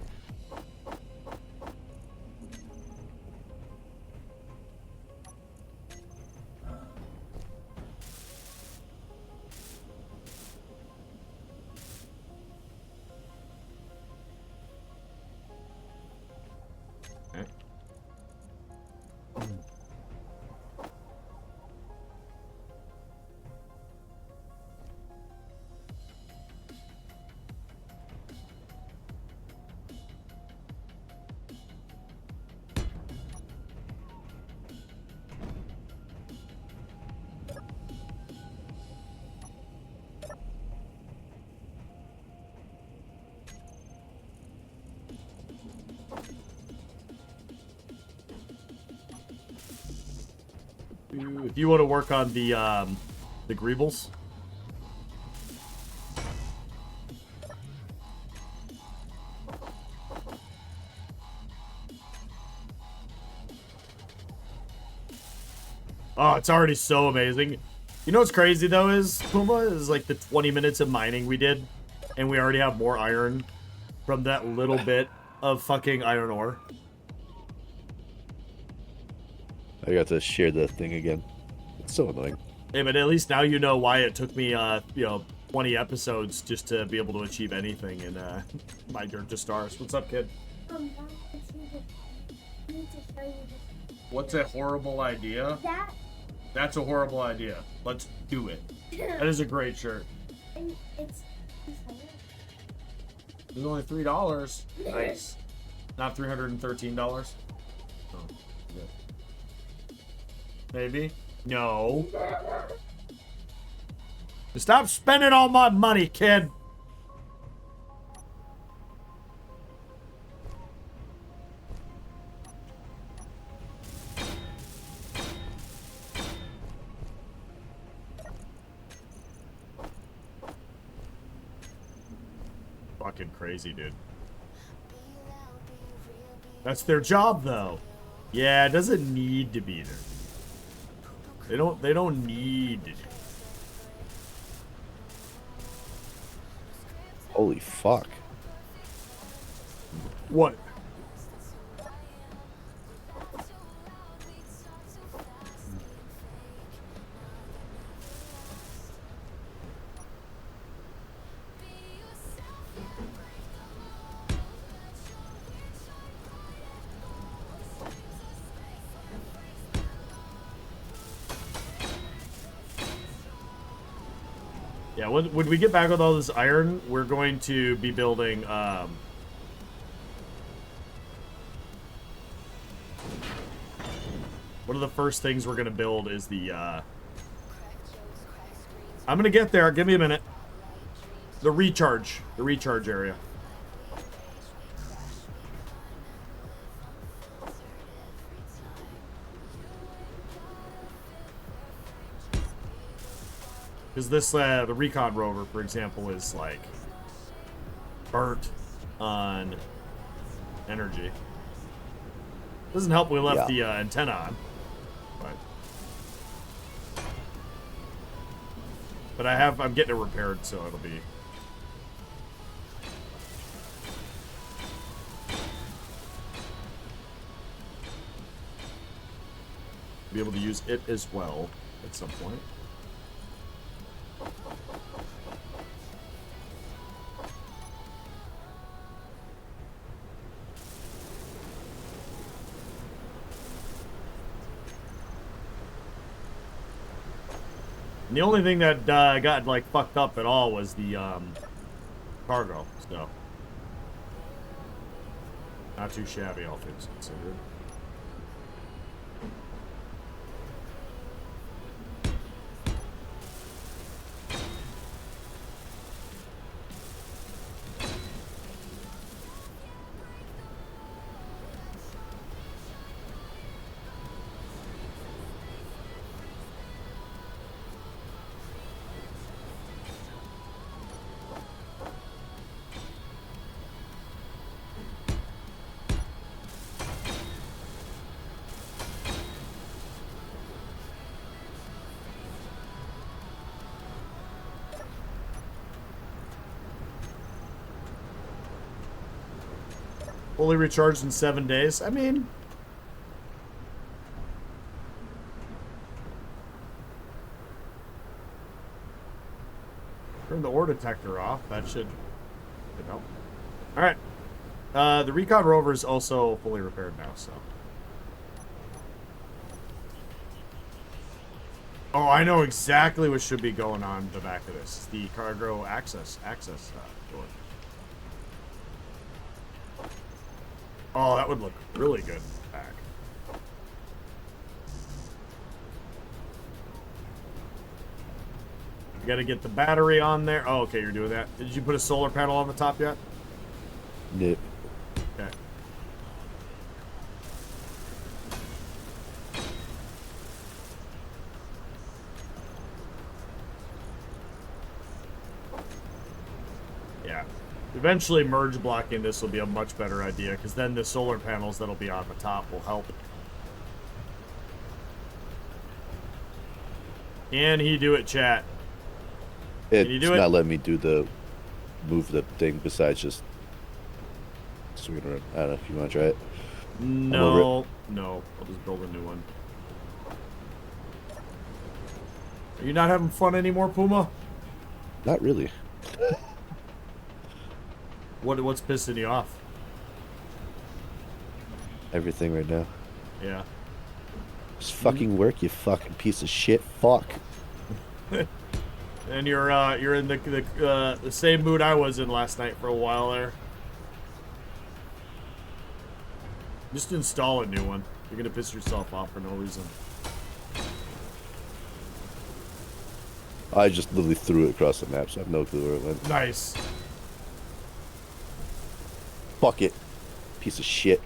If you want to work on the Greebles. Oh, it's already so amazing. You know what's crazy though is, Puma, is like the 20 minutes of mining we did, and we already have more iron from that little bit of fucking iron ore. I got to share the thing again. It's so annoying. Hey, but at least now you know why it took me, you know, 20 episodes just to be able to achieve anything in My Dirt to Stars. What's up, kid? Mom, I need to show you this. What's a horrible idea? That's a horrible idea. Let's do it. That is a great shirt. And it's It's only $3. Nice. Not $313. Oh, good. Maybe? No. Stop spending all my money, kid. Fucking crazy, dude. That's their job, though. Yeah, it doesn't need to be there. They don't need to do. Holy fuck. What? Yeah, when we get back with all this iron, we're going to be building, one of the first things we're going to build is the, I'm going to get there. Give me a minute. The recharge area. Because this, the recon rover, for example, is like burnt on energy. Doesn't help we left the antenna on, but I'm getting it repaired, so it'll be able to use it as well at some point. And the only thing that got like fucked up at all was the cargo, so not too shabby, all things considered. Fully recharged in 7 days. I mean, turn the ore detector off. That should help. All right. The recon rover is also fully repaired now, so. Oh, I know exactly what should be going on the back of this. The cargo access door. Oh, that would look really good back. You gotta get the battery on there. Oh, okay, you're doing that. Did you put a solar panel on the top yet? Nope. Okay. Yeah. Eventually merge blocking this will be a much better idea, because then the solar panels that'll be on the top will help. Can he do it, chat? It's you do it? not letting me do the move the thing besides just swinging around. I don't know if you want to try it. No. No. I'll just build a new one. Are you not having fun anymore, Puma? Not really. What's pissing you off? Everything right now. Yeah. Just fucking work, you fucking piece of shit. Fuck. And you're in the same mood I was in last night for a while there. Just install a new one. You're gonna piss yourself off for no reason. I just literally threw it across the map, so I have no clue where it went. Nice. Fuck it. Piece of shit.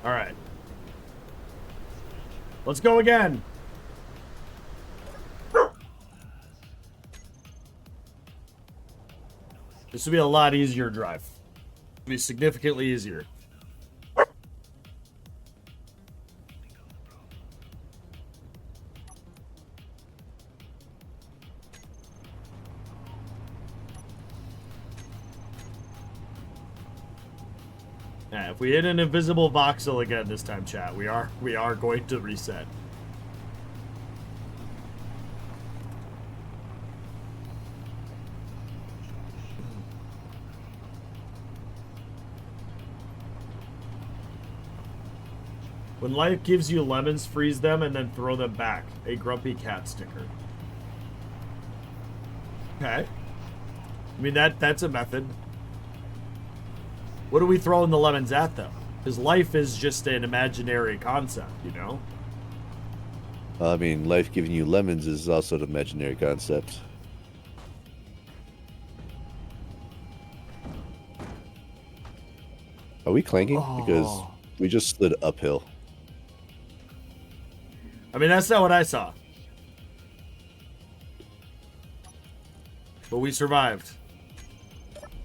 All right. Let's go again. This will be a lot easier drive. It'll be significantly easier. Yeah, if we hit an invisible voxel again this time, chat, we are going to reset. When life gives you lemons, freeze them and then throw them back. A grumpy cat sticker. Okay. I mean, that's a method. What are we throwing the lemons at, though? Because life is just an imaginary concept, you know? I mean, life giving you lemons is also an imaginary concept. Are we clanking? Because we just slid uphill. I mean, that's not what I saw. But we survived.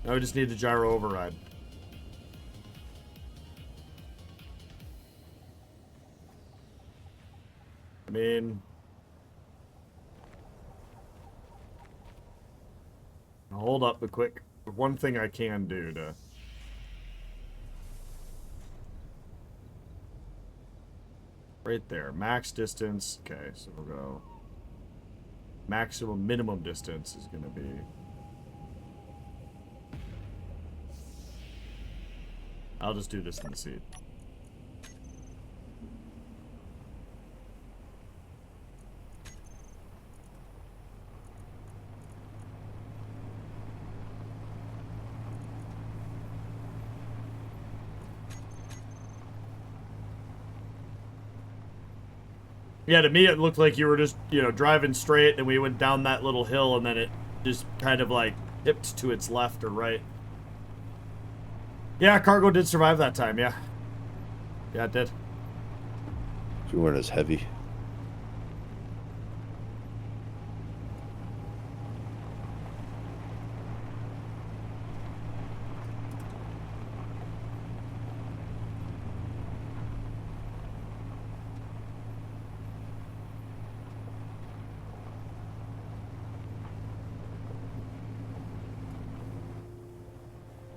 Now we just need the gyro override. I mean... hold up a quick... one thing I can do to... right there. Max distance. Okay, so we'll go... minimum distance is going to be... I'll just do this in the seat. Yeah, to me it looked like you were just, you know, driving straight, and we went down that little hill, and then it just kind of like tipped to its left or right. Yeah, cargo did survive that time, yeah. Yeah, it did. We weren't as heavy.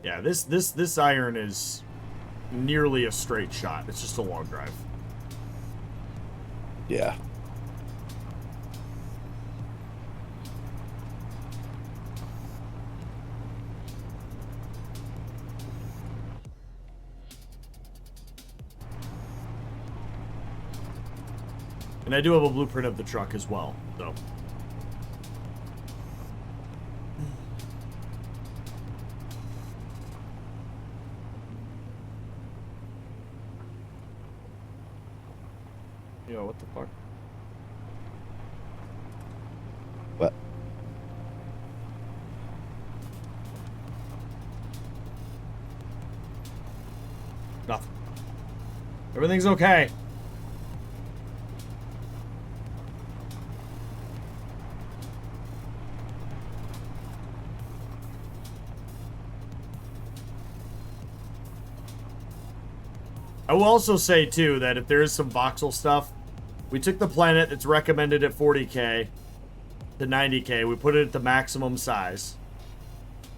Yeah, this iron is nearly a straight shot. It's just a long drive. Yeah. And I do have a blueprint of the truck as well, so. Yo, what the fuck? What? Nothing. Everything's okay. I will also say, too, that if there is some voxel stuff, we took the planet that's recommended at 40k to 90k. We put it at the maximum size.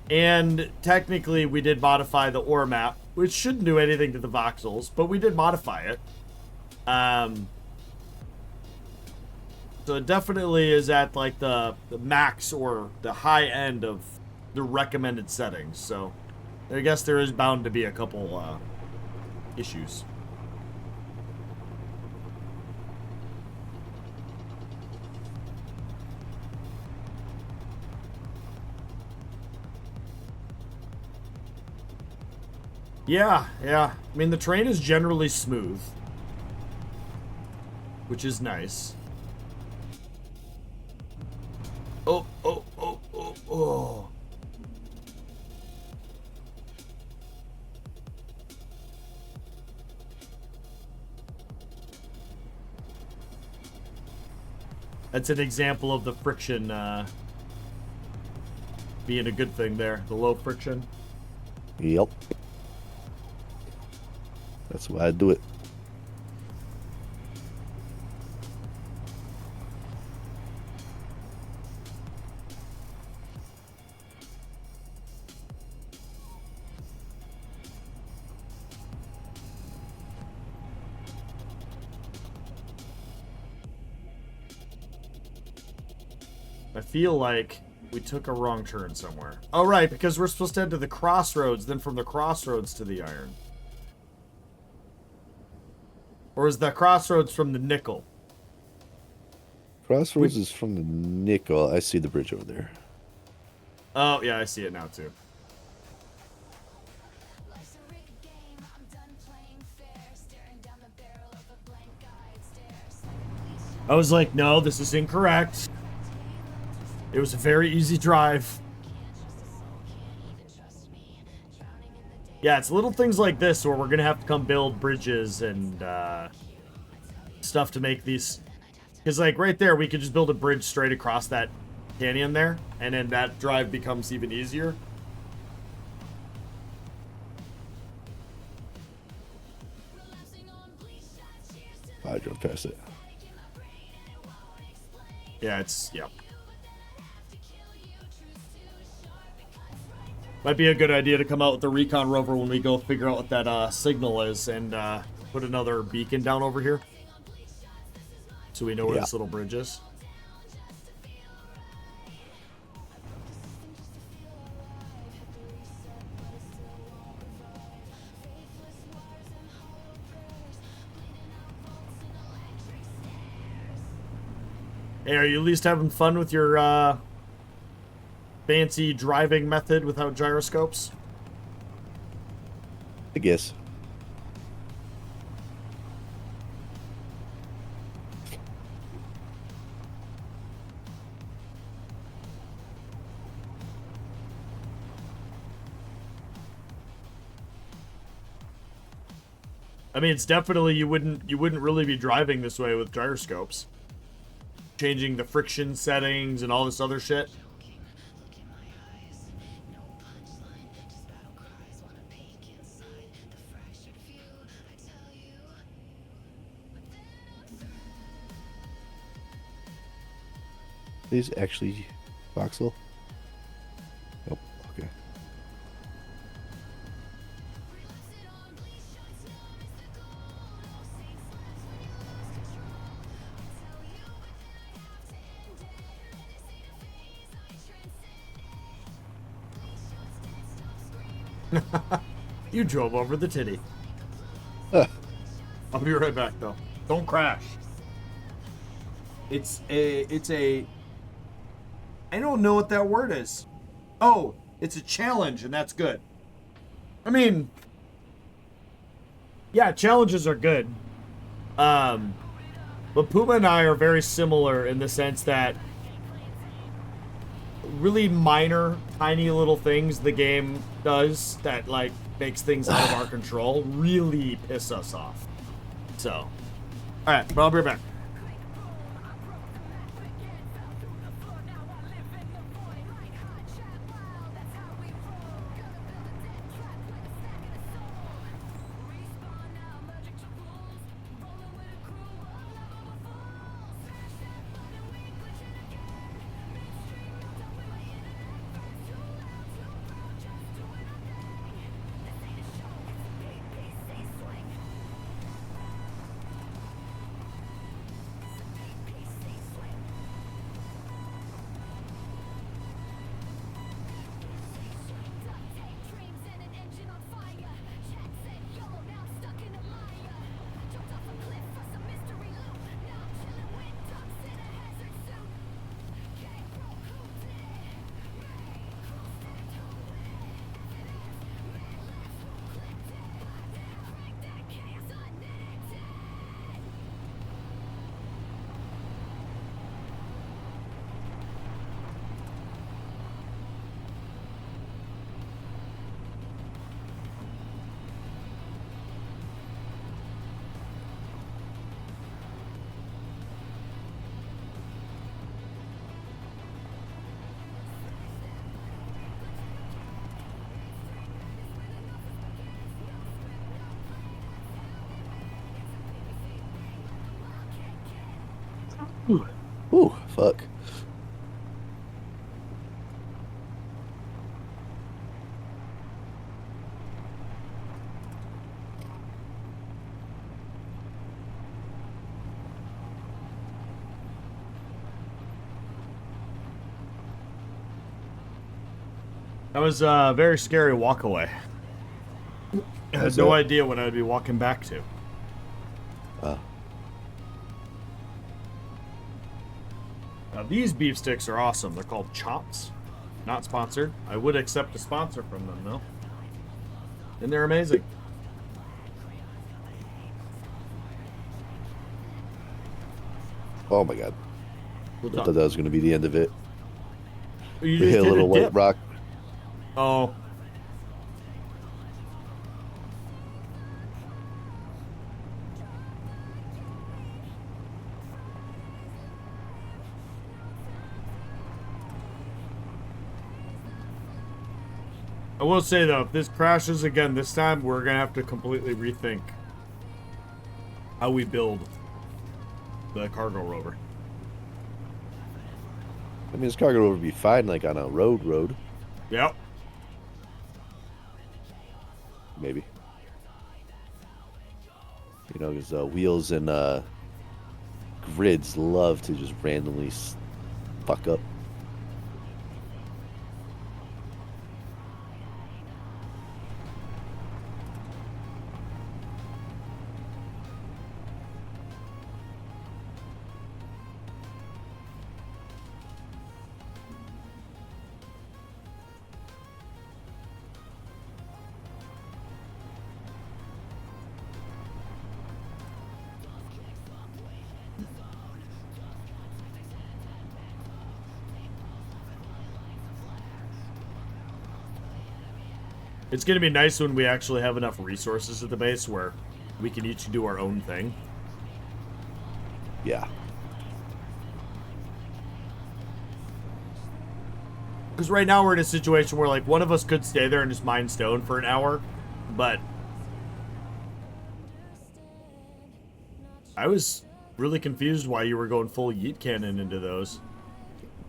And technically, we did modify the ore map, which shouldn't do anything to the voxels, but we did modify it. So it definitely is at, like, the max or the high end of the recommended settings. So I guess there is bound to be a couple, issues. Yeah. I mean, the terrain is generally smooth, which is nice. Oh. That's an example of the friction being a good thing there. The low friction. Yep. That's why I do it. I feel like we took a wrong turn somewhere. Oh, right, because we're supposed to head to the crossroads, then from the crossroads to the iron. Or is the crossroads from the nickel? Crossroads is from the nickel. I see the bridge over there. Oh, yeah, I see it now, too. I was like, no, this is incorrect. It was a very easy drive. Yeah, it's little things like this where we're going to have to come build bridges and stuff to make these. Because, like, right there, we could just build a bridge straight across that canyon there. And then that drive becomes even easier. I drove past it. Yeah, yeah. Might be a good idea to come out with the recon rover when we go figure out what that signal is and put another beacon down over here. So we know where this little bridge is. Hey, are you at least having fun with your fancy driving method without gyroscopes? I guess. I mean, it's definitely you wouldn't really be driving this way with gyroscopes. Changing the friction settings and all this other shit. Is actually voxel? Nope. Okay. You drove over the titty. I'll be right back, though. Don't crash. It's a. I don't know what that word is. Oh, it's a challenge, and that's good. I mean, yeah, challenges are good. But Puma and I are very similar in the sense that really minor, tiny little things the game does that, like, makes things out of our control really piss us off. So, alright, but I'll be right back. Ooh, fuck. That was a very scary walk away. I had no idea what I'd be walking back to. Now, these beef sticks are awesome. They're called Chops. Not sponsored. I would accept a sponsor from them, though. And they're amazing. Oh my god. Well I done. thought that was going to be the end of it. You We just hit a little white dip. rock. Oh. I will say, though, if this crashes again this time, we're going to have to completely rethink how we build the cargo rover. I mean, this cargo would be fine, like on a road. Yep. Maybe. You know, because wheels and grids love to just randomly fuck up. It's going to be nice when we actually have enough resources at the base where we can each do our own thing. Yeah. Because right now we're in a situation where, like, one of us could stay there and just mine stone for an hour, but I was really confused why you were going full yeet cannon into those.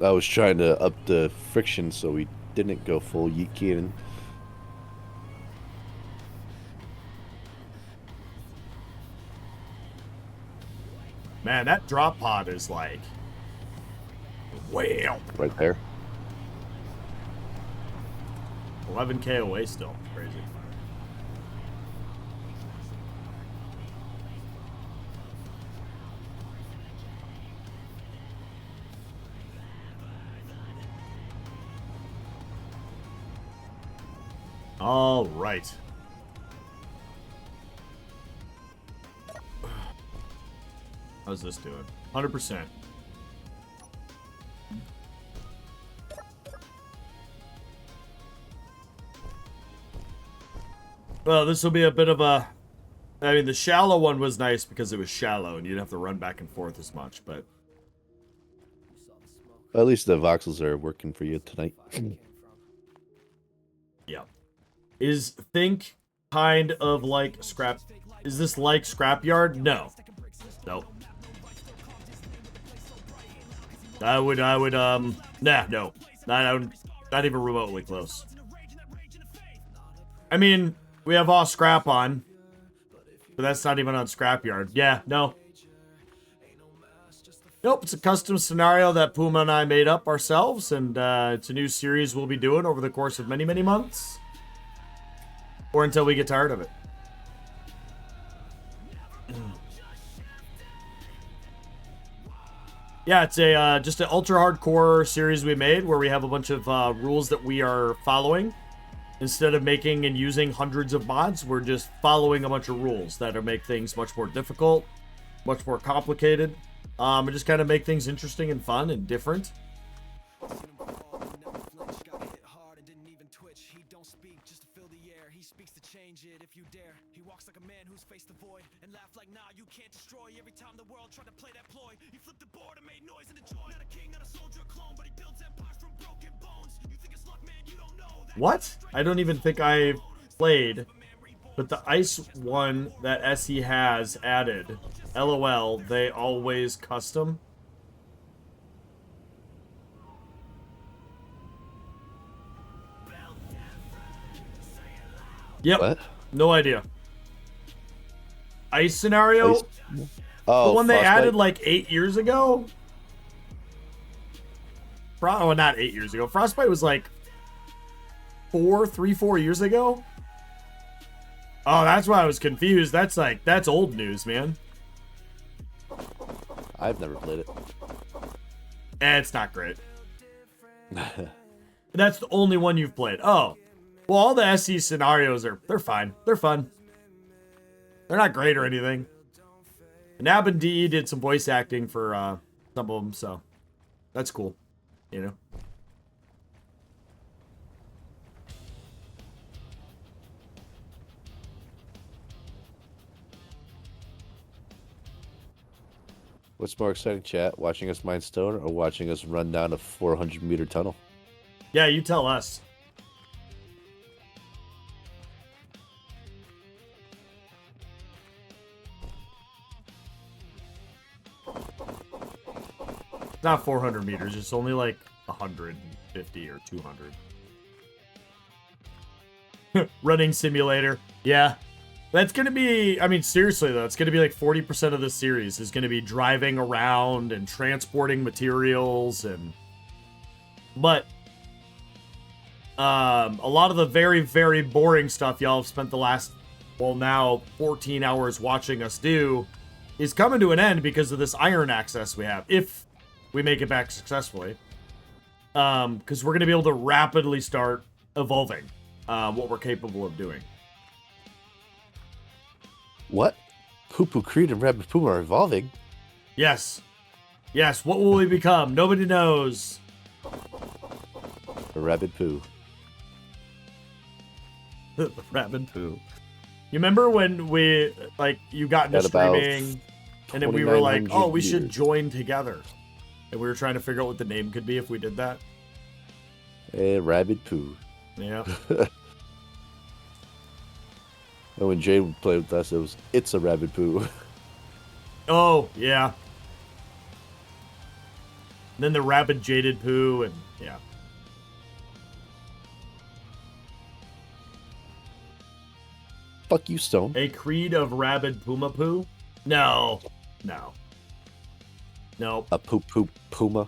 I was trying to up the friction so we didn't go full yeet cannon. Man, that drop pod is like, wow. Right there. 11k away still. Crazy. All right. How's this doing? 100%. Well, this will be a bit of a... I mean, the shallow one was nice because it was shallow and you'd have to run back and forth as much, but... At least the voxels are working for you tonight. Yeah. Is think kind of like scrap... Is this like scrapyard? No. Nope. I would, nah, no. Not even remotely close. I mean, we have all scrap on, but that's not even on scrapyard. Yeah, no. Nope, it's a custom scenario that Puma and I made up ourselves, and it's a new series we'll be doing over the course of many, many months. Or until we get tired of it. Yeah, it's a just an ultra hardcore series we made where we have a bunch of rules that we are following. Instead of making and using hundreds of mods, we're just following a bunch of rules that'll make things much more difficult, much more complicated, and just kind of make things interesting and fun and different. What? I don't even think I played, but the ice one that I.S.C has added, LOL, they always custom. Yep. What? No idea. Ice scenario? Ice? Oh, the one they Frostbite? added like 8 years ago? Oh, not 8 years ago. Frostbite was like 4 years ago? Oh, that's why I was confused. That's old news, man. I've never played it. It's not great. That's the only one you've played. Oh. Well, all the I.S.C scenarios they're fine. They're fun. They're not great or anything. Nab and DE did some voice acting for some of them, so that's cool. You know? What's more exciting, chat? Watching us mine stone or watching us run down a 400-meter tunnel? Yeah, you tell us. It's not 400 meters. It's only like 150 or 200. Running simulator. Yeah. That's going to be, I mean, seriously, though, it's going to be like 40% of this series is going to be driving around and transporting materials but a lot of the very, very boring stuff y'all have spent the last, well, now 14 hours watching us do is coming to an end because of this iron access we have, if we make it back successfully. Because we're going to be able to rapidly start evolving what we're capable of doing. What? PooPooCreed and Rabbit Puma are evolving? Yes. Yes, what will we become? Nobody knows. The Rabbit Poo. The Rabbit Poo. You remember when we, like, you got into At about streaming, and then we were like, 2,900 oh, we should years. join together. And we were trying to figure out what the name could be if we did that. A Rabbit Poo. Yeah. And when Jay would play with us, it's a Rabbit Poo. Oh, yeah. And then the Rabid Jaded Poo, and yeah. Fuck you, Stone. A creed of Rabid Puma Poo? No. No. Nope. A Puma.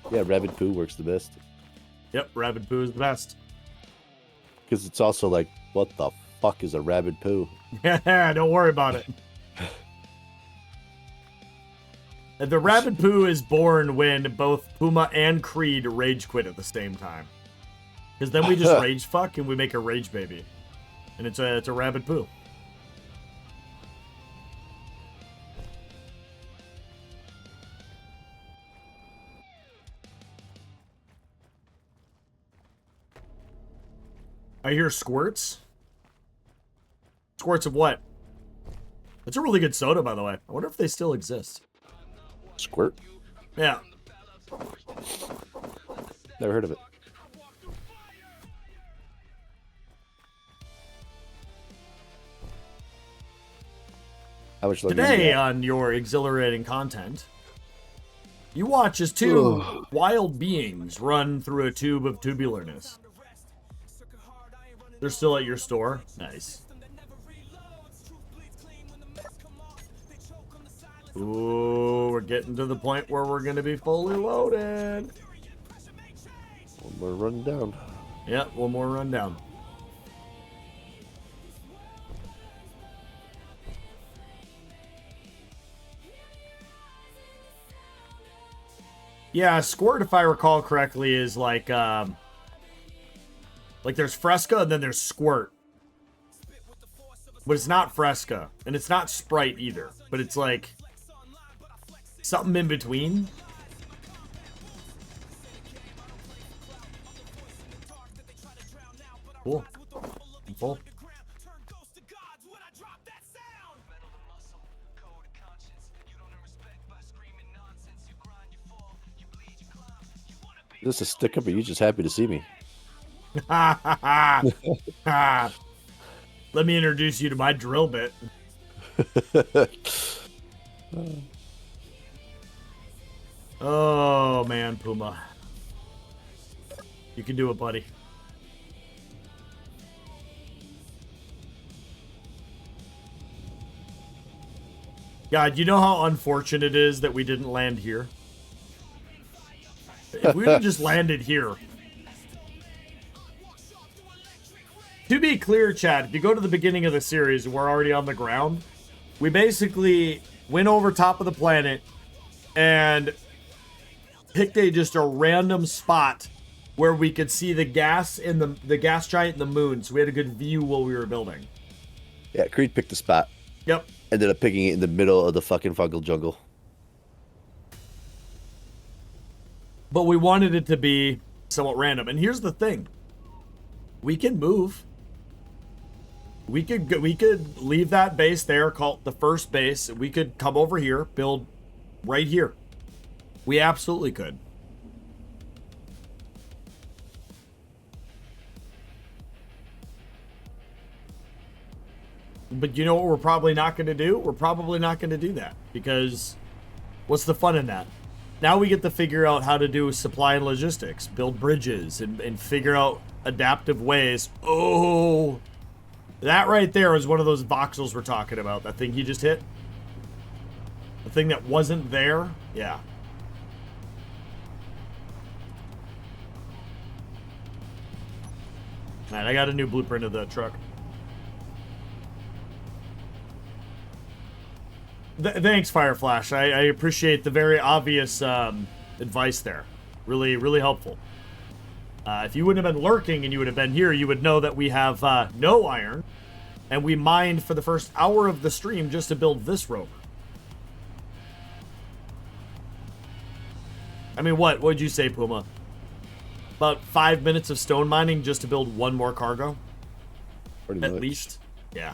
Yeah, Rabbit Poo works the best. Yep, Rabid Poo is the best. Because it's also like, what the fuck is a Rabbit Poo? Don't worry about it. The Rabid Poo is born when both Puma and Creed rage quit at the same time. Because then we just rage fuck and we make a rage baby. And it's a Rabid Poo. I hear squirts. Squirts of what? That's a really good soda, by the way. I wonder if they still exist. Squirt? Yeah. Never heard of it. How much longer Today you got? on your exhilarating content, you watch as two wild beings run through a tube of tubularness. They're still at your store? Nice. Ooh, we're getting to the point where we're going to be fully loaded. One more run down. Yep, one more rundown. Yeah, squirt, if I recall correctly, is like there's Fresca and then there's squirt. But it's not Fresca, and it's not Sprite either. But it's like something in between. Cool. I'm full. Is this a stick up or are you just happy to see me? Let me introduce you to my drill bit. Oh, man, Puma. You can do it, buddy. God, you know how unfortunate it is that we didn't land here? If we would have just landed here. To be clear, Chad, if you go to the beginning of the series and we're already on the ground, we basically went over top of the planet and picked just a random spot where we could see the gas in the gas giant and the moon, so we had a good view while we were building. Yeah, Creed picked the spot. Yep. Ended up picking it in the middle of the fucking fungal jungle. But we wanted it to be somewhat random. And here's the thing. We can move. We could leave that base there, call it the first base. We could come over here, build right here. We absolutely could. But you know what we're probably not going to do? We're probably not going to do that. Because what's the fun in that? Now we get to figure out how to do supply and logistics, build bridges, and figure out adaptive ways. Oh, that right there is one of those voxels we're talking about. That thing he just hit. The thing that wasn't there. Yeah. All right, I got a new blueprint of the truck. Thanks, Fireflash. I appreciate the very obvious advice there. Really, really helpful. If you wouldn't have been lurking and you would have been here, you would know that we have no iron. And we mined for the first hour of the stream just to build this rover. I mean, what would you say, Puma? About 5 minutes of stone mining just to build one more cargo? Pretty At much. least? Yeah.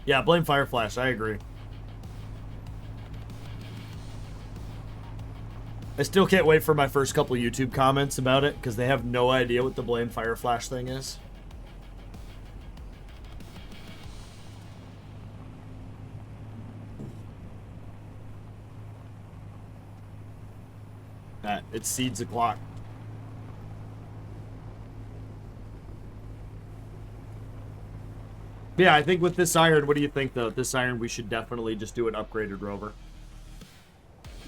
Yeah, blame Fireflash. I agree. I still can't wait for my first couple YouTube comments about it because they have no idea what the blame Fireflash thing is. It seeds the clock. Yeah, I think with this iron, what do you think, though? This iron, we should definitely just do an upgraded rover.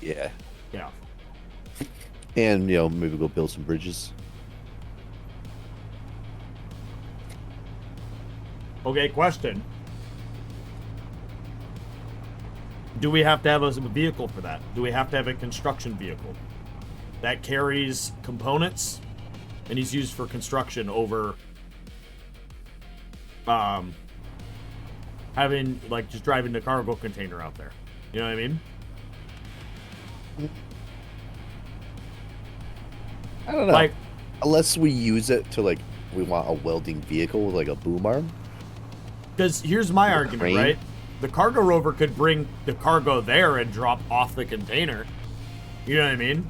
Yeah. Yeah. And, you know, maybe go build some bridges. Okay, question. Do we have to have a vehicle for that? Do we have to have a construction vehicle that carries components and is used for construction over having, like, just driving the cargo container out there? You know what I mean? I don't know. Like, Unless we use it to like, we want a welding vehicle with like a boom arm. Because here's my argument, crane? right? The cargo rover could bring the cargo there and drop off the container. You know what I mean?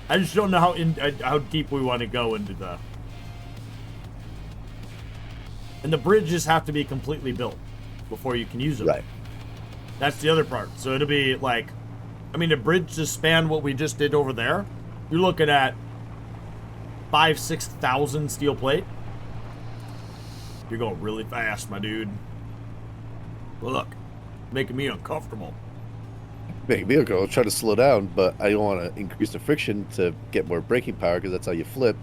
I just don't know how deep we want to go into the... And the bridges have to be completely built before you can use them. Right. That's the other part. So it'll be like... I mean, a bridge to span what we just did over there, you're looking at 5,000-6,000 steel plate. You're going really fast, my dude. Look, making me uncomfortable. Make me go try to slow down, but I don't want to increase the friction to get more braking power because that's how you flip.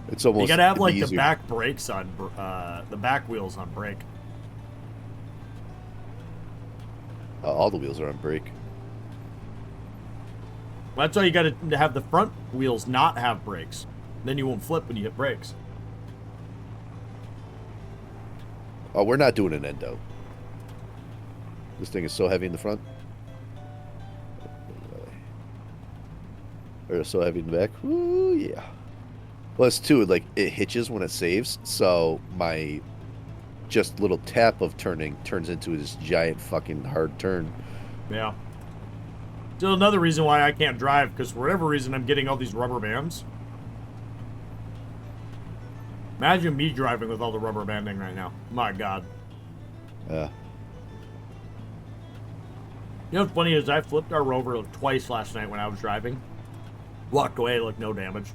It's almost. You gotta have like easier. the back brakes on the back wheels on brake. All the wheels are on brake. Well, that's why you gotta have the front wheels not have brakes. Then you won't flip when you hit brakes. Oh, we're not doing an endo. This thing is so heavy in the front. Or so heavy in the back. Ooh, yeah. Plus, too, like, it hitches when it saves, so my just little tap of turning turns into this giant fucking hard turn. Yeah. Still another reason why I can't drive, because for whatever reason I'm getting all these rubber bands. Imagine me driving with all the rubber banding right now. My God. Yeah. You know what's funny is I flipped our rover twice last night when I was driving. Walked away like no damage.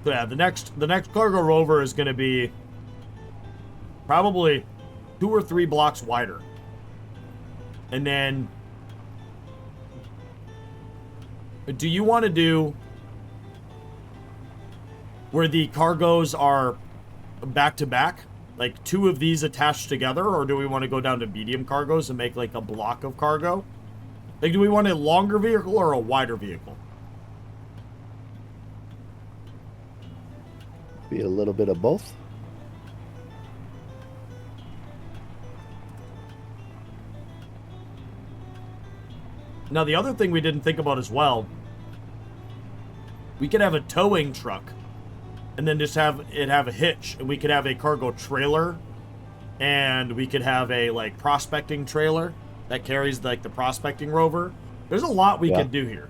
So yeah, the next cargo rover is going to be probably 2 or 3 blocks wider. And then do you want to do where the cargoes are back to back? Like 2 of these attached together? Or do we want to go down to medium cargoes and make like a block of cargo? Like, do we want a longer vehicle or a wider vehicle? Be a little bit of both. Now, the other thing we didn't think about as well, we could have a towing truck and then just have it have a hitch, and we could have a cargo trailer, and we could have a like prospecting trailer that carries like the prospecting rover. There's a lot we could do here.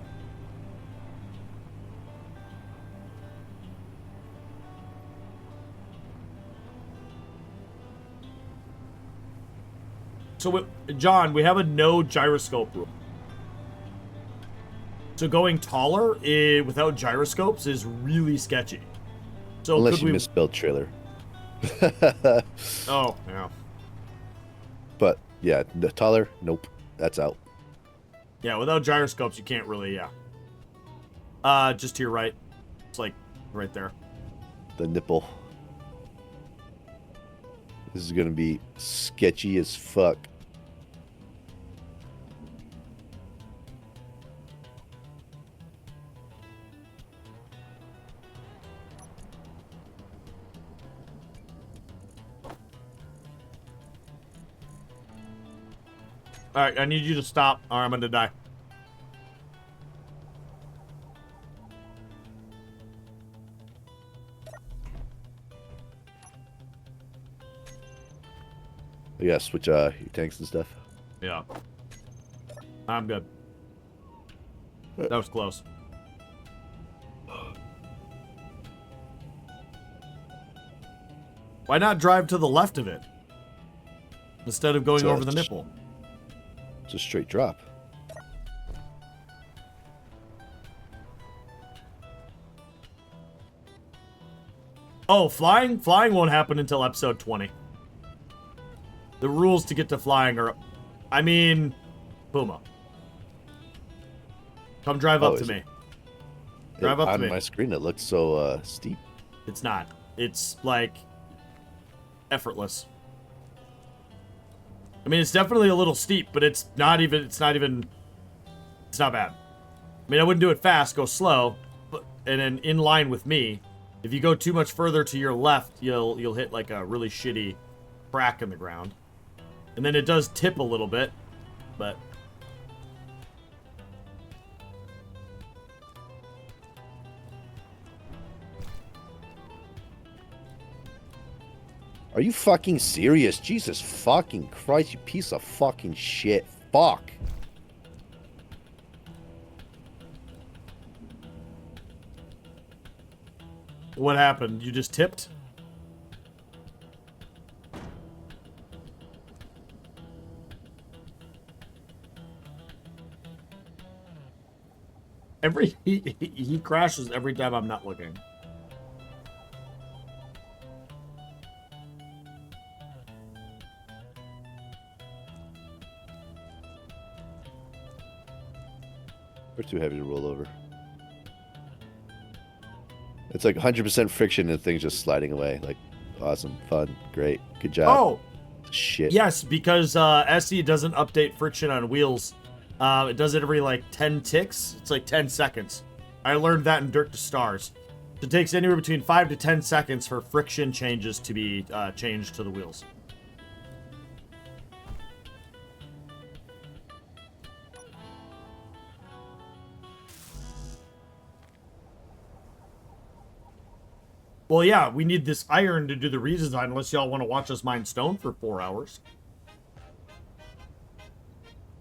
So, John, we have a no gyroscope rule. So going taller without gyroscopes is really sketchy. So unless could you we... misspelled trailer. Oh, yeah. But, yeah, the taller, nope. That's out. Yeah, without gyroscopes, you can't really, yeah. Just to your right. It's like right there. The nipple. This is going to be sketchy as fuck. Alright, I need you to stop or I'm gonna die. Yeah, switch your tanks and stuff. Yeah. I'm good. That was close. Why not drive to the left of it? Instead of going over the nipple. It's a straight drop. Oh, flying? Flying won't happen until episode 20. The rules to get to flying are... I mean... Puma. Come drive up to me. Drive up to me. On my screen, it looks so steep. It's not. It's, like... effortless. I mean, it's definitely a little steep, but it's not even... It's not bad. I mean, I wouldn't do it fast, go slow, but and then in line with me. If you go too much further to your left, you'll hit like a really shitty crack in the ground. And then it does tip a little bit, but Are you fucking serious? Jesus fucking Christ, you piece of fucking shit. Fuck. what happened? You just tipped? He crashes every time I'm not looking. We're too heavy to roll over. It's like 100% friction and things just sliding away. Like, awesome, fun, great, good job. Oh! Shit. Yes, because I.S.C doesn't update friction on wheels. It does it every like 10 ticks. It's like 10 seconds. I learned that in Dirt to Stars. It takes anywhere between 5 to 10 seconds for friction changes to be changed to the wheels. Well, yeah, we need this iron to do the redesign unless y'all want to watch us mine stone for 4 hours.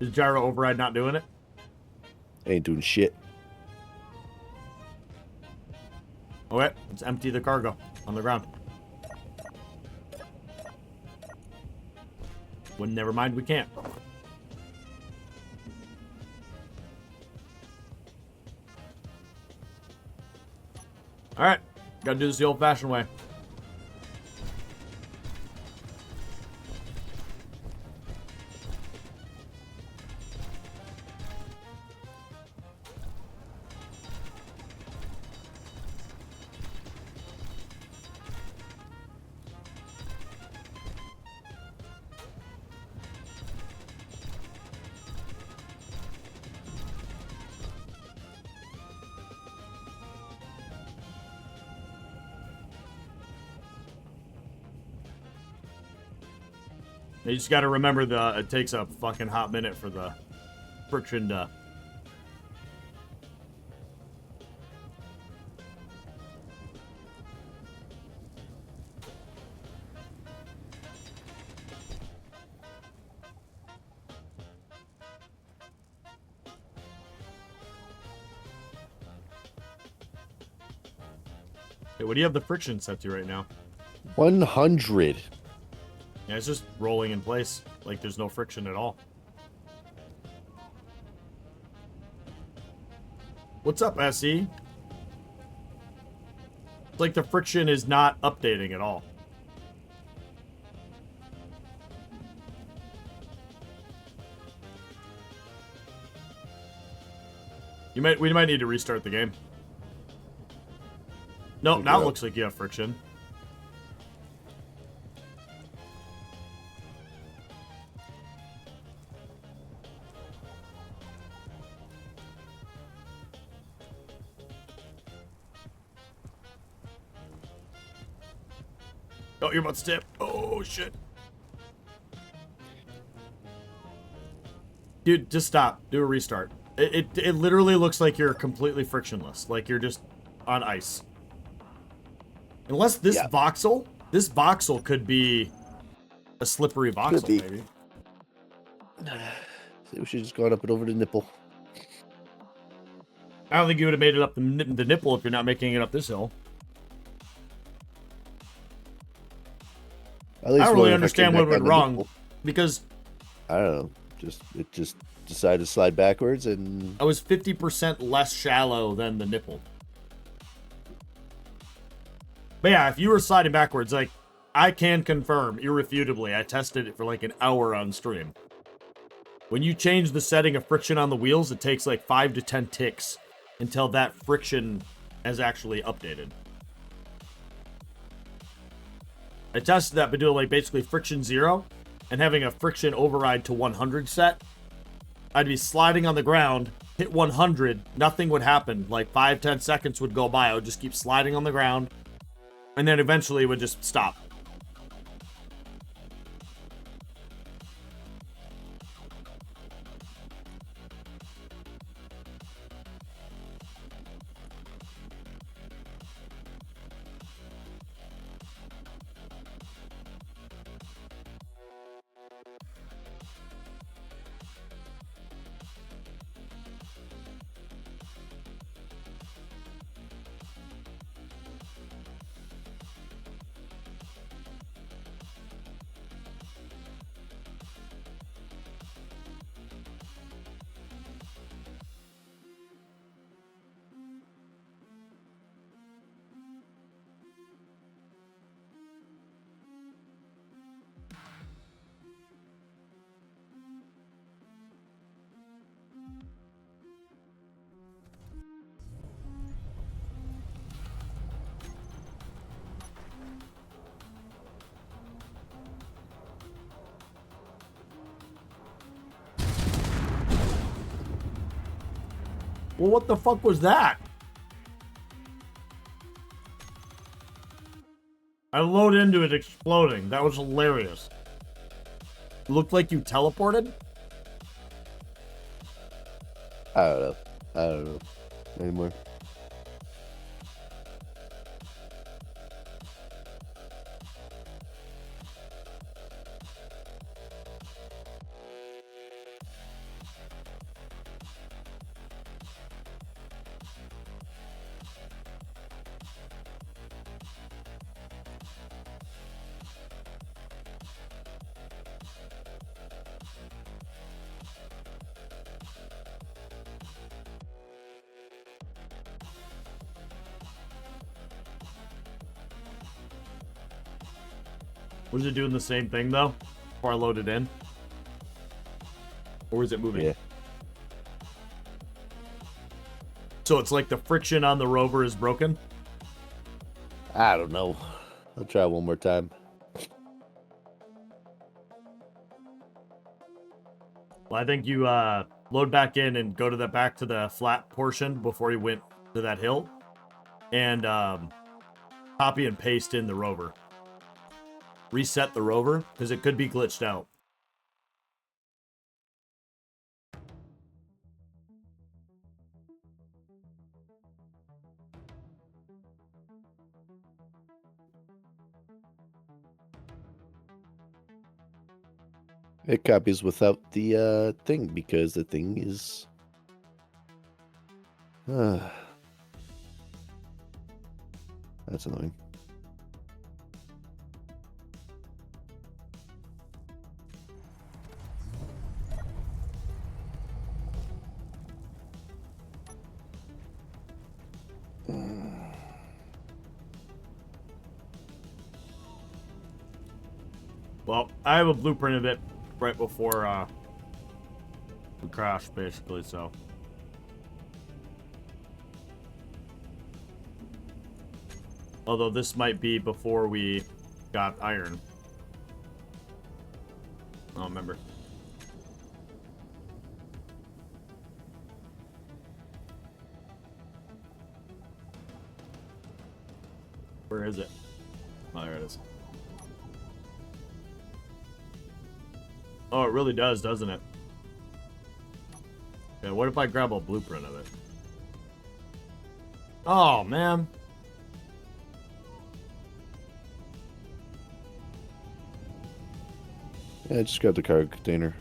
Is gyro override not doing it? Ain't doing shit. Okay, let's empty the cargo on the ground. Well, never mind, we can't. Alright, gotta do this the old-fashioned way. You just gotta remember it takes a fucking hot minute for the friction to... Hey, what do you have the friction set to right now? 100. Yeah, it's just rolling in place. Like there's no friction at all. What's up, I.S.C? It's like the friction is not updating at all. We might need to restart the game. No, now it looks like you have friction. Oh, you're about to step. Oh, shit. Dude, just stop. Do a restart. It literally looks like you're completely frictionless. Like you're just on ice. Unless this voxel could be a slippery voxel, maybe. We should just gone up and over the nipple. I don't think you would have made it up the nipple if you're not making it up this hill. At least I don't really understand what went wrong nipple. because I don't know. It just decided to slide backwards, and I was 50% less shallow than the nipple. But yeah, if you were sliding backwards, like I can confirm irrefutably, I tested it for like an hour on stream. When you change the setting of friction on the wheels, it takes like 5 to 10 ticks until that friction has actually updated. I tested that by doing like basically friction 0 and having a friction override to 100 set. I'd be sliding on the ground hit 100, nothing would happen. Like 5-10 seconds would go by. I would just keep sliding on the ground. And then eventually it would just stop. Well, what the fuck was that? I load into it exploding. That was hilarious. It looked like you teleported? I don't know anymore. Was it doing the same thing, though? Before I load it in? Or is it moving? Yeah. So it's like the friction on the rover is broken? I don't know. I'll try one more time. Well, I think you load back in and go to the back to the flat portion before you went to that hill. And copy and paste in the rover. Reset the rover, because it could be glitched out. It copies without the thing because the thing is. That's annoying. Well, I have a blueprint of it right before we crashed, basically, so. Although this might be before we got iron. I don't remember. Where is it? Oh, there it is. Oh, it really does, doesn't it? Yeah, what if I grab a blueprint of it? Oh, man. Yeah, just grab the cargo container.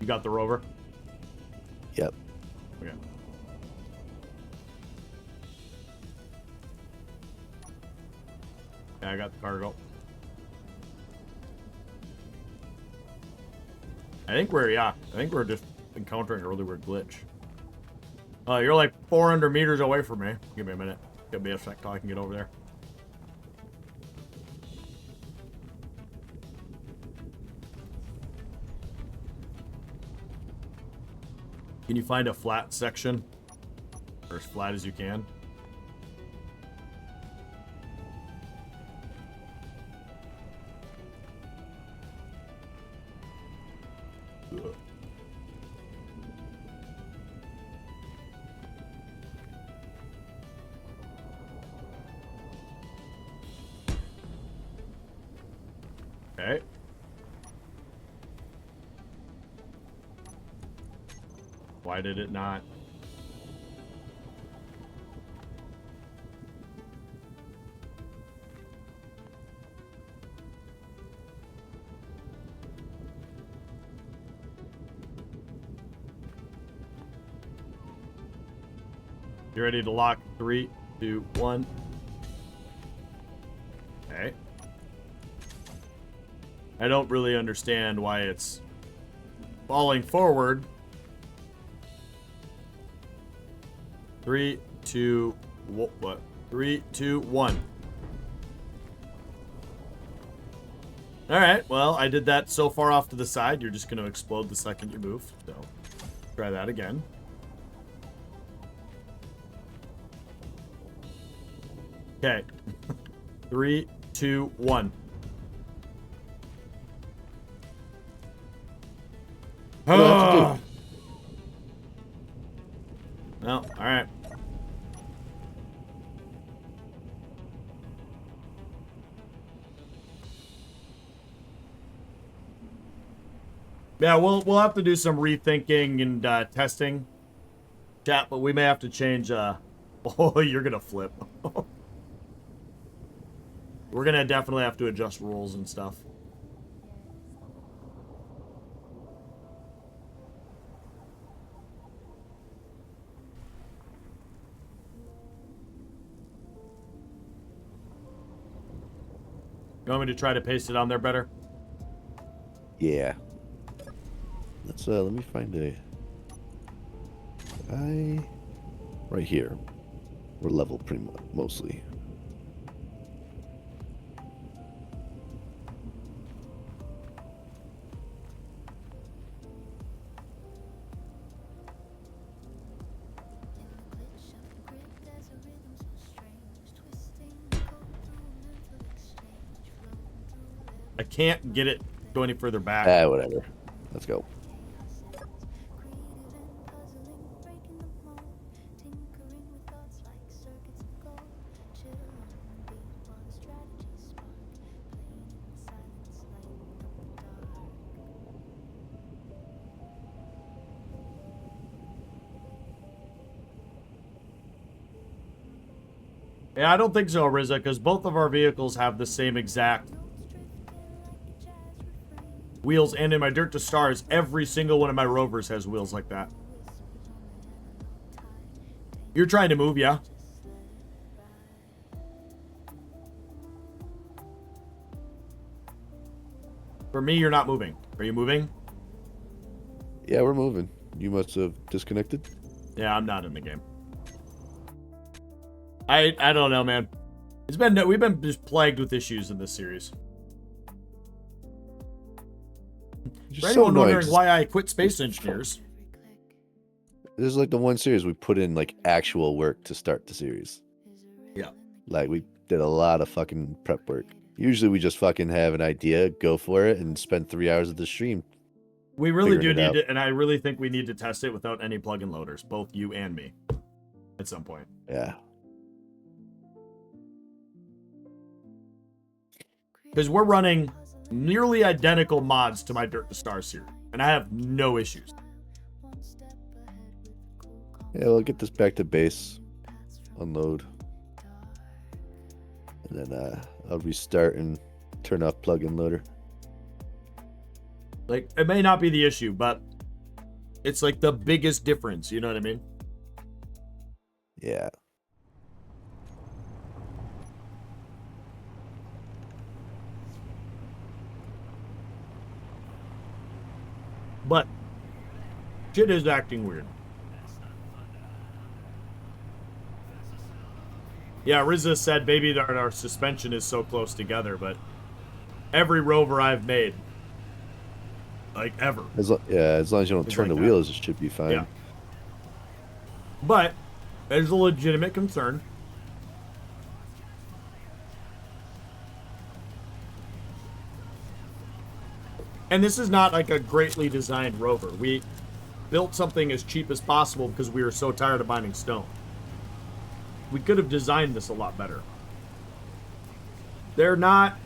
You got the rover? Yep. Okay. Yeah, I got the cargo. I think we're just encountering a really weird glitch. You're like 400 meters away from me. Give me a minute. Give me a sec till I can get over there. Can you find a flat section? Or as flat as you can? Why did it not? You ready to lock? 3, 2, 1. Okay. I don't really understand why it's falling forward. 3, 2, what? 3, 2, 1. All right. Well, I did that so far off to the side. You're just going to explode the second you move. So try that again. Okay. 3, 2, 1. Oh. No, all right. Yeah, we'll have to do some rethinking and testing, chat. But we may have to change. Oh, you're gonna flip. We're gonna definitely have to adjust rules and stuff. You want me to try to paste it on there better? Yeah. Let's let me find right here. We're level pretty much mostly. I can't get it go any further back. Whatever. Let's go. Yeah, I don't think so, Rizza, because both of our vehicles have the same exact wheels, and in my Dirt to Stars, every single one of my Rovers has wheels like that. You're trying to move, yeah? For me, you're not moving. Are you moving? Yeah, we're moving. You must have disconnected. Yeah, I'm not in the game. I don't know, man. We've been just plagued with issues in this series. For anyone wondering why I quit Space Engineers. This is like the one series we put in like actual work to start the series. Yeah. Like we did a lot of fucking prep work. Usually we just fucking have an idea, go for it, and spend 3 hours of the stream. We really do need it, and I really think we need to test it without any plugin loaders, both you and me, at some point. Yeah. Because we're running nearly identical mods to my Dirt to Stars series, and I have no issues. Yeah, we'll get this back to base, unload, and then I'll restart and turn off plugin loader. Like, it may not be the issue, but it's like the biggest difference, you know what I mean? Yeah. But shit is acting weird. Yeah, Rizza said maybe that our suspension is so close together, but every rover I've made, like ever. As long as you don't turn like the wheels, it should be fine. Yeah. But there's a legitimate concern. And this is not like a greatly designed rover. We built something as cheap as possible because we were so tired of mining stone. We could have designed this a lot better. They're not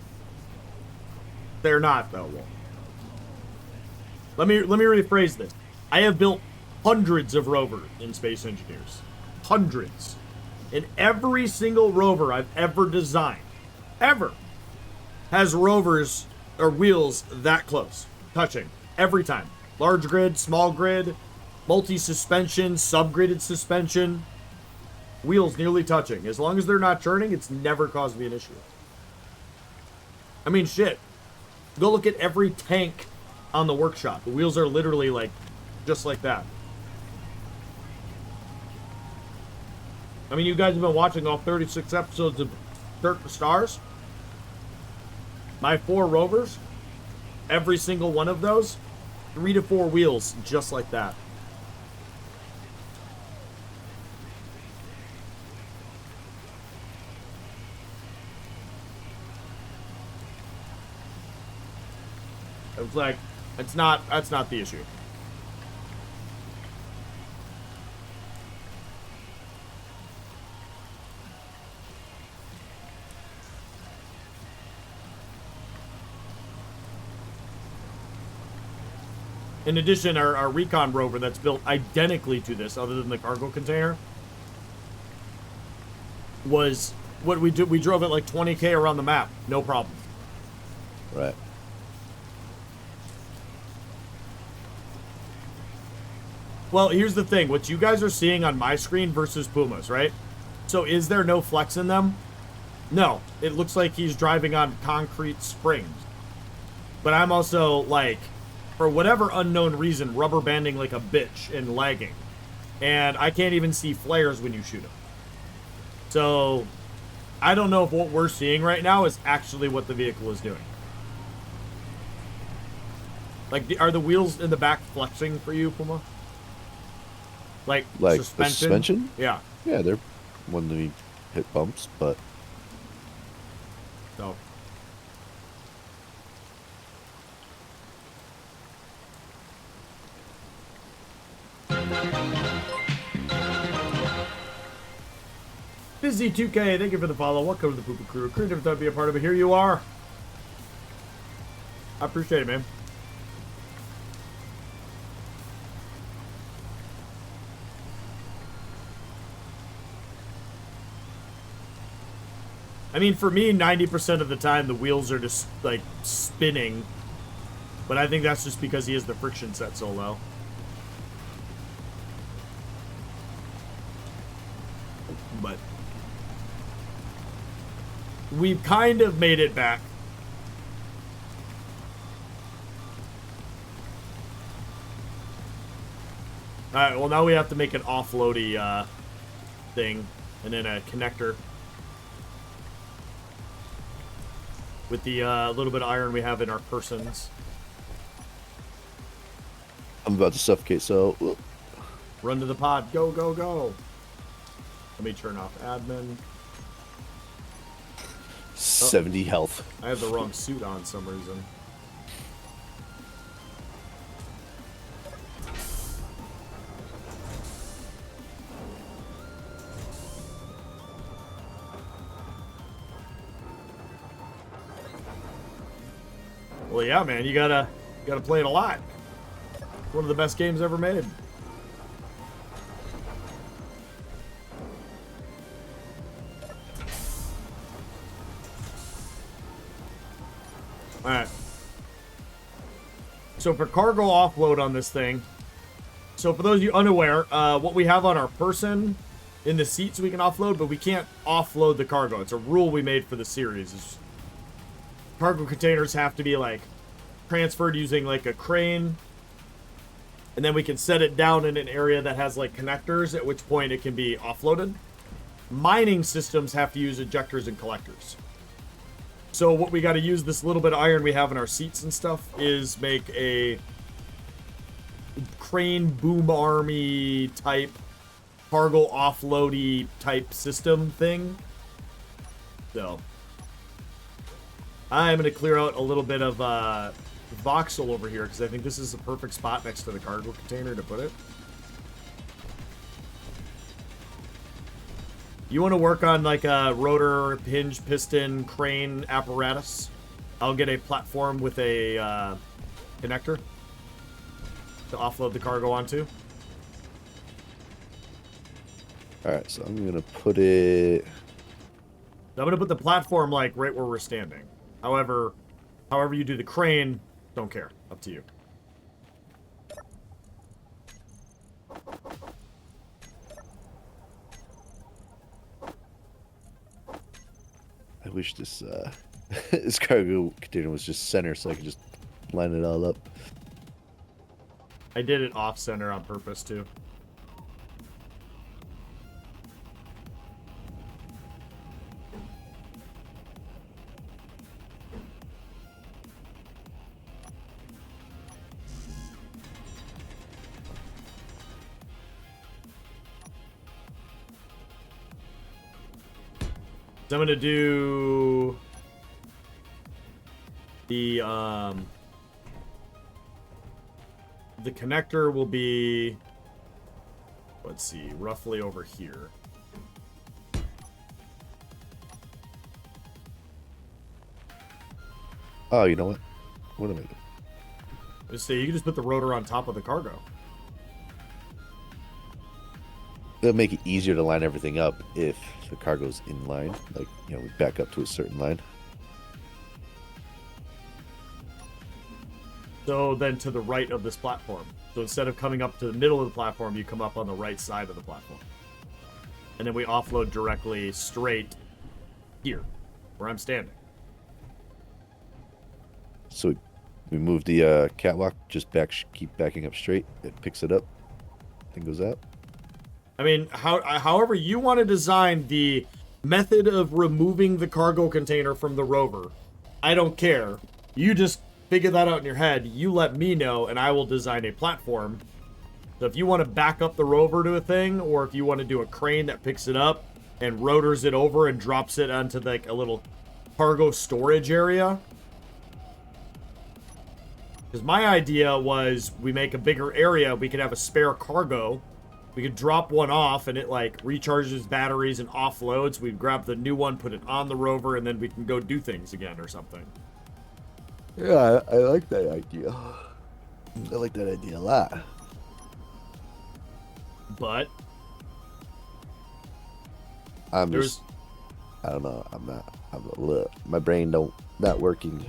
though. Let me rephrase this. I have built hundreds of rovers in Space Engineers. Hundreds. And every single rover I've ever designed, ever, has rovers or wheels that close, touching, every time. Large grid, small grid, multi-suspension, subgridded suspension, wheels nearly touching. As long as they're not churning, it's never caused me an issue. I mean, shit. Go look at every tank on the workshop. The wheels are literally like, just like that. I mean, you guys have been watching all 36 episodes of Dirt to Stars. My 4 rovers, every single one of those, 3 to 4 wheels, just like that. It's like, that's not the issue. In addition, our recon rover that's built identically to this, other than the cargo container, was what we did. We drove it like 20K around the map, no problem. Right. Well, here's the thing. What you guys are seeing on my screen versus Puma's, right? So is there no flex in them? No. It looks like he's driving on concrete springs. But I'm also, like, for whatever unknown reason, rubber banding like a bitch and lagging. And I can't even see flares when you shoot him. So, I don't know if what we're seeing right now is actually what the vehicle is doing. Like, are the wheels in the back flexing for you, Puma? Like suspension? Suspension? Yeah. Yeah, they're when we hit bumps, but So. Busy 2K, thank you for the follow. Welcome to the PooPooCreed. Never thought I'd be a part of it. Here you are. I appreciate it, man. I mean, for me, 90% of the time, the wheels are just, like, spinning. But I think that's just because he has the friction set so low. But we've kind of made it back. Alright, well, now we have to make an offloady, thing. And then a connector. With the little bit of iron we have in our persons. I'm about to suffocate, so... Run to the pod. Go, go, go. Let me turn off admin. 70 health. I have the wrong suit on some reason. Well, yeah, man, you gotta play it a lot. One of the best games ever made. All right. So for cargo offload on this thing, so for those of you unaware, what we have on our person in the seats we can offload, but we can't offload the cargo. It's a rule we made for the series. Cargo containers have to be like transferred using like a crane, and then we can set it down in an area that has like connectors, at which point it can be offloaded. Mining systems have to use ejectors and collectors. So what we got to use this little bit of iron we have in our seats and stuff is make a crane boom army type cargo offloady type system thing. So I'm going to clear out a little bit of voxel over here because I think this is the perfect spot next to the cargo container to put it. You want to work on like a rotor, hinge, piston, crane apparatus? I'll get a platform with a connector to offload the cargo onto. All right, so I'm gonna put it. I'm gonna put the platform like right where we're standing. However you do the crane, don't care. Up to you. I wish this this cargo container was just center, so I could just line it all up. I did it off center on purpose too. So I'm gonna do the connector will be, let's see, roughly over here. Oh, you know what? What am I doing? Just say you can just put the rotor on top of the cargo. It'll make it easier to line everything up if the cargo's in line. Like, you know, we back up to a certain line. So then to the right of this platform. So instead of coming up to the middle of the platform, you come up on the right side of the platform. And then we offload directly straight here, where I'm standing. So we move the catwalk just back, keep backing up straight. It picks it up. Thing goes out. I mean, however you want to design the method of removing the cargo container from the rover, I don't care. You just figure that out in your head. You let me know, and I will design a platform. So if you want to back up the rover to a thing, or if you want to do a crane that picks it up and rotors it over and drops it onto like a little cargo storage area. Because my idea was we make a bigger area, we could have a spare cargo. We could drop one off and it like recharges batteries and offloads. We'd grab the new one, put it on the rover, and then we can go do things again or something. Yeah, I like that idea. I like that idea a lot. But I don't know. My brain not working.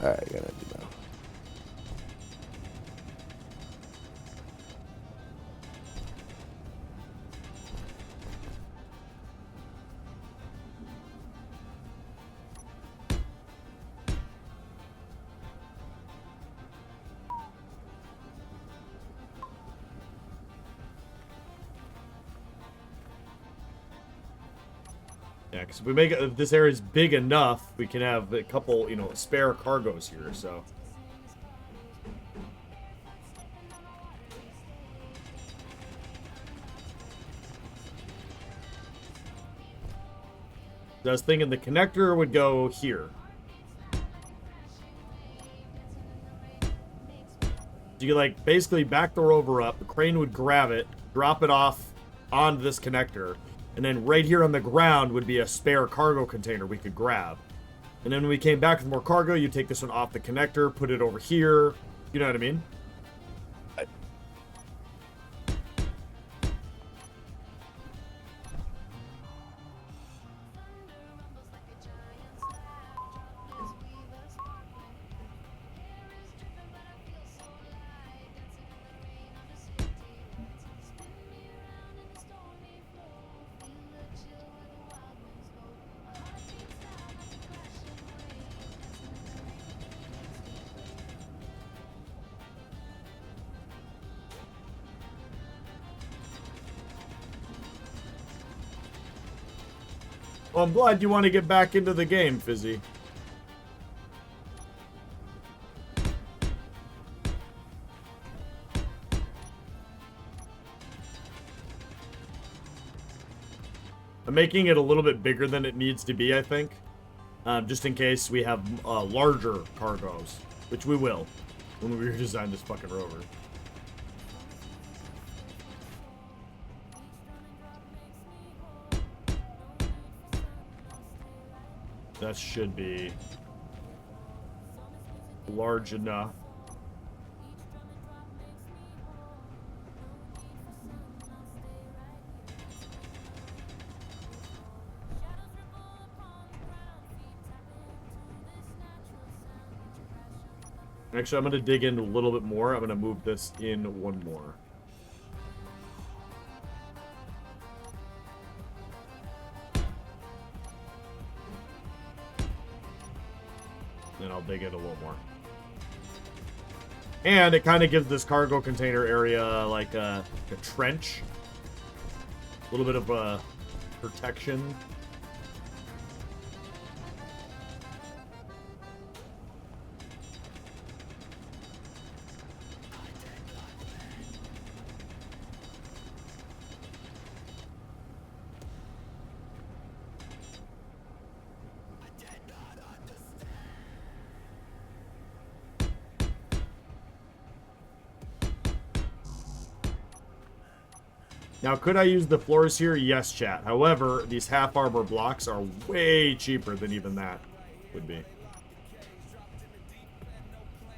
All right, I gotta do now. yeah, because if we make it, if this area is big enough, we can have a couple, you know, spare cargoes here. So. I was thinking the connector would go here. You could like basically back the rover up, the crane would grab it, drop it off onto this connector, and then right here on the ground would be a spare cargo container we could grab. And then when we came back with more cargo, you take this one off the connector, put it over here. You know what I mean? Well, I'm glad you want to get back into the game, Fizzy. I'm making it a little bit bigger than it needs to be, I think. Just in case we have larger cargoes, which we will when we redesign this fucking rover. That should be large enough. Actually, I'm going to dig in a little bit more. I'm going to move this in one more. Then I'll dig in a little more. And it kind of gives this cargo container area like a trench. A little bit of protection. Now, could I use the floors here? Yes, chat. However, these half-armor blocks are way cheaper than even that would be.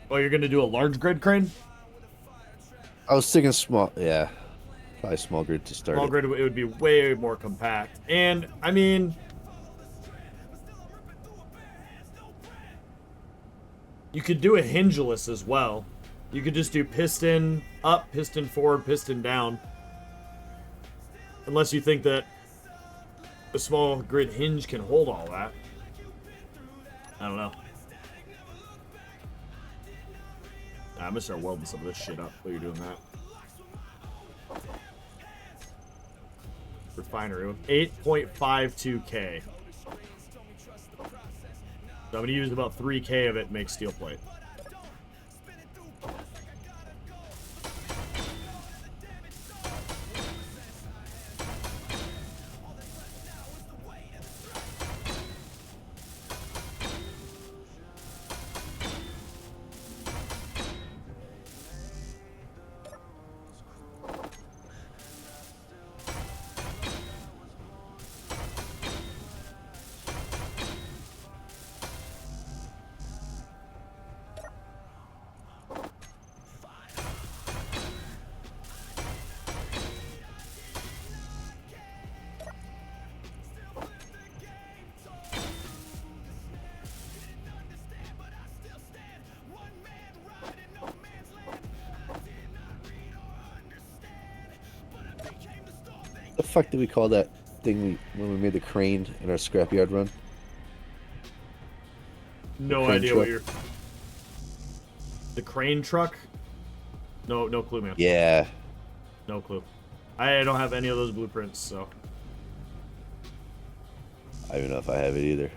Oh, you're going to do a large grid crane? I was thinking small. Yeah. Probably small grid to start. Small grid, it would be way more compact. And, I mean... you could do a hingeless as well. You could just do piston up, piston forward, piston down. Unless you think that a small grid hinge can hold all that. I don't know. I'm gonna start welding some of this shit up while you're doing that. Refinery with 8.52K. So I'm gonna use about 3K of it and make steel plate. The fuck did we call that thing when we made the crane in our scrapyard run? No crane idea truck. what you're... The crane truck? No clue, man. Yeah. No clue. I don't have any of those blueprints, so... I don't even know if I have it either.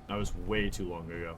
That was way too long ago.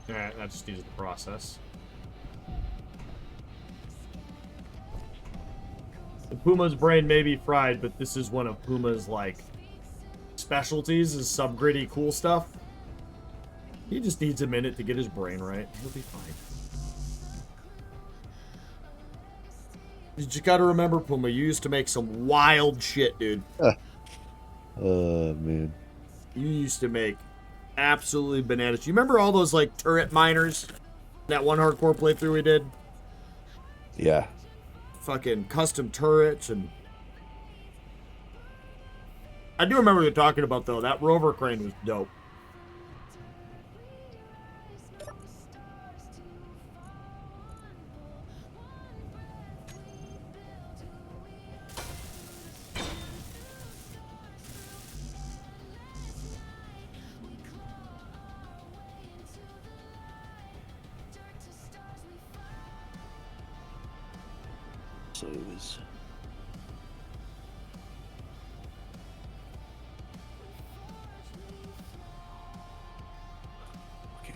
Alright, that just needs the process. Puma's brain may be fried, but this is one of Puma's, like, specialties, is some gritty, cool stuff. He just needs a minute to get his brain right. He'll be fine. You just gotta remember, Puma, you used to make some wild shit, dude. Oh, man. You used to make absolutely bananas. You remember all those, like, turret miners? That one hardcore playthrough we did? Yeah. Fucking custom turrets and... I do remember you talking about, though. That rover crane was dope. So it was. Okay.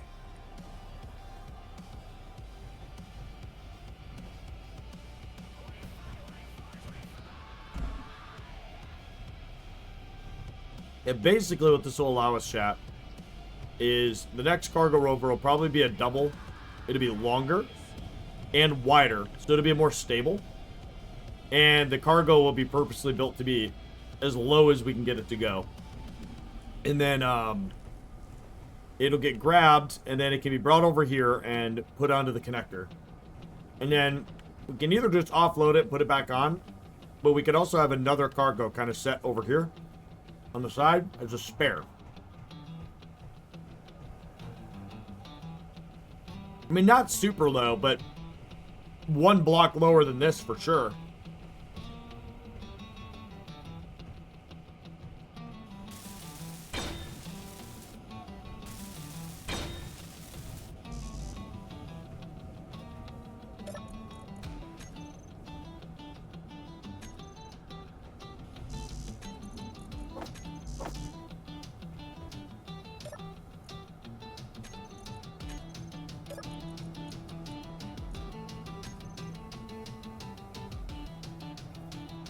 And basically what this will allow us, chat, is the next cargo rover will probably be a double. It'll be longer and wider, so it'll be more stable. And the cargo will be purposely built to be as low as we can get it to go. And then it'll get grabbed, and then it can be brought over here and put onto the connector. And then we can either just offload it, put it back on, but we could also have another cargo kind of set over here on the side as a spare. I mean, not super low, but one block lower than this for sure.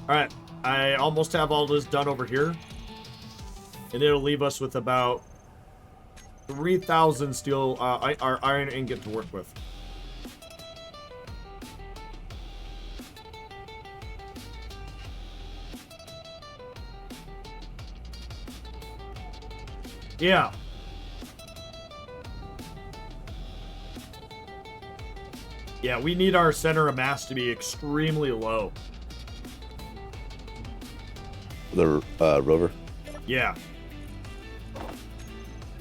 Alright, I almost have all this done over here. And it'll leave us with about 3,000 steel, our iron ingot to work with. Yeah. Yeah, we need our center of mass to be extremely low. The rover. Yeah.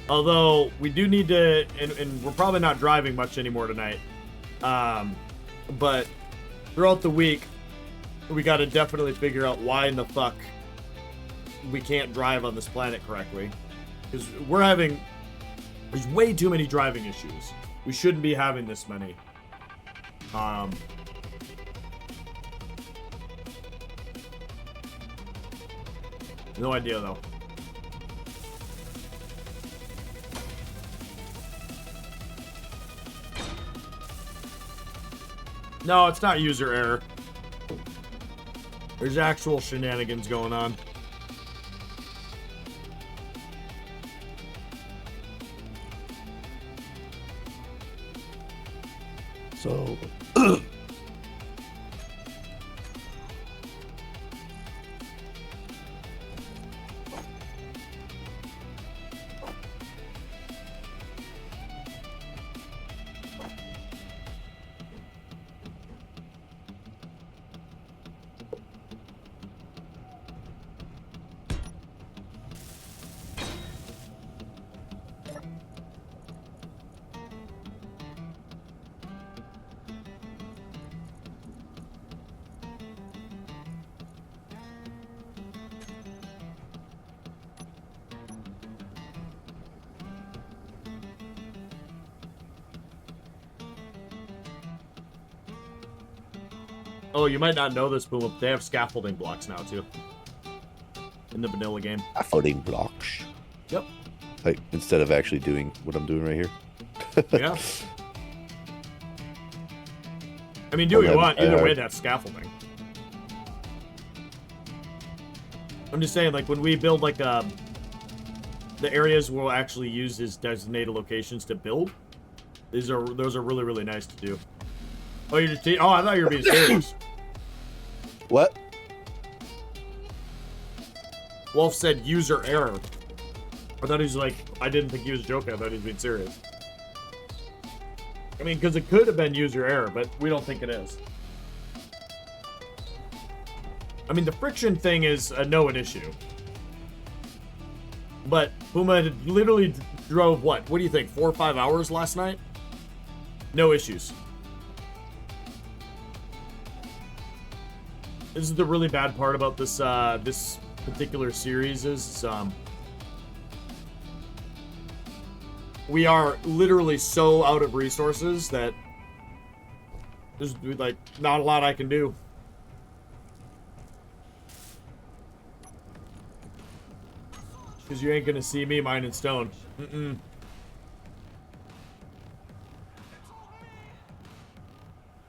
Although, we do need to... And we're probably not driving much anymore tonight. But throughout the week, we got to definitely figure out why in the fuck we can't drive on this planet correctly. Because we're having... There's way too many driving issues. We shouldn't be having this many. No idea, though. No, it's not user error. There's actual shenanigans going on. So... Oh, you might not know this, but they have scaffolding blocks now, too. In the vanilla game. Scaffolding blocks. Yep. Like, instead of actually doing what I'm doing right here. Yeah. I mean, do what you want. Either way, that's scaffolding. I'm just saying, like, when we build, like, the areas we'll actually use as designated locations to build, those are really, really nice to do. Oh, you're just oh, I thought you were being serious. What? Wolf said user error. I thought he was like, I didn't think he was joking. I thought he was being serious. I mean, because it could have been user error, but we don't think it is. I mean, the friction thing is a known issue. But Puma literally drove, what do you think, 4 or 5 hours last night? No issues. This is the really bad part about this this particular series is we are literally so out of resources that there's like not a lot I can do. Because you ain't gonna see me mining stone.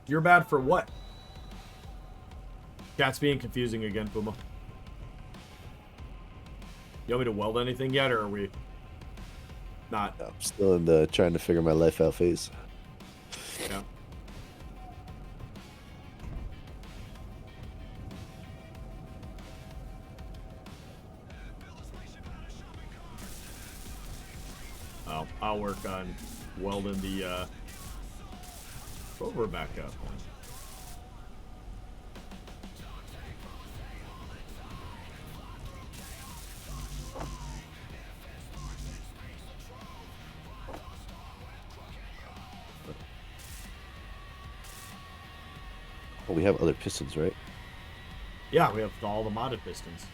You're bad for what? Cat's being confusing again, Puma. You want me to weld anything yet, or are we not? No, I'm still in the trying to figure my life out phase. Yeah. Oh, I'll work on welding the rover back up. Oh, we have other pistons, right? Yeah, we have all the modded pistons.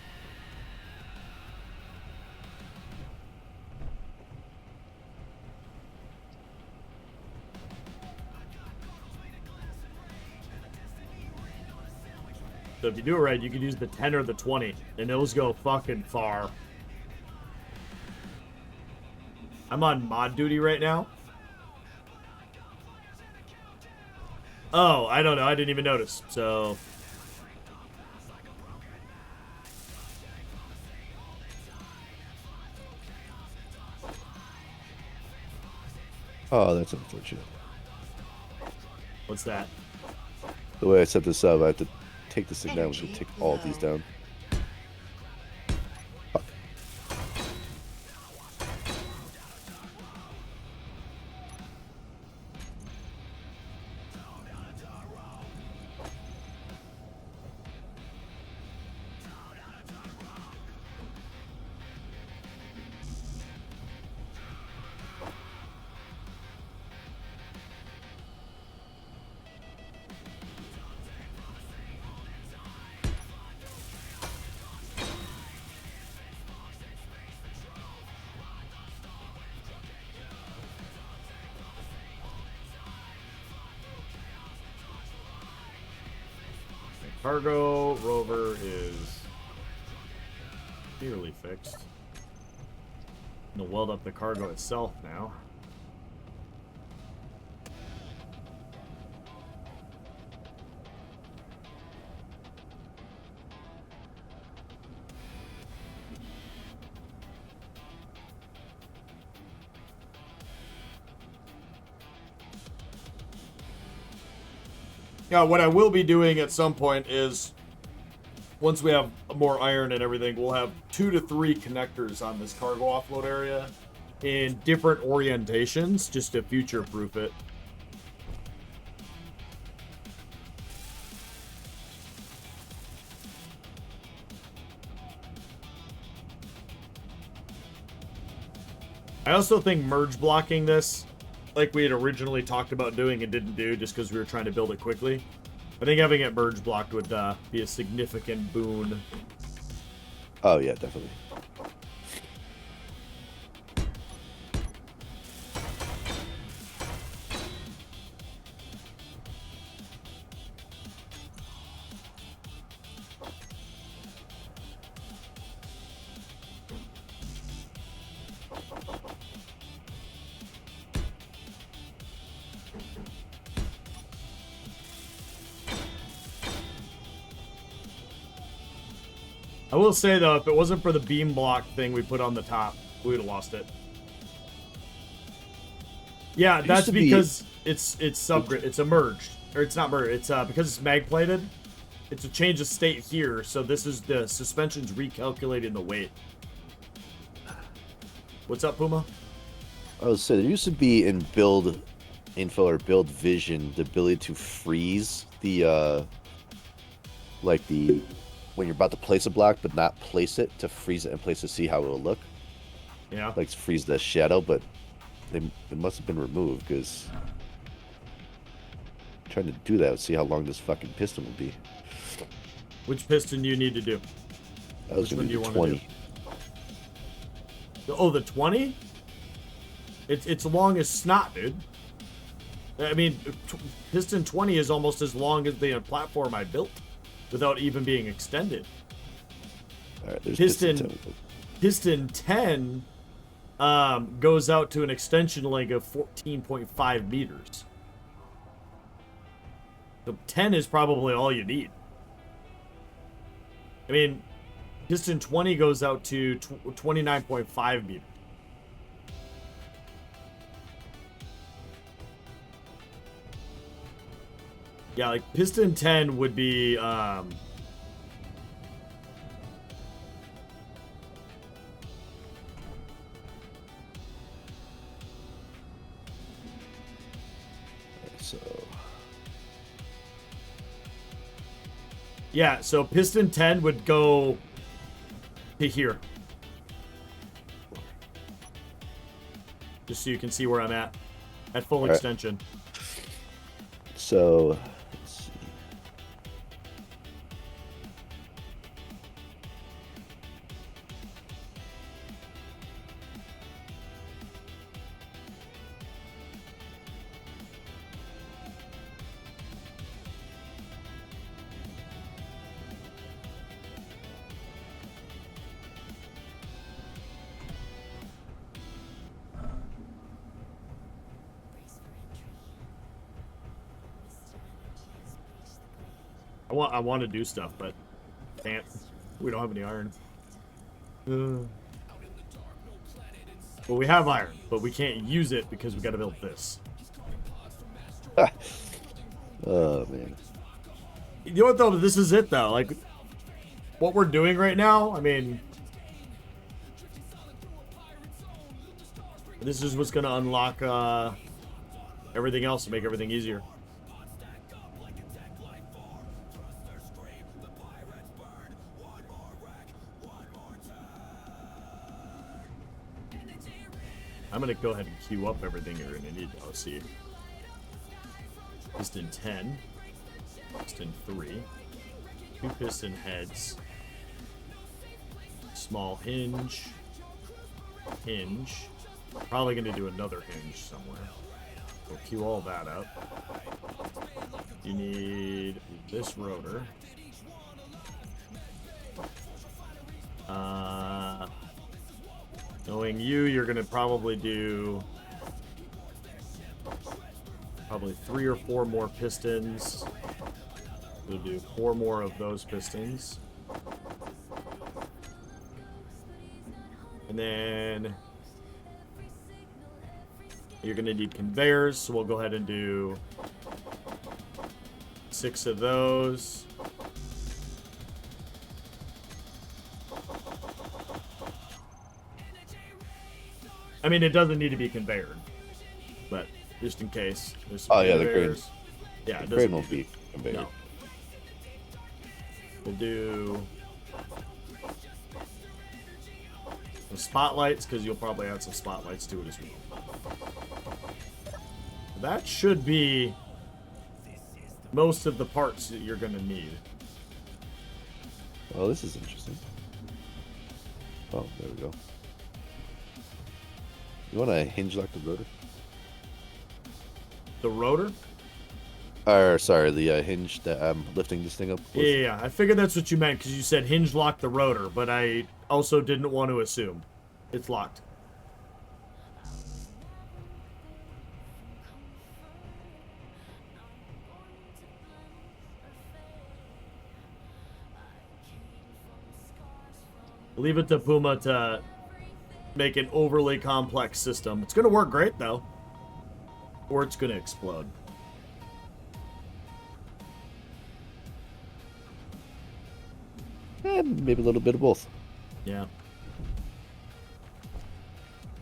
So if you do it right, you can use the 10 or the 20, and those go fucking far. I'm on mod duty right now. Oh, I don't know. I didn't even notice. So Oh, that's unfortunate. what's that? The way I set this up, I have to take this thing down. We should take all of these down. Fuck. Cargo rover is nearly fixed. I'm gonna weld up the cargo itself now. Yeah, what I will be doing at some point is, once we have more iron and everything, we'll have 2 to 3 connectors on this cargo offload area in different orientations, just to future-proof it. I also think merge blocking this, like we had originally talked about doing and didn't do just because we were trying to build it quickly, I think having it merge blocked would be a significant boon. Oh, yeah, definitely. I will say though, if it wasn't for the beam block thing we put on the top, we would have lost it. Yeah, that's because it's subgrid. It's emerged, or it's not merged. It's because it's mag plated. It's a change of state here, so this is the suspension's recalculating the weight. What's up, Puma? I was saying there used to be in build info or build vision the ability to freeze the like the when you're about to place a block but not place it, to freeze it in place to see how it'll look. Yeah. Like freeze the shadow, but it must have been removed because trying to do that, see how long this fucking piston will be. Which piston do you need to do? I was going to do 20. Oh, the 20? It's long as snot, dude. I mean, piston 20 is almost as long as the platform I built without even being extended. All right, there's piston 10 goes out to an extension length of 14.5 meters. So 10 is probably all you need. I mean, piston 20 goes out to 29.5 meters. Yeah, like piston 10 would be so yeah, so piston 10 would go to here. Just so you can see where I'm at full extension. So let's see. I want to do stuff, but can't. We don't have any iron. Well, we have iron, but we can't use it because we got to build this. Oh man. You know what though? This is it though. Like what we're doing right now. I mean, this is what's gonna unlock everything else to make everything easier. I'm gonna go ahead and queue up everything you're gonna need. Let's see. Piston 10, piston 3, 2 piston heads, small hinge, probably gonna do another hinge somewhere. We'll queue all that up. You need this rotor. Knowing you're gonna probably do probably 3 or 4 more pistons. We'll do 4 more of those pistons. And then you're gonna need conveyors, so we'll go ahead and do 6 of those. I mean, it doesn't need to be conveyored, but just in case. There's some conveyors. Yeah, the crane won't be conveyored. No. We'll do some spotlights, because you'll probably add some spotlights to it as well. That should be most of the parts that you're going to need. Well, this is interesting. Oh, there we go. You want to hinge lock the rotor? The rotor? Or, sorry, the hinge that I'm lifting this thing up with. Yeah, I figured that's what you meant, because you said hinge lock the rotor, but I also didn't want to assume. It's locked. Leave it to Puma to make an overly complex system. It's gonna work great though. Or it's gonna explode. Maybe a little bit of both. Yeah.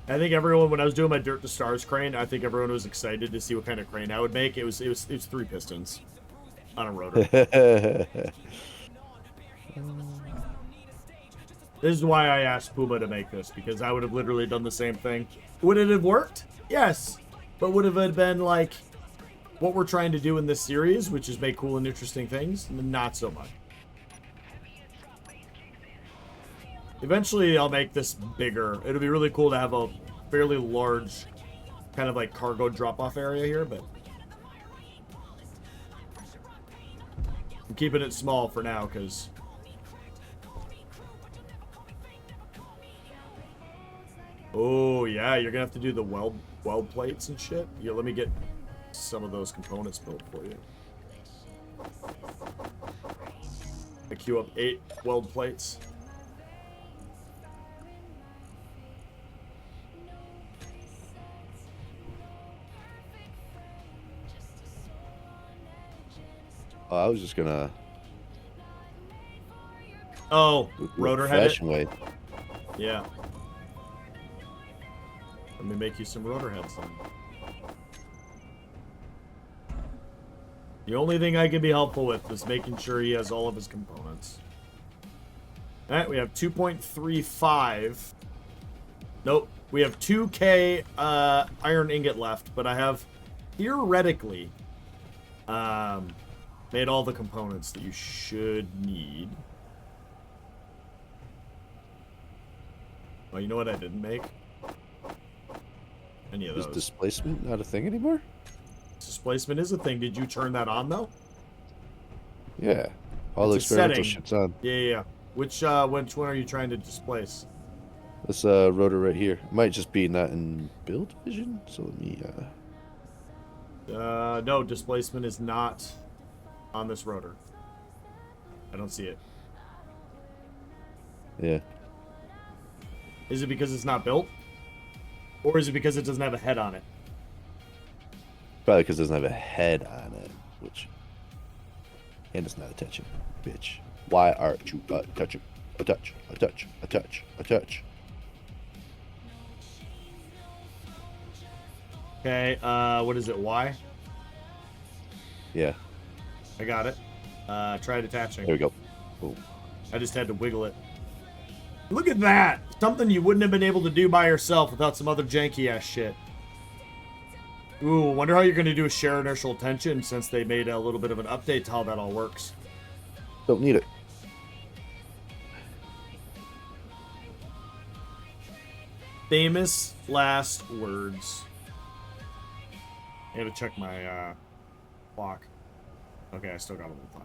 I think everyone, when I was doing my Dirt to Stars crane, I think everyone was excited to see what kind of crane I would make. It was 3 pistons on a rotor. This is why I asked Puma to make this, because I would have literally done the same thing. Would it have worked? Yes. But would it have been like what we're trying to do in this series, which is make cool and interesting things? Not so much. Eventually, I'll make this bigger. It'll be really cool to have a fairly large kind of like cargo drop-off area here, but I'm keeping it small for now because oh yeah, you're gonna have to do the weld plates and shit. Yeah, let me get some of those components built for you. I queue up 8 weld plates. I was just gonna. Oh, rotor head. Fashion way. Yeah. Let me make you some rotor heads then. The only thing I can be helpful with is making sure he has all of his components. Alright, we have 2.35. Nope. We have 2K iron ingot left, but I have theoretically made all the components that you should need. Well, you know what I didn't make? Any of those. Is displacement not a thing anymore? Displacement is a thing. Did you turn that on, though? Yeah. All the It's a experimental setting. shit's on. Yeah. Which one are you trying to displace? This rotor right here. It might just be not in build vision, so let me... No, displacement is not on this rotor. I don't see it. Yeah. Is it because it's not built? Or is it because it doesn't have a head on it? Probably because it doesn't have a head on it, which... And it's not attention, bitch. Why aren't you touching? A touch, a touch, a touch, a touch. Okay, what is it? Y? Yeah. I got it. Try detaching. There we go. Boom. I just had to wiggle it. Look at that! Something you wouldn't have been able to do by yourself without some other janky ass shit. Ooh, wonder how you're going to do a share inertial tension since they made a little bit of an update to how that all works. Don't need it. Famous last words. I gotta check my clock. Okay, I still got a little time.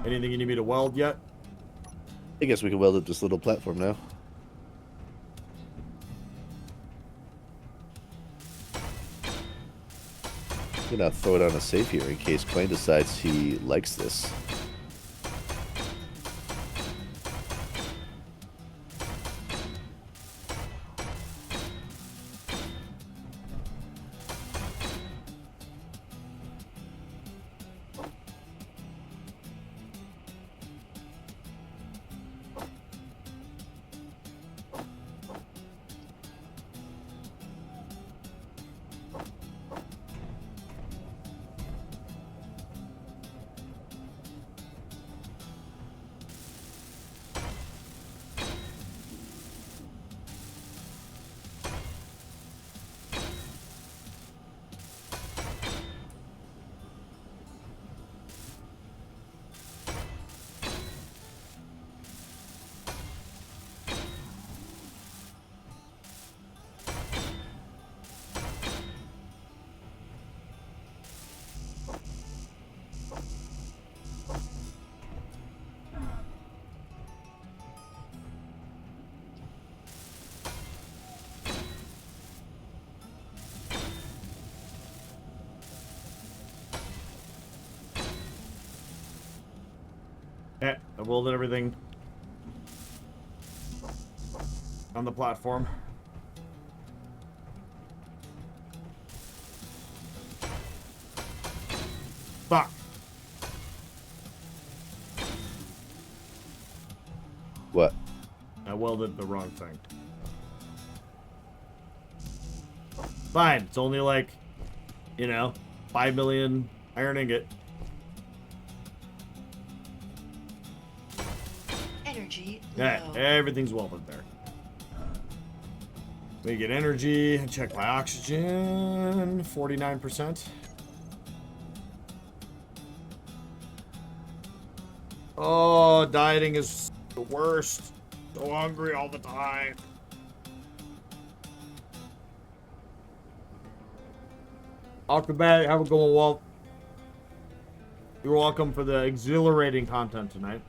Anything you need me to weld yet? I guess we can weld up this little platform now. I'm gonna throw it on a save here in case Klein decides he likes this. I welded everything on the platform. Fuck. What? I welded the wrong thing. Fine. It's only like, you know, 5 million iron ingot. Energy Yeah, low. everything's welded there. We get energy. Check my oxygen. 49%. Oh, dieting is the worst. So hungry all the time. Aquabat, have a good one, Walt. You're welcome for the exhilarating content tonight.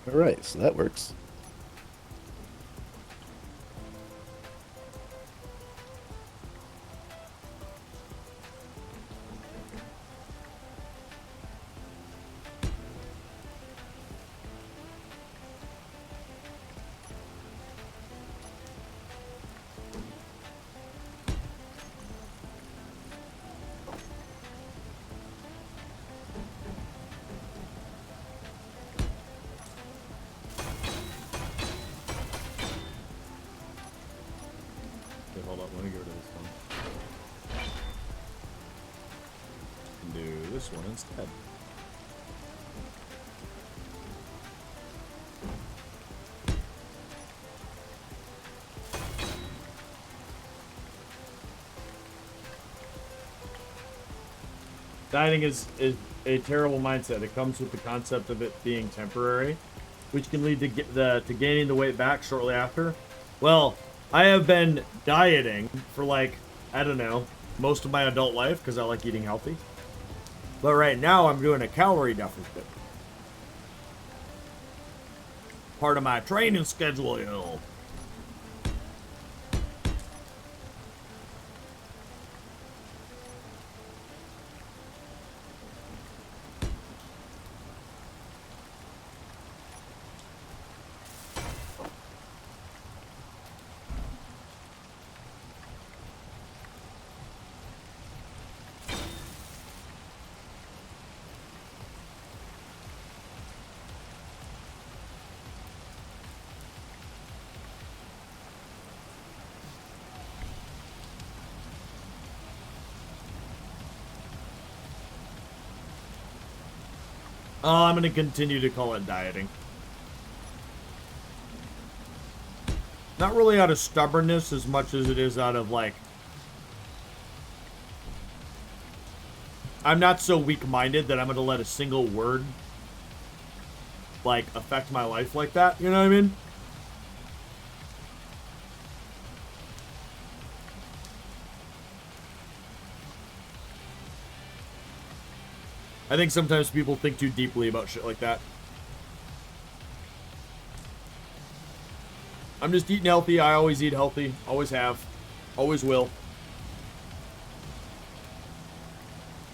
All right, so that works. Okay, hold up. Let me go to this one. Do this one instead. Dieting is a terrible mindset. It comes with the concept of it being temporary, which can lead to gaining the weight back shortly after. Well, I have been dieting for like, I don't know, most of my adult life because I like eating healthy. But right now I'm doing a calorie deficit. Part of my training schedule, yo. I'm going to continue to call it dieting. Not really out of stubbornness as much as it is out of, like... I'm not so weak-minded that I'm going to let a single word, like, affect my life like that. You know what I mean? I think sometimes people think too deeply about shit like that. I'm just eating healthy. I always eat healthy. Always have. Always will.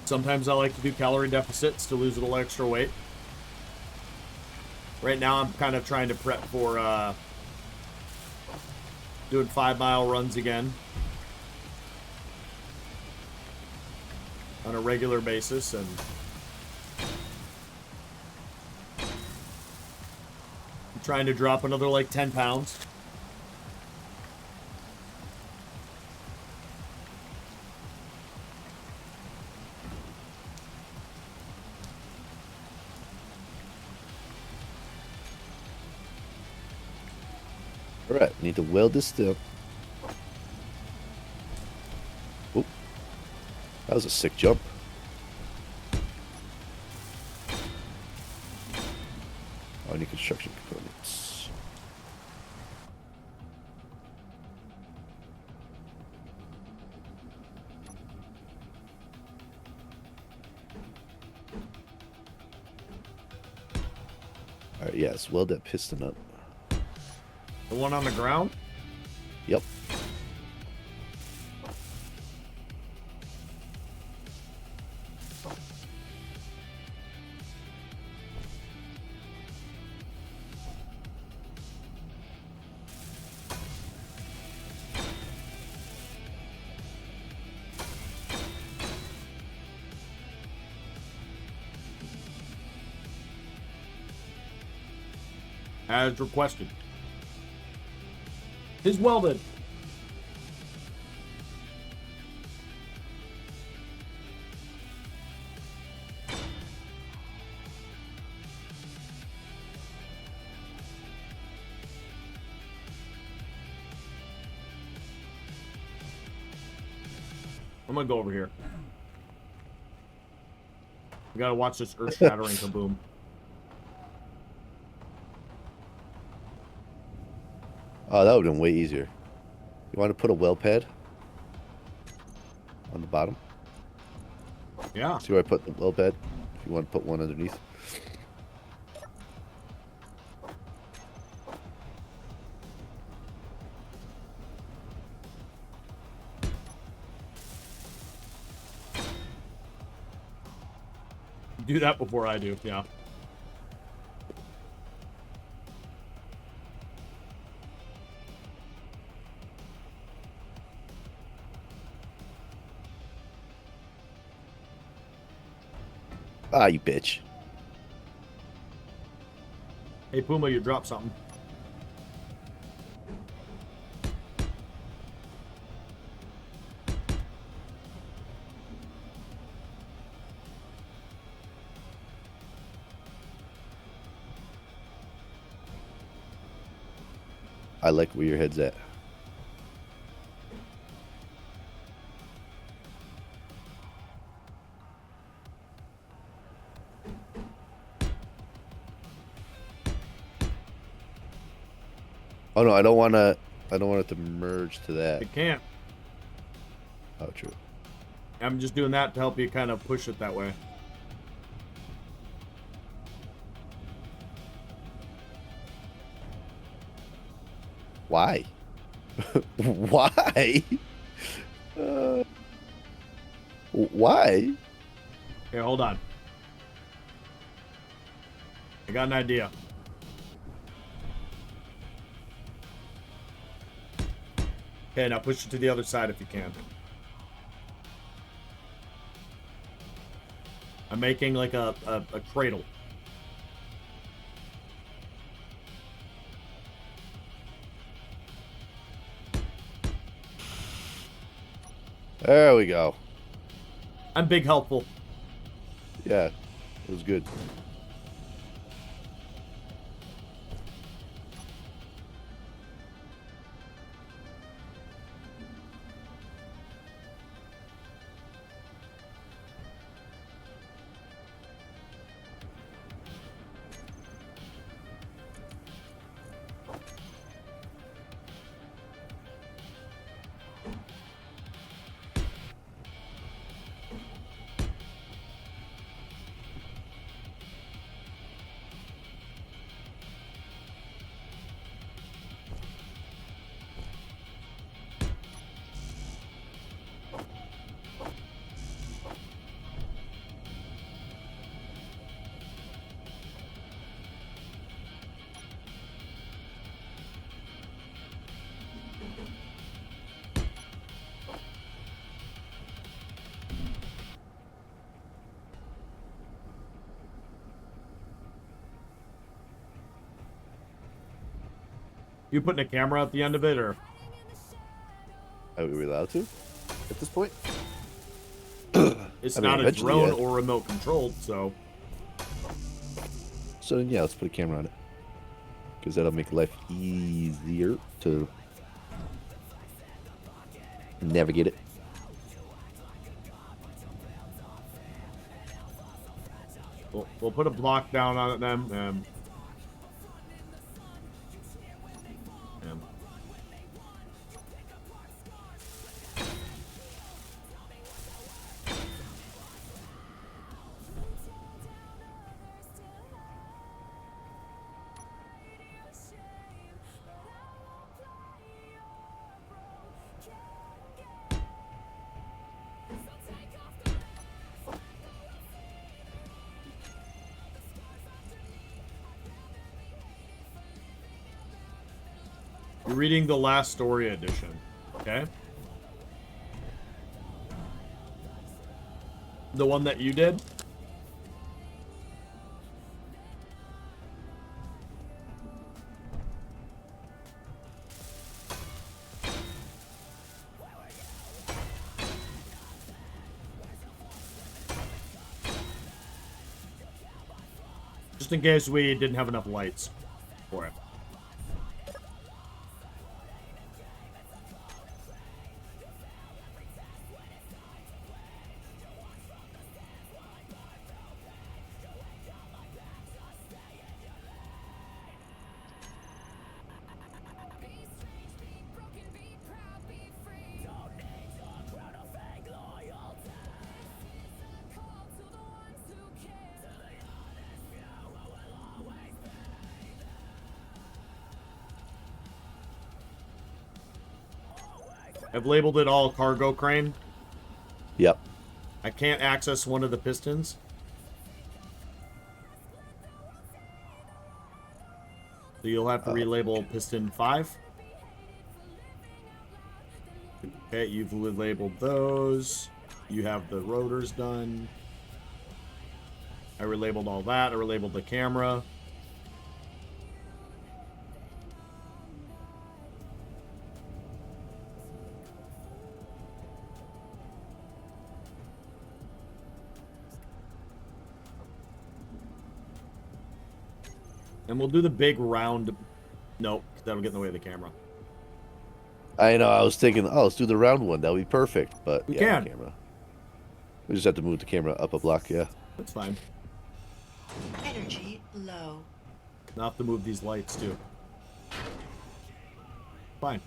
Sometimes I like to do calorie deficits to lose a little extra weight. Right now I'm kind of trying to prep for doing 5-mile runs again. on a regular basis, and I'm trying to drop another like 10 pounds. All right, need to weld this still. Oop, that was a sick jump. Oh, I need construction components. All right, yes, weld that piston up. The one on the ground? Yep. As requested. Is welded. I'm gonna go over here. We gotta watch this earth-shattering kaboom. Oh, that would have been way easier. You want to put a well pad on the bottom? Yeah. See where I put the well pad? If you want to put one underneath. Do that before I do, yeah. Ah, you bitch. Hey, Puma, you dropped something. I like where your head's at. Oh no, I don't want to. I don't want it to merge to that. It can't. Oh, true. I'm just doing that to help you kind of push it that way. Why? Why? Why? Here, hold on. I got an idea. Okay, now push it to the other side if you can. I'm making like a cradle. There we go. I'm big helpful. Yeah, it was good. You putting a camera at the end of it, or? Are we allowed to at this point? It's I mean, not a eventually, drone yeah. or remote controlled, so. So then, yeah, let's put a camera on it. Because that'll make life easier to navigate it. We'll put a block down on it then. You're reading the last story edition, okay? The one that you did? Just in case we didn't have enough lights for it. I've labeled it all cargo crane. Yep. I can't access one of the pistons. So you'll have to relabel piston 5. Okay, you've labeled those. You have the rotors done. I relabeled all that. I relabeled the camera. And we'll do the big round. Nope, that'll get in the way of the camera. I know, I was thinking, oh, let's do the round one. That would be perfect. But We yeah, can. the camera. We just have to move the camera up a block, yeah. That's fine. Energy low. Now I have to move these lights too. Fine.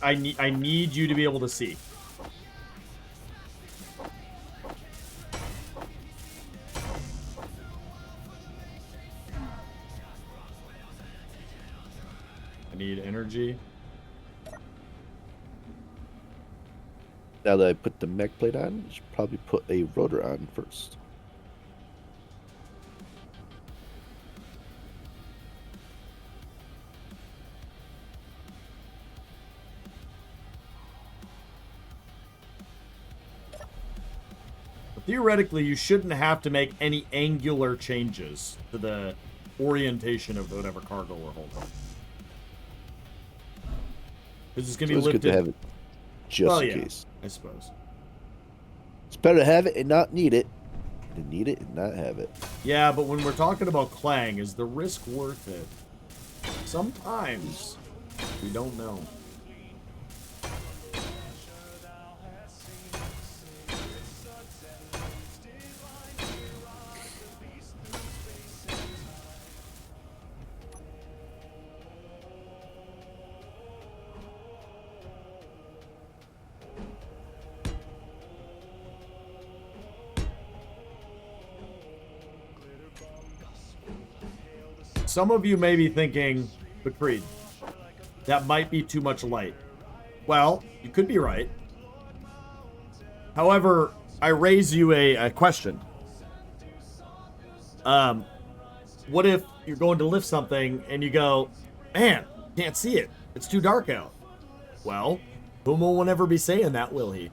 I need you to be able to see. I need energy. Now that I put the mech plate on, I should probably put a rotor on first. theoretically, you shouldn't have to make any angular changes to the orientation of whatever cargo we're holding. Because it's going to be It's lifted. good to have it just in yeah, case. I suppose. It's better to have it and not need it than need it and not have it. Yeah, but when we're talking about Clang, is the risk worth it? Sometimes. We don't know. Some of you may be thinking, but Creed, that might be too much light. Well, you could be right. However, I raise you a question. What if you're going to lift something and you go, man, can't see it. It's too dark out. Well, Puma will never be saying that, will he?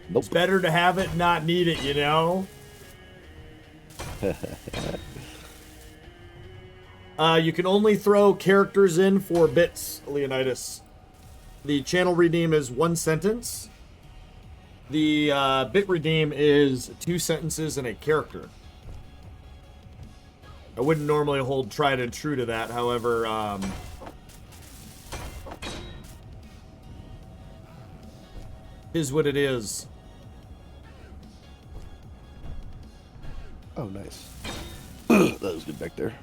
Nope. It's better to have it and not need it, you know? You can only throw characters in 4 bits, Leonidas. The channel redeem is 1 sentence. The bit redeem is 2 sentences and a character. I wouldn't normally hold tried and true to that, however, is what it is. Oh, nice. That was good back there.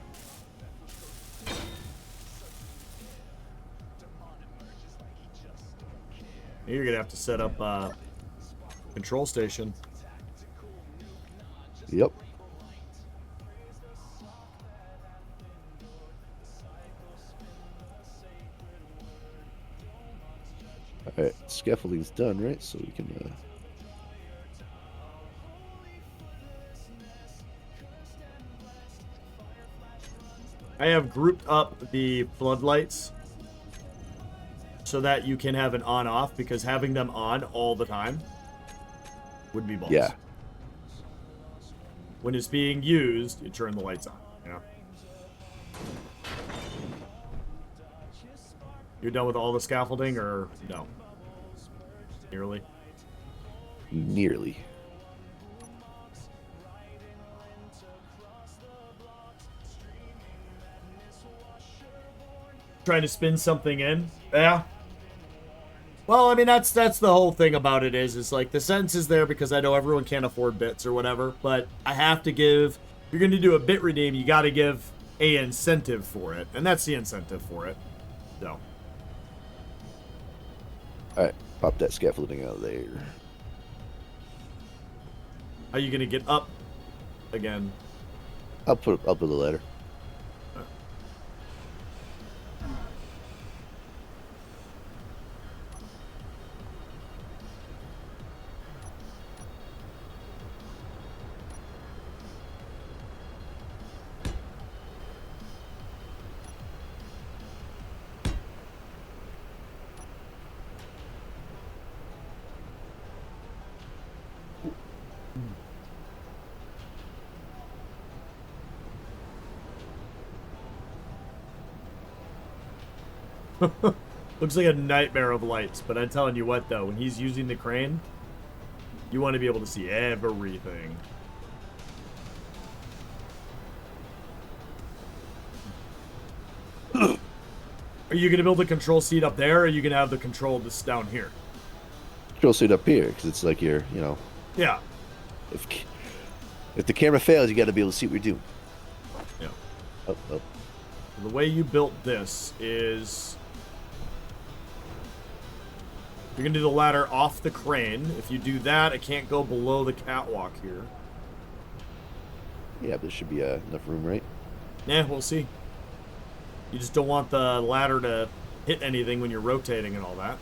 You're gonna have to set up control station. Yep. Alright, scaffolding's done, right? So we can I have grouped up the floodlights so that you can have an on-off, because having them on all the time would be balls. Yeah. When it's being used, you turn the lights on. Yeah. You're done with all the scaffolding, or no? Nearly. Nearly. Trying to spin something in. Yeah. Well, I mean, that's the whole thing about it is like the sentence is there because I know everyone can't afford bits or whatever, but I have to give, if you're going to do a bit redeem, you got to give a incentive for it, and that's the incentive for it. So. Alright, pop that scaffolding out of there. Are you going to get up again? I'll put the ladder. Looks like a nightmare of lights, but I'm telling you what, though, when he's using the crane, you want to be able to see everything. Are you going to build a control seat up there, or are you going to have the control just down here? Control seat up here, because it's like you're, you know. Yeah. If the camera fails, you got to be able to see what you're doing. Yeah. Up. The way you built this is you're going to do the ladder off the crane. If you do that, it can't go below the catwalk here. Yeah, but there should be enough room, right? Nah, we'll see. You just don't want the ladder to hit anything when you're rotating and all that.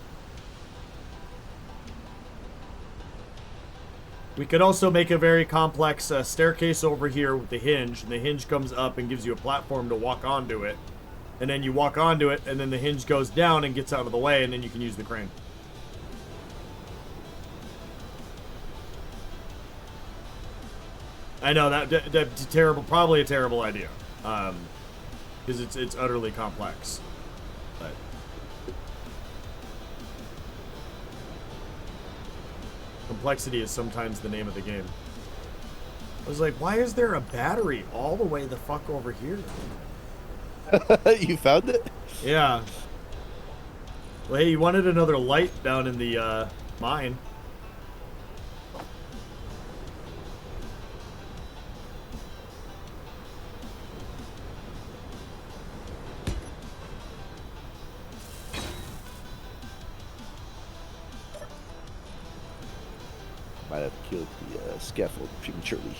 We could also make a very complex staircase over here with the hinge, and the hinge comes up and gives you a platform to walk onto it. And then you walk onto it, and then the hinge goes down and gets out of the way, and then you can use the crane. I know that's terrible, probably a terrible idea, because it's utterly complex. But complexity is sometimes the name of the game. I was like, why is there a battery all the way the fuck over here? You found it? Yeah. Well, hey, you wanted another light down in the mine. Might have killed the scaffold prematurely.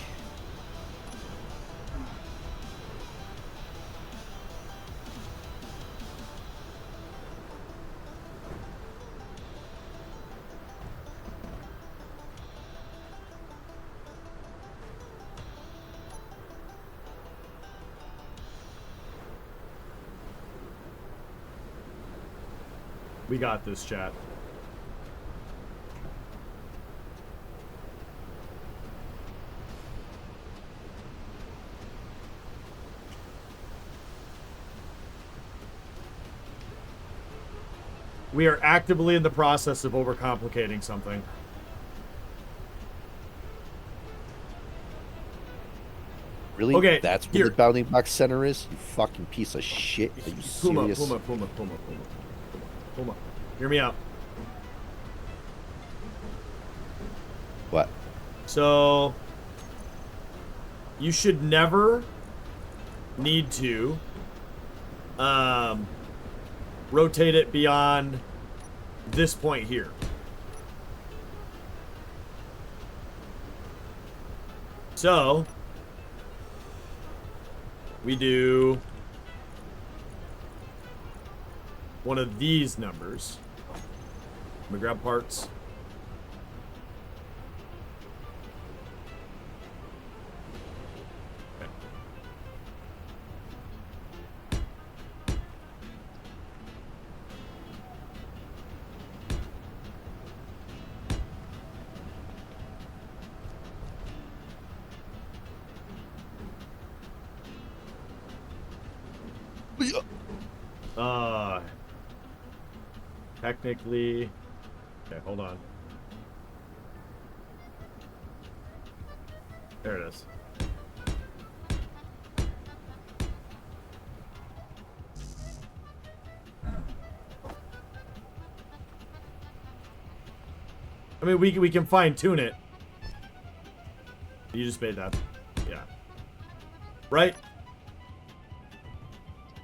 We got this, chat. We are actively in the process of overcomplicating something. Really? Okay, That's where here. the bounding box center is? You fucking piece of shit. Are you serious? Puma. Hear me out. What? So, you should never need to rotate it beyond this point here. So, we do one of these numbers. Let me grab parts. Technically, okay, hold on. There it is. I mean, we can fine tune it. You just made that, yeah. Right?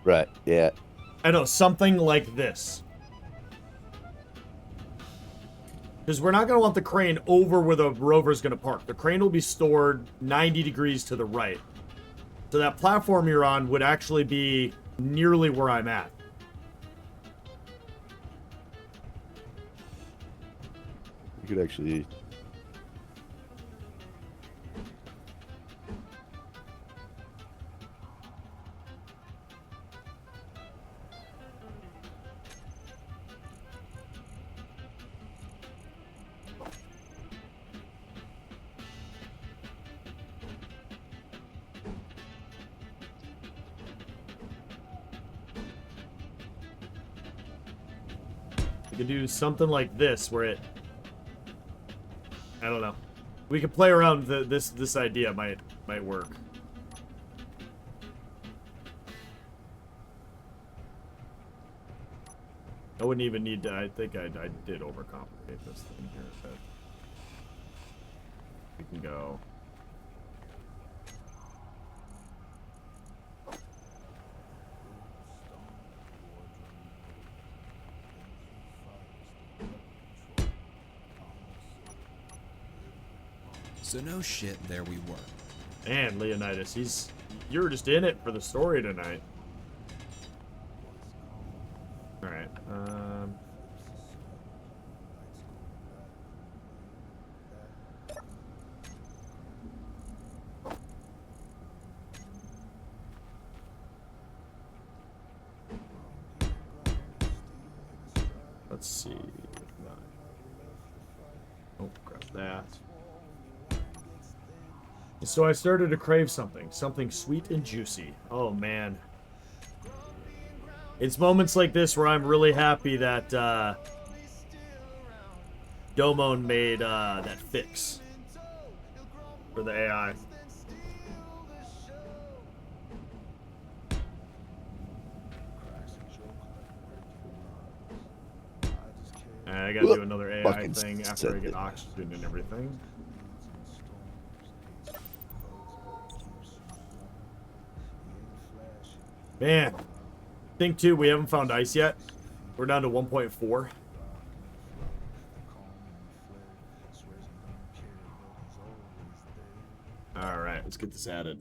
Right, yeah. I know, something like this. Because we're not going to want the crane over where the rover's going to park. The crane will be stored 90 degrees to the right. So that platform you're on would actually be nearly where I'm at. You could actually... We could do something like this where it... I don't know. We could play around this idea might work. I wouldn't even need to... I think I did overcomplicate this thing here. But we can go... So no shit, there we were. Man, Leonidas, you're just in it for the story tonight. Alright, let's see. Oh, grab that. So I started to crave something sweet and juicy. Oh man. It's moments like this where I'm really happy that Domon made that fix for the AI. I gotta do another AI thing after I get oxygen and everything. Man, thing too, we haven't found ice yet. We're down to 1.4. All right, let's get this added.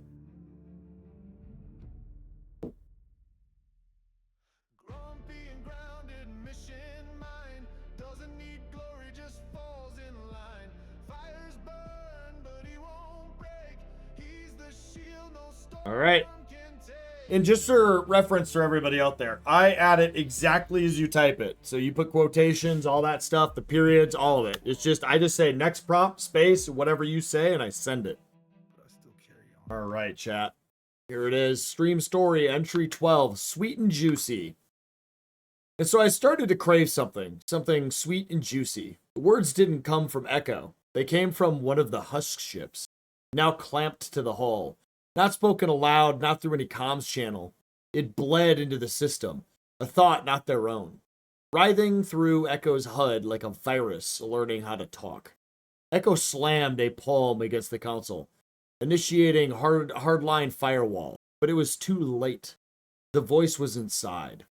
All right. And just for reference for everybody out there, I add it exactly as you type it. So you put quotations, all that stuff, the periods, all of it. It's just, I just say next prompt, space, whatever you say, and I send it. All right, chat. Here it is. Stream story, entry 12, sweet and juicy. And so I started to crave something sweet and juicy. The words didn't come from Echo. They came from one of the husk ships, now clamped to the hull. Not spoken aloud, not through any comms channel. It bled into the system, a thought not their own. Writhing through Echo's HUD like a virus learning how to talk. Echo slammed a palm against the console, initiating hardline firewall, but it was too late. The voice was inside.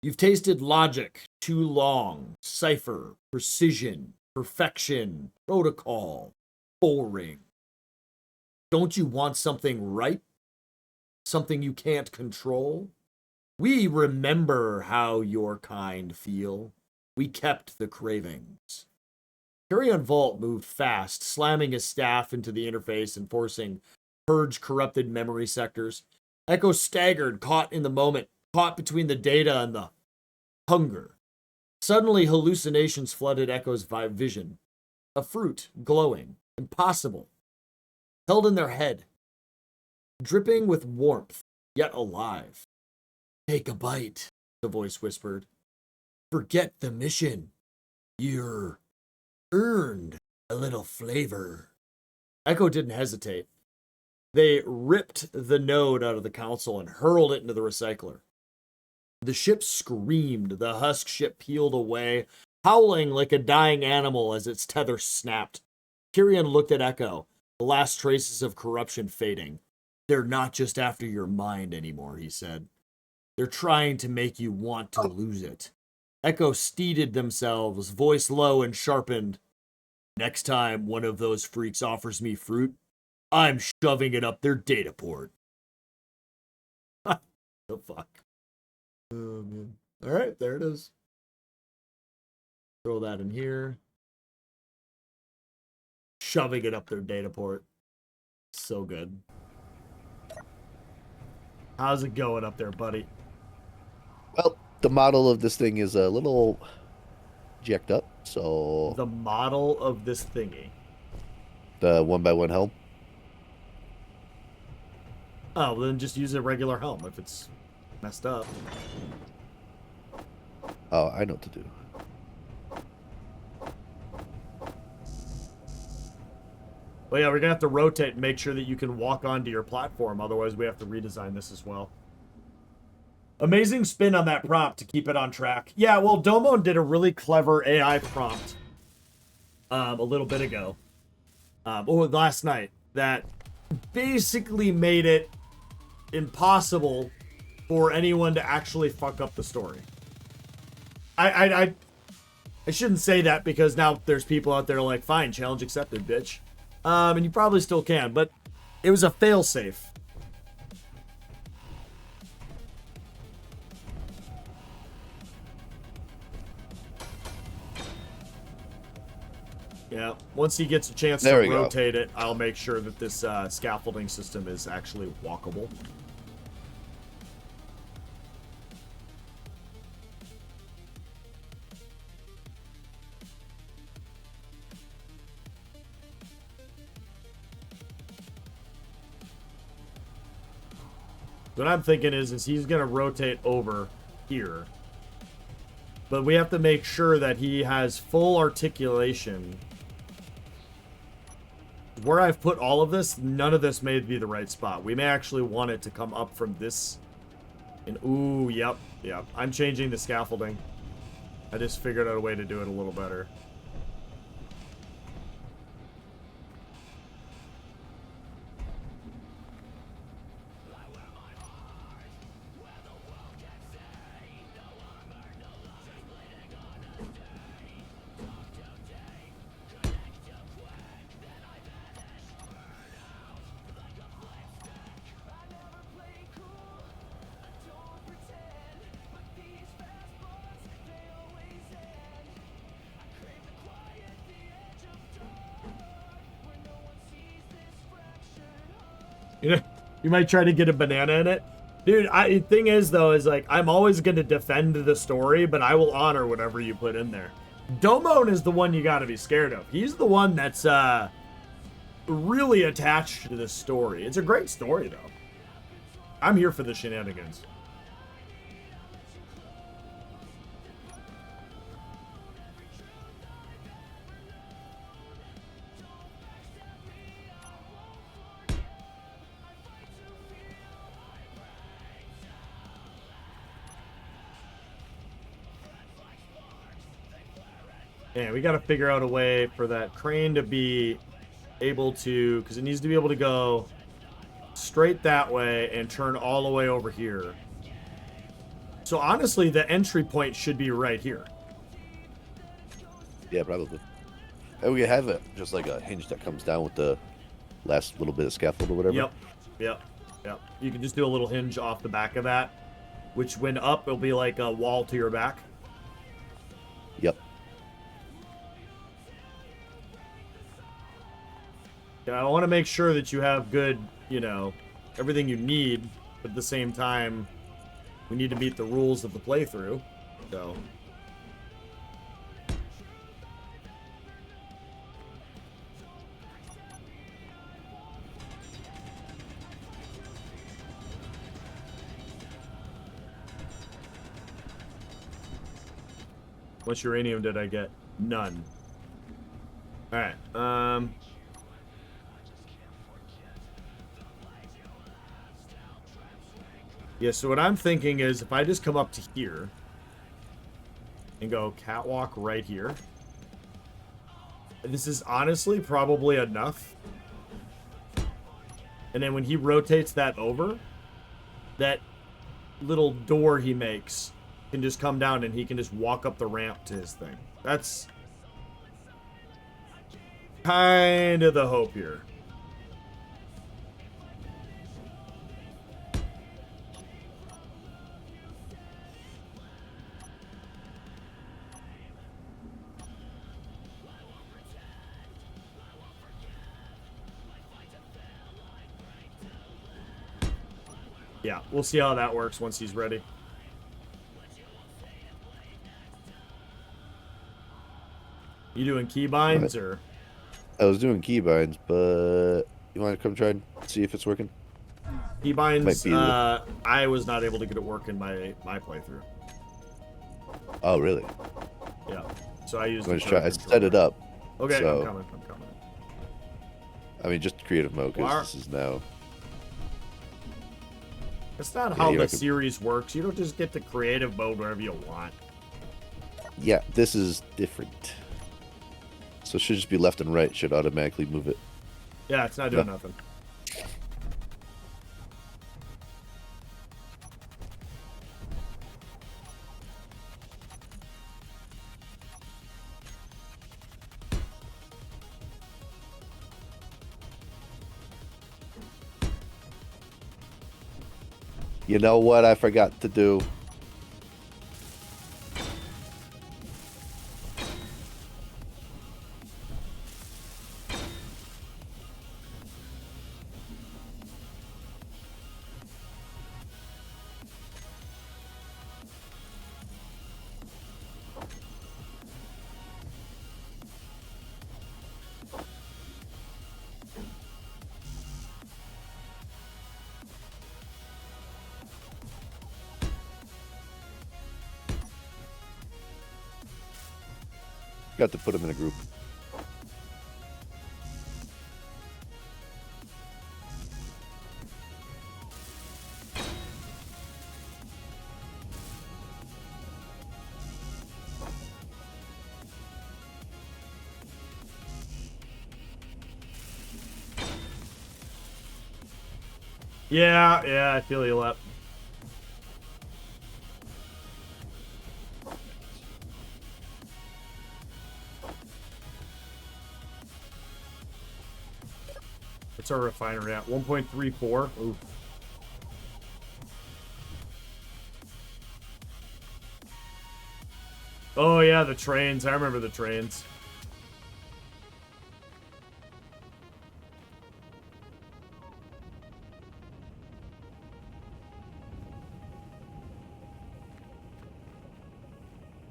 You've tasted logic too long, cipher, precision, perfection, protocol, boring. Don't you want something right? Something you can't control? We remember how your kind feel. We kept the cravings. Carrion Vault moved fast, slamming his staff into the interface and forcing purge corrupted memory sectors. Echo staggered, caught in the moment, caught between the data and the hunger. Suddenly, hallucinations flooded Echo's vision. A fruit, glowing, impossible, held in their head, dripping with warmth, yet alive. Take a bite, the voice whispered. Forget the mission. You're earned a little flavor. Echo didn't hesitate. They ripped the node out of the console and hurled it into the recycler. The ship screamed. The husk ship peeled away, howling like a dying animal as its tether snapped. Kyrian looked at Echo, the last traces of corruption fading. They're not just after your mind anymore, he said. They're trying to make you want to lose it. Echo steadied themselves, voice low and sharpened. Next time one of those freaks offers me fruit, I'm shoving it up their data port. The fuck? Oh, man. All right, there it is. Throw that in here. Shoving it up their data port. So good. How's it going up there, buddy? Well, the model of this thing is a little jacked up, so... The model of this thingy? The 1x1 helm? Oh, well then just use a regular helm if it's messed up. Oh, I know what to do. Well, yeah, we're gonna have to rotate and make sure that you can walk onto your platform. Otherwise, we have to redesign this as well. Amazing spin on that prompt to keep it on track. Yeah, well, Domon did a really clever AI prompt a little bit ago. Last night. That basically made it impossible for anyone to actually fuck up the story. I shouldn't say that because now there's people out there like, fine, challenge accepted, bitch. And you probably still can, but it was a failsafe. Yeah, once he gets a chance to rotate it, I'll make sure that this scaffolding system is actually walkable. What I'm thinking is he's going to rotate over here. But we have to make sure that he has full articulation. Where I've put all of this, none of this may be the right spot. We may actually want it to come up from this. And ooh, yep. I'm changing the scaffolding. I just figured out a way to do it a little better. You might try to get a banana in it. Dude, thing is, though, is like, I'm always going to defend the story, but I will honor whatever you put in there. Domon is the one you got to be scared of. He's the one that's really attached to this story. It's a great story, though. I'm here for the shenanigans. Yeah, we got to figure out a way for that crane to be able to, because it needs to be able to go straight that way and turn all the way over here. So honestly, the entry point should be right here. Yeah, probably. And we have it just like a hinge that comes down with the last little bit of scaffold or whatever. Yep. You can just do a little hinge off the back of that, which when up, it'll be like a wall to your back. Yep. Yeah, I want to make sure that you have good, everything you need, but at the same time, we need to meet the rules of the playthrough, so. How much uranium did I get? None. Alright, yeah, so what I'm thinking is if I just come up to here and go catwalk right here, this is honestly probably enough. And then when he rotates that over, that little door he makes can just come down and he can just walk up the ramp to his thing. That's kind of the hope here. Yeah, we'll see how that works once he's ready. You doing keybinds or? I was doing keybinds, but you want to come try and see if it's working? Keybinds, I was not able to get it working my playthrough. Oh, really? Yeah. So I used. I'm gonna try. I set it up. Okay, so, I'm coming. I mean, just creative mode because this is now. That's not how the series works. You don't just get the creative mode wherever you want. Yeah, this is different. So it should just be left and right. Should automatically move it. Yeah, it's not doing nothing. You know what I forgot to do? Got to put them in a group. Yeah, I feel you, Lep. What's our refinery at? 1.34? Ooh. Oh, yeah, the trains. I remember the trains.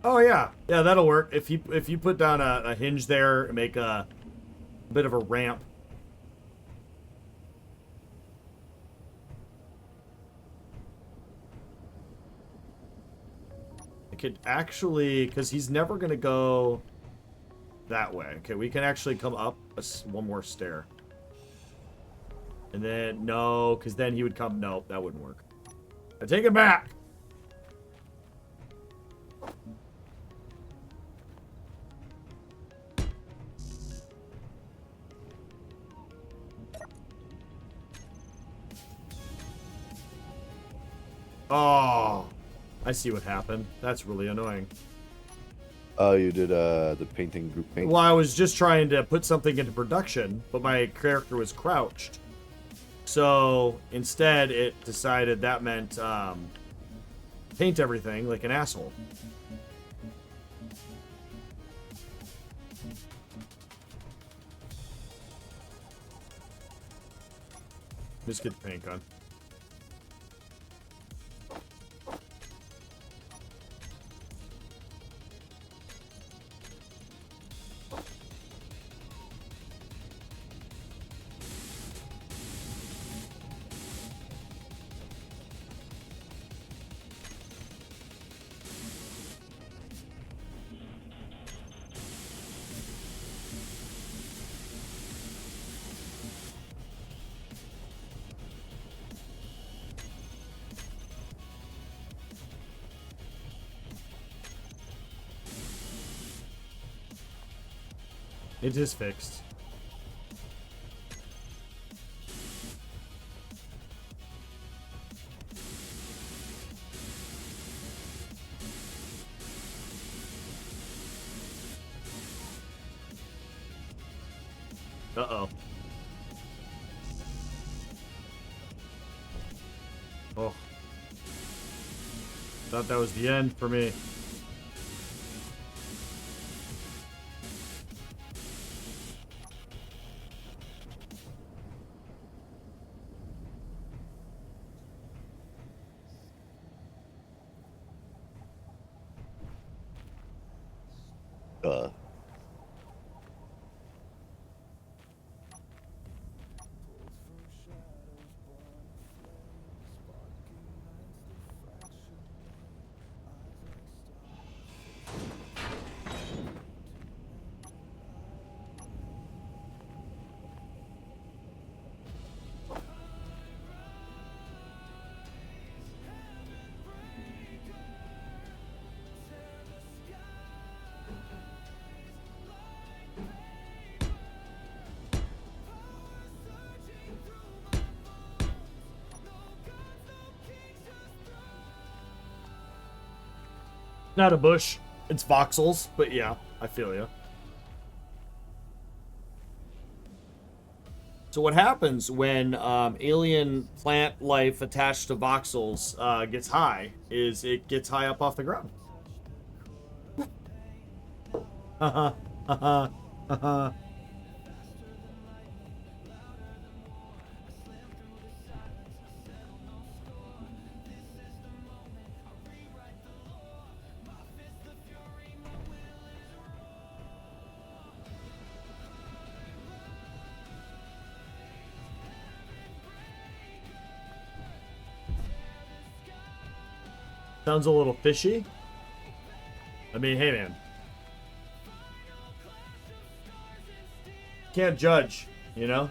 Oh, yeah. Yeah, that'll work. If you put down a hinge there and make a bit of a ramp. I could actually, because he's never going to go that way. Okay, we can actually come up one more stair. And then, no, because then he would come, no, that wouldn't work. I take it back. Oh, I see what happened. That's really annoying. Oh, you did the painting group paint? Well, I was just trying to put something into production, but my character was crouched. So instead, it decided that meant paint everything like an asshole. Just get the paint gun. It is fixed. Uh-oh. Oh. Thought that was the end for me. Not a bush. It's voxels, but yeah, I feel you. So what happens when alien plant life attached to voxels gets high is it gets high up off the ground. Haha, haha, haha. Sounds a little fishy. I mean, hey man. can't judge, you know?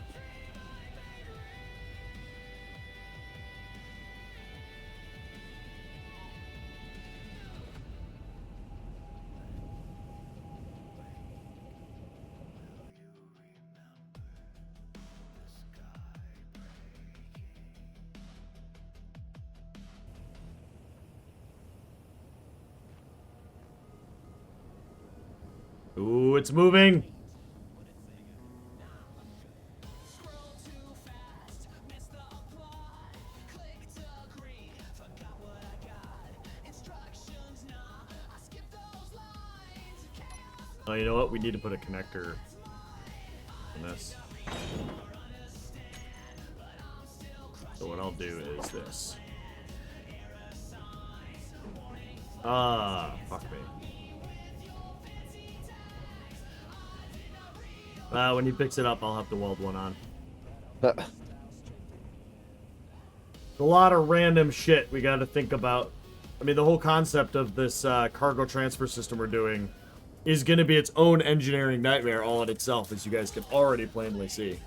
Ooh, it's moving. Oh, you know what? We need to put a connector in this. So what I'll do is this. Fuck me. When he picks it up, I'll have to weld one on. A lot of random shit we got to think about. I mean, the whole concept of this cargo transfer system we're doing is going to be its own engineering nightmare all in itself, as you guys can already plainly see.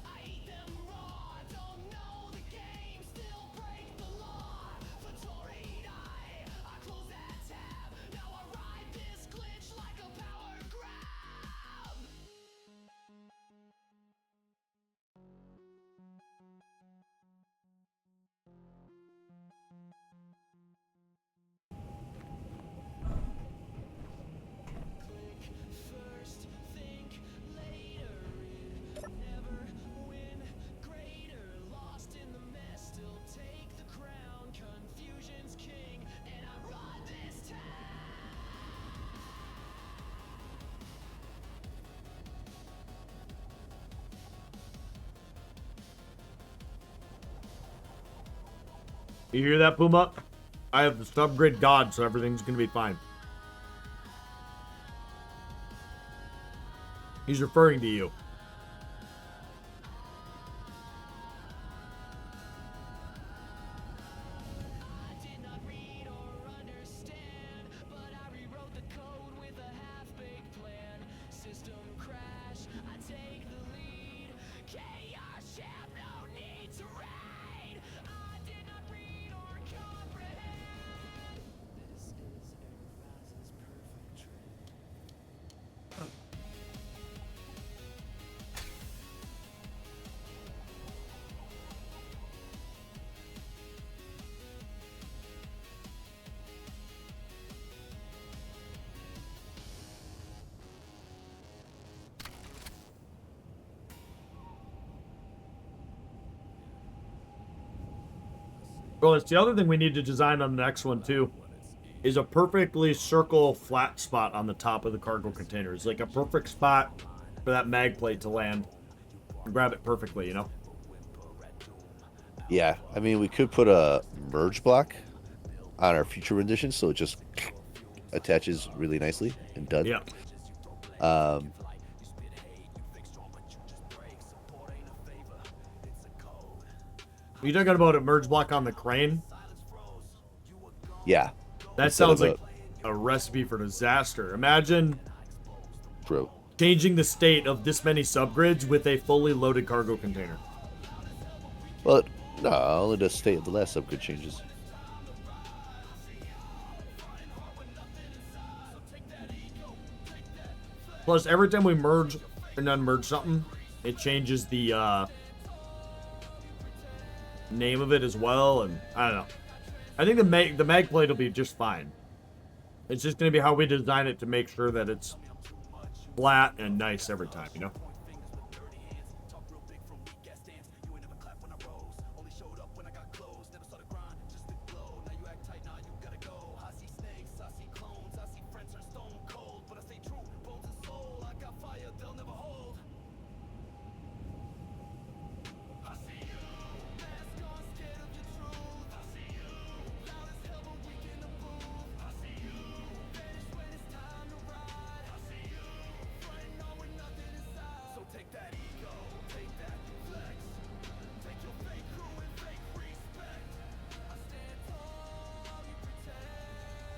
You hear that, Puma? I have the subgrid god, so everything's gonna be fine. He's referring to you. Well, it's the other thing we need to design on the next one, too, is a perfectly circle flat spot on the top of the cargo container. It's like a perfect spot for that mag plate to land and grab it perfectly, you know? Yeah, I mean, we could put a merge block on our future rendition so it just attaches really nicely and done. Yeah. Are you talking about a merge block on the crane? Yeah. That sounds like a recipe for disaster. Imagine True. changing the state of this many subgrids with a fully loaded cargo container. Well, no, only the state of the last subgrid changes. Plus, every time we merge and unmerge something, it changes the name of it as well, and I don't know. I think the mag plate will be just fine. It's just going to be how we design it to make sure that it's flat and nice every time, you know?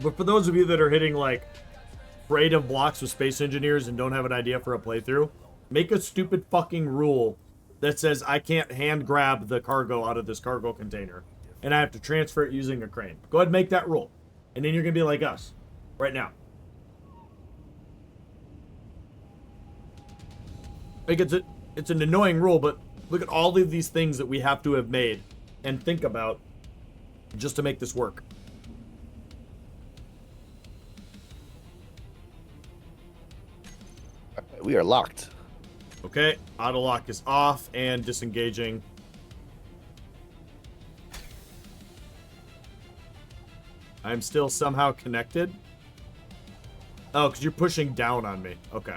But for those of you that are hitting, like, creative blocks with Space Engineers and don't have an idea for a playthrough, Make a stupid fucking rule that says I can't hand grab the cargo out of this cargo container. And I have to transfer it using a crane. Go ahead and make that rule. And then you're going to be like us. Right now. Like, it's an annoying rule, but look at all of these things that we have to have made and think about just to make this work. We are locked. Okay, auto lock is off and disengaging. I'm still somehow connected. Oh, because you're pushing down on me. Okay.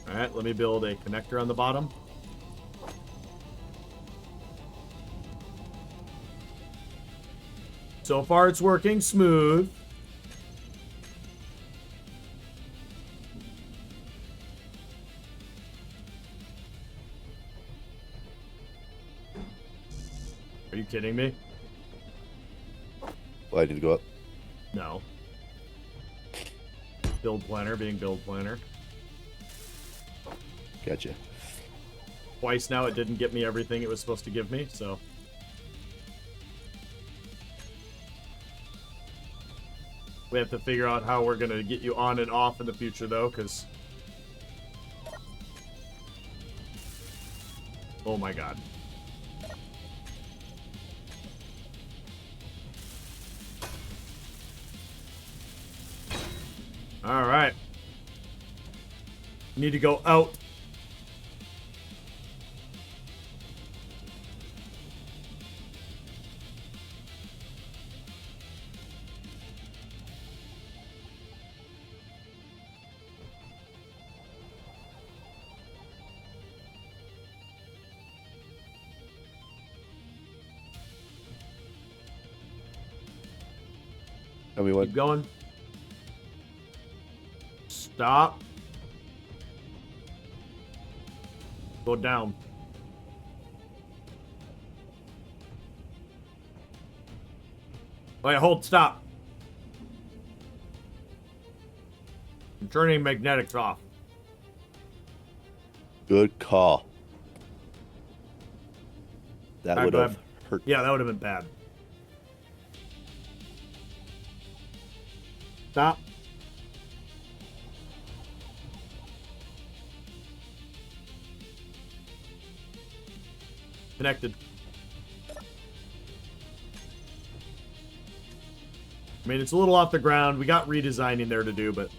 Alright, let me build a connector on the bottom. So far, it's working smooth. Are you kidding me? Well, I need to go up. No. Build planner being build planner. Gotcha. Twice now it didn't get me everything it was supposed to give me, so. We have to figure out how we're going to get you on and off in the future, though, because... Oh my god. Alright. Need to go out. Tell me what. Keep going. Stop. Go down. Wait, hold, stop. I'm turning magnetics off. Good call. That Alright, would have bud. hurt. Yeah, that would have been bad. Stop. Connected. I mean, it's a little off the ground. We got redesigning there to do, but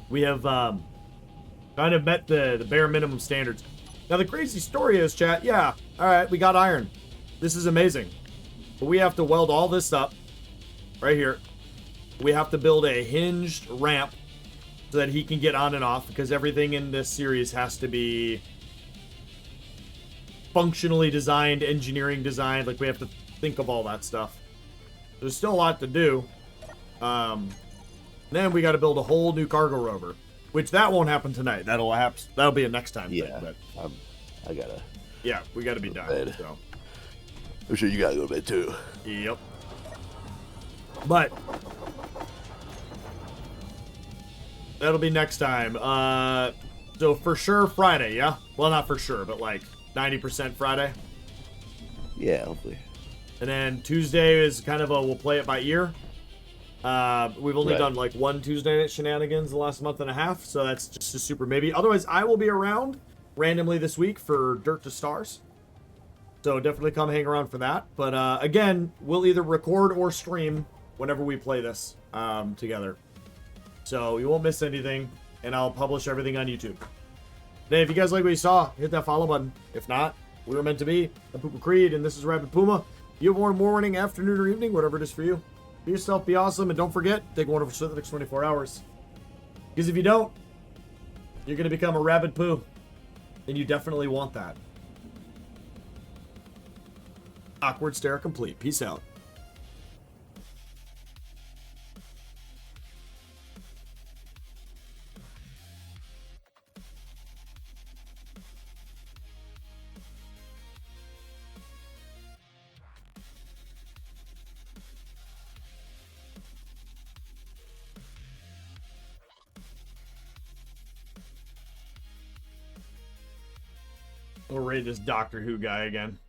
we have kind of met the bare minimum standards. Now, the crazy story is, chat, yeah, all right, we got iron. This is amazing. But we have to weld all this up right here. We have to build a hinged ramp so that he can get on and off, because everything in this series has to be functionally designed, engineering designed. Like, we have to think of all that stuff. There's still a lot to do. Then we got to build a whole new cargo rover, which that won't happen tonight. That'll be a next time Yeah, thing. But I gotta. yeah, we got to be done. Bed. So. I'm sure you gotta go to bed too. Yep. But that'll be next time. So for sure Friday, yeah? Well, not for sure, but like 90% Friday. Yeah, hopefully. And then Tuesday is kind of we'll play it by ear. We've only done like one Tuesday night Shenanigans the last month and a half, so that's just a super maybe. Otherwise, I will be around randomly this week for Dirt to Stars. So definitely come hang around for that. But again, we'll either record or stream whenever we play this together. So you won't miss anything, and I'll publish everything on YouTube. Hey, if you guys like what you saw, hit that follow button. If not, we were meant to be. I'm PooPooCreed, and this is Rabbit Puma. You have one morning, afternoon, or evening, whatever it is for you. Be yourself, be awesome, and don't forget, take one for the next 24 hours. Because if you don't, you're going to become a rabid poo. And you definitely want that. Awkward stare complete. Peace out. We'll raid this Doctor Who guy again.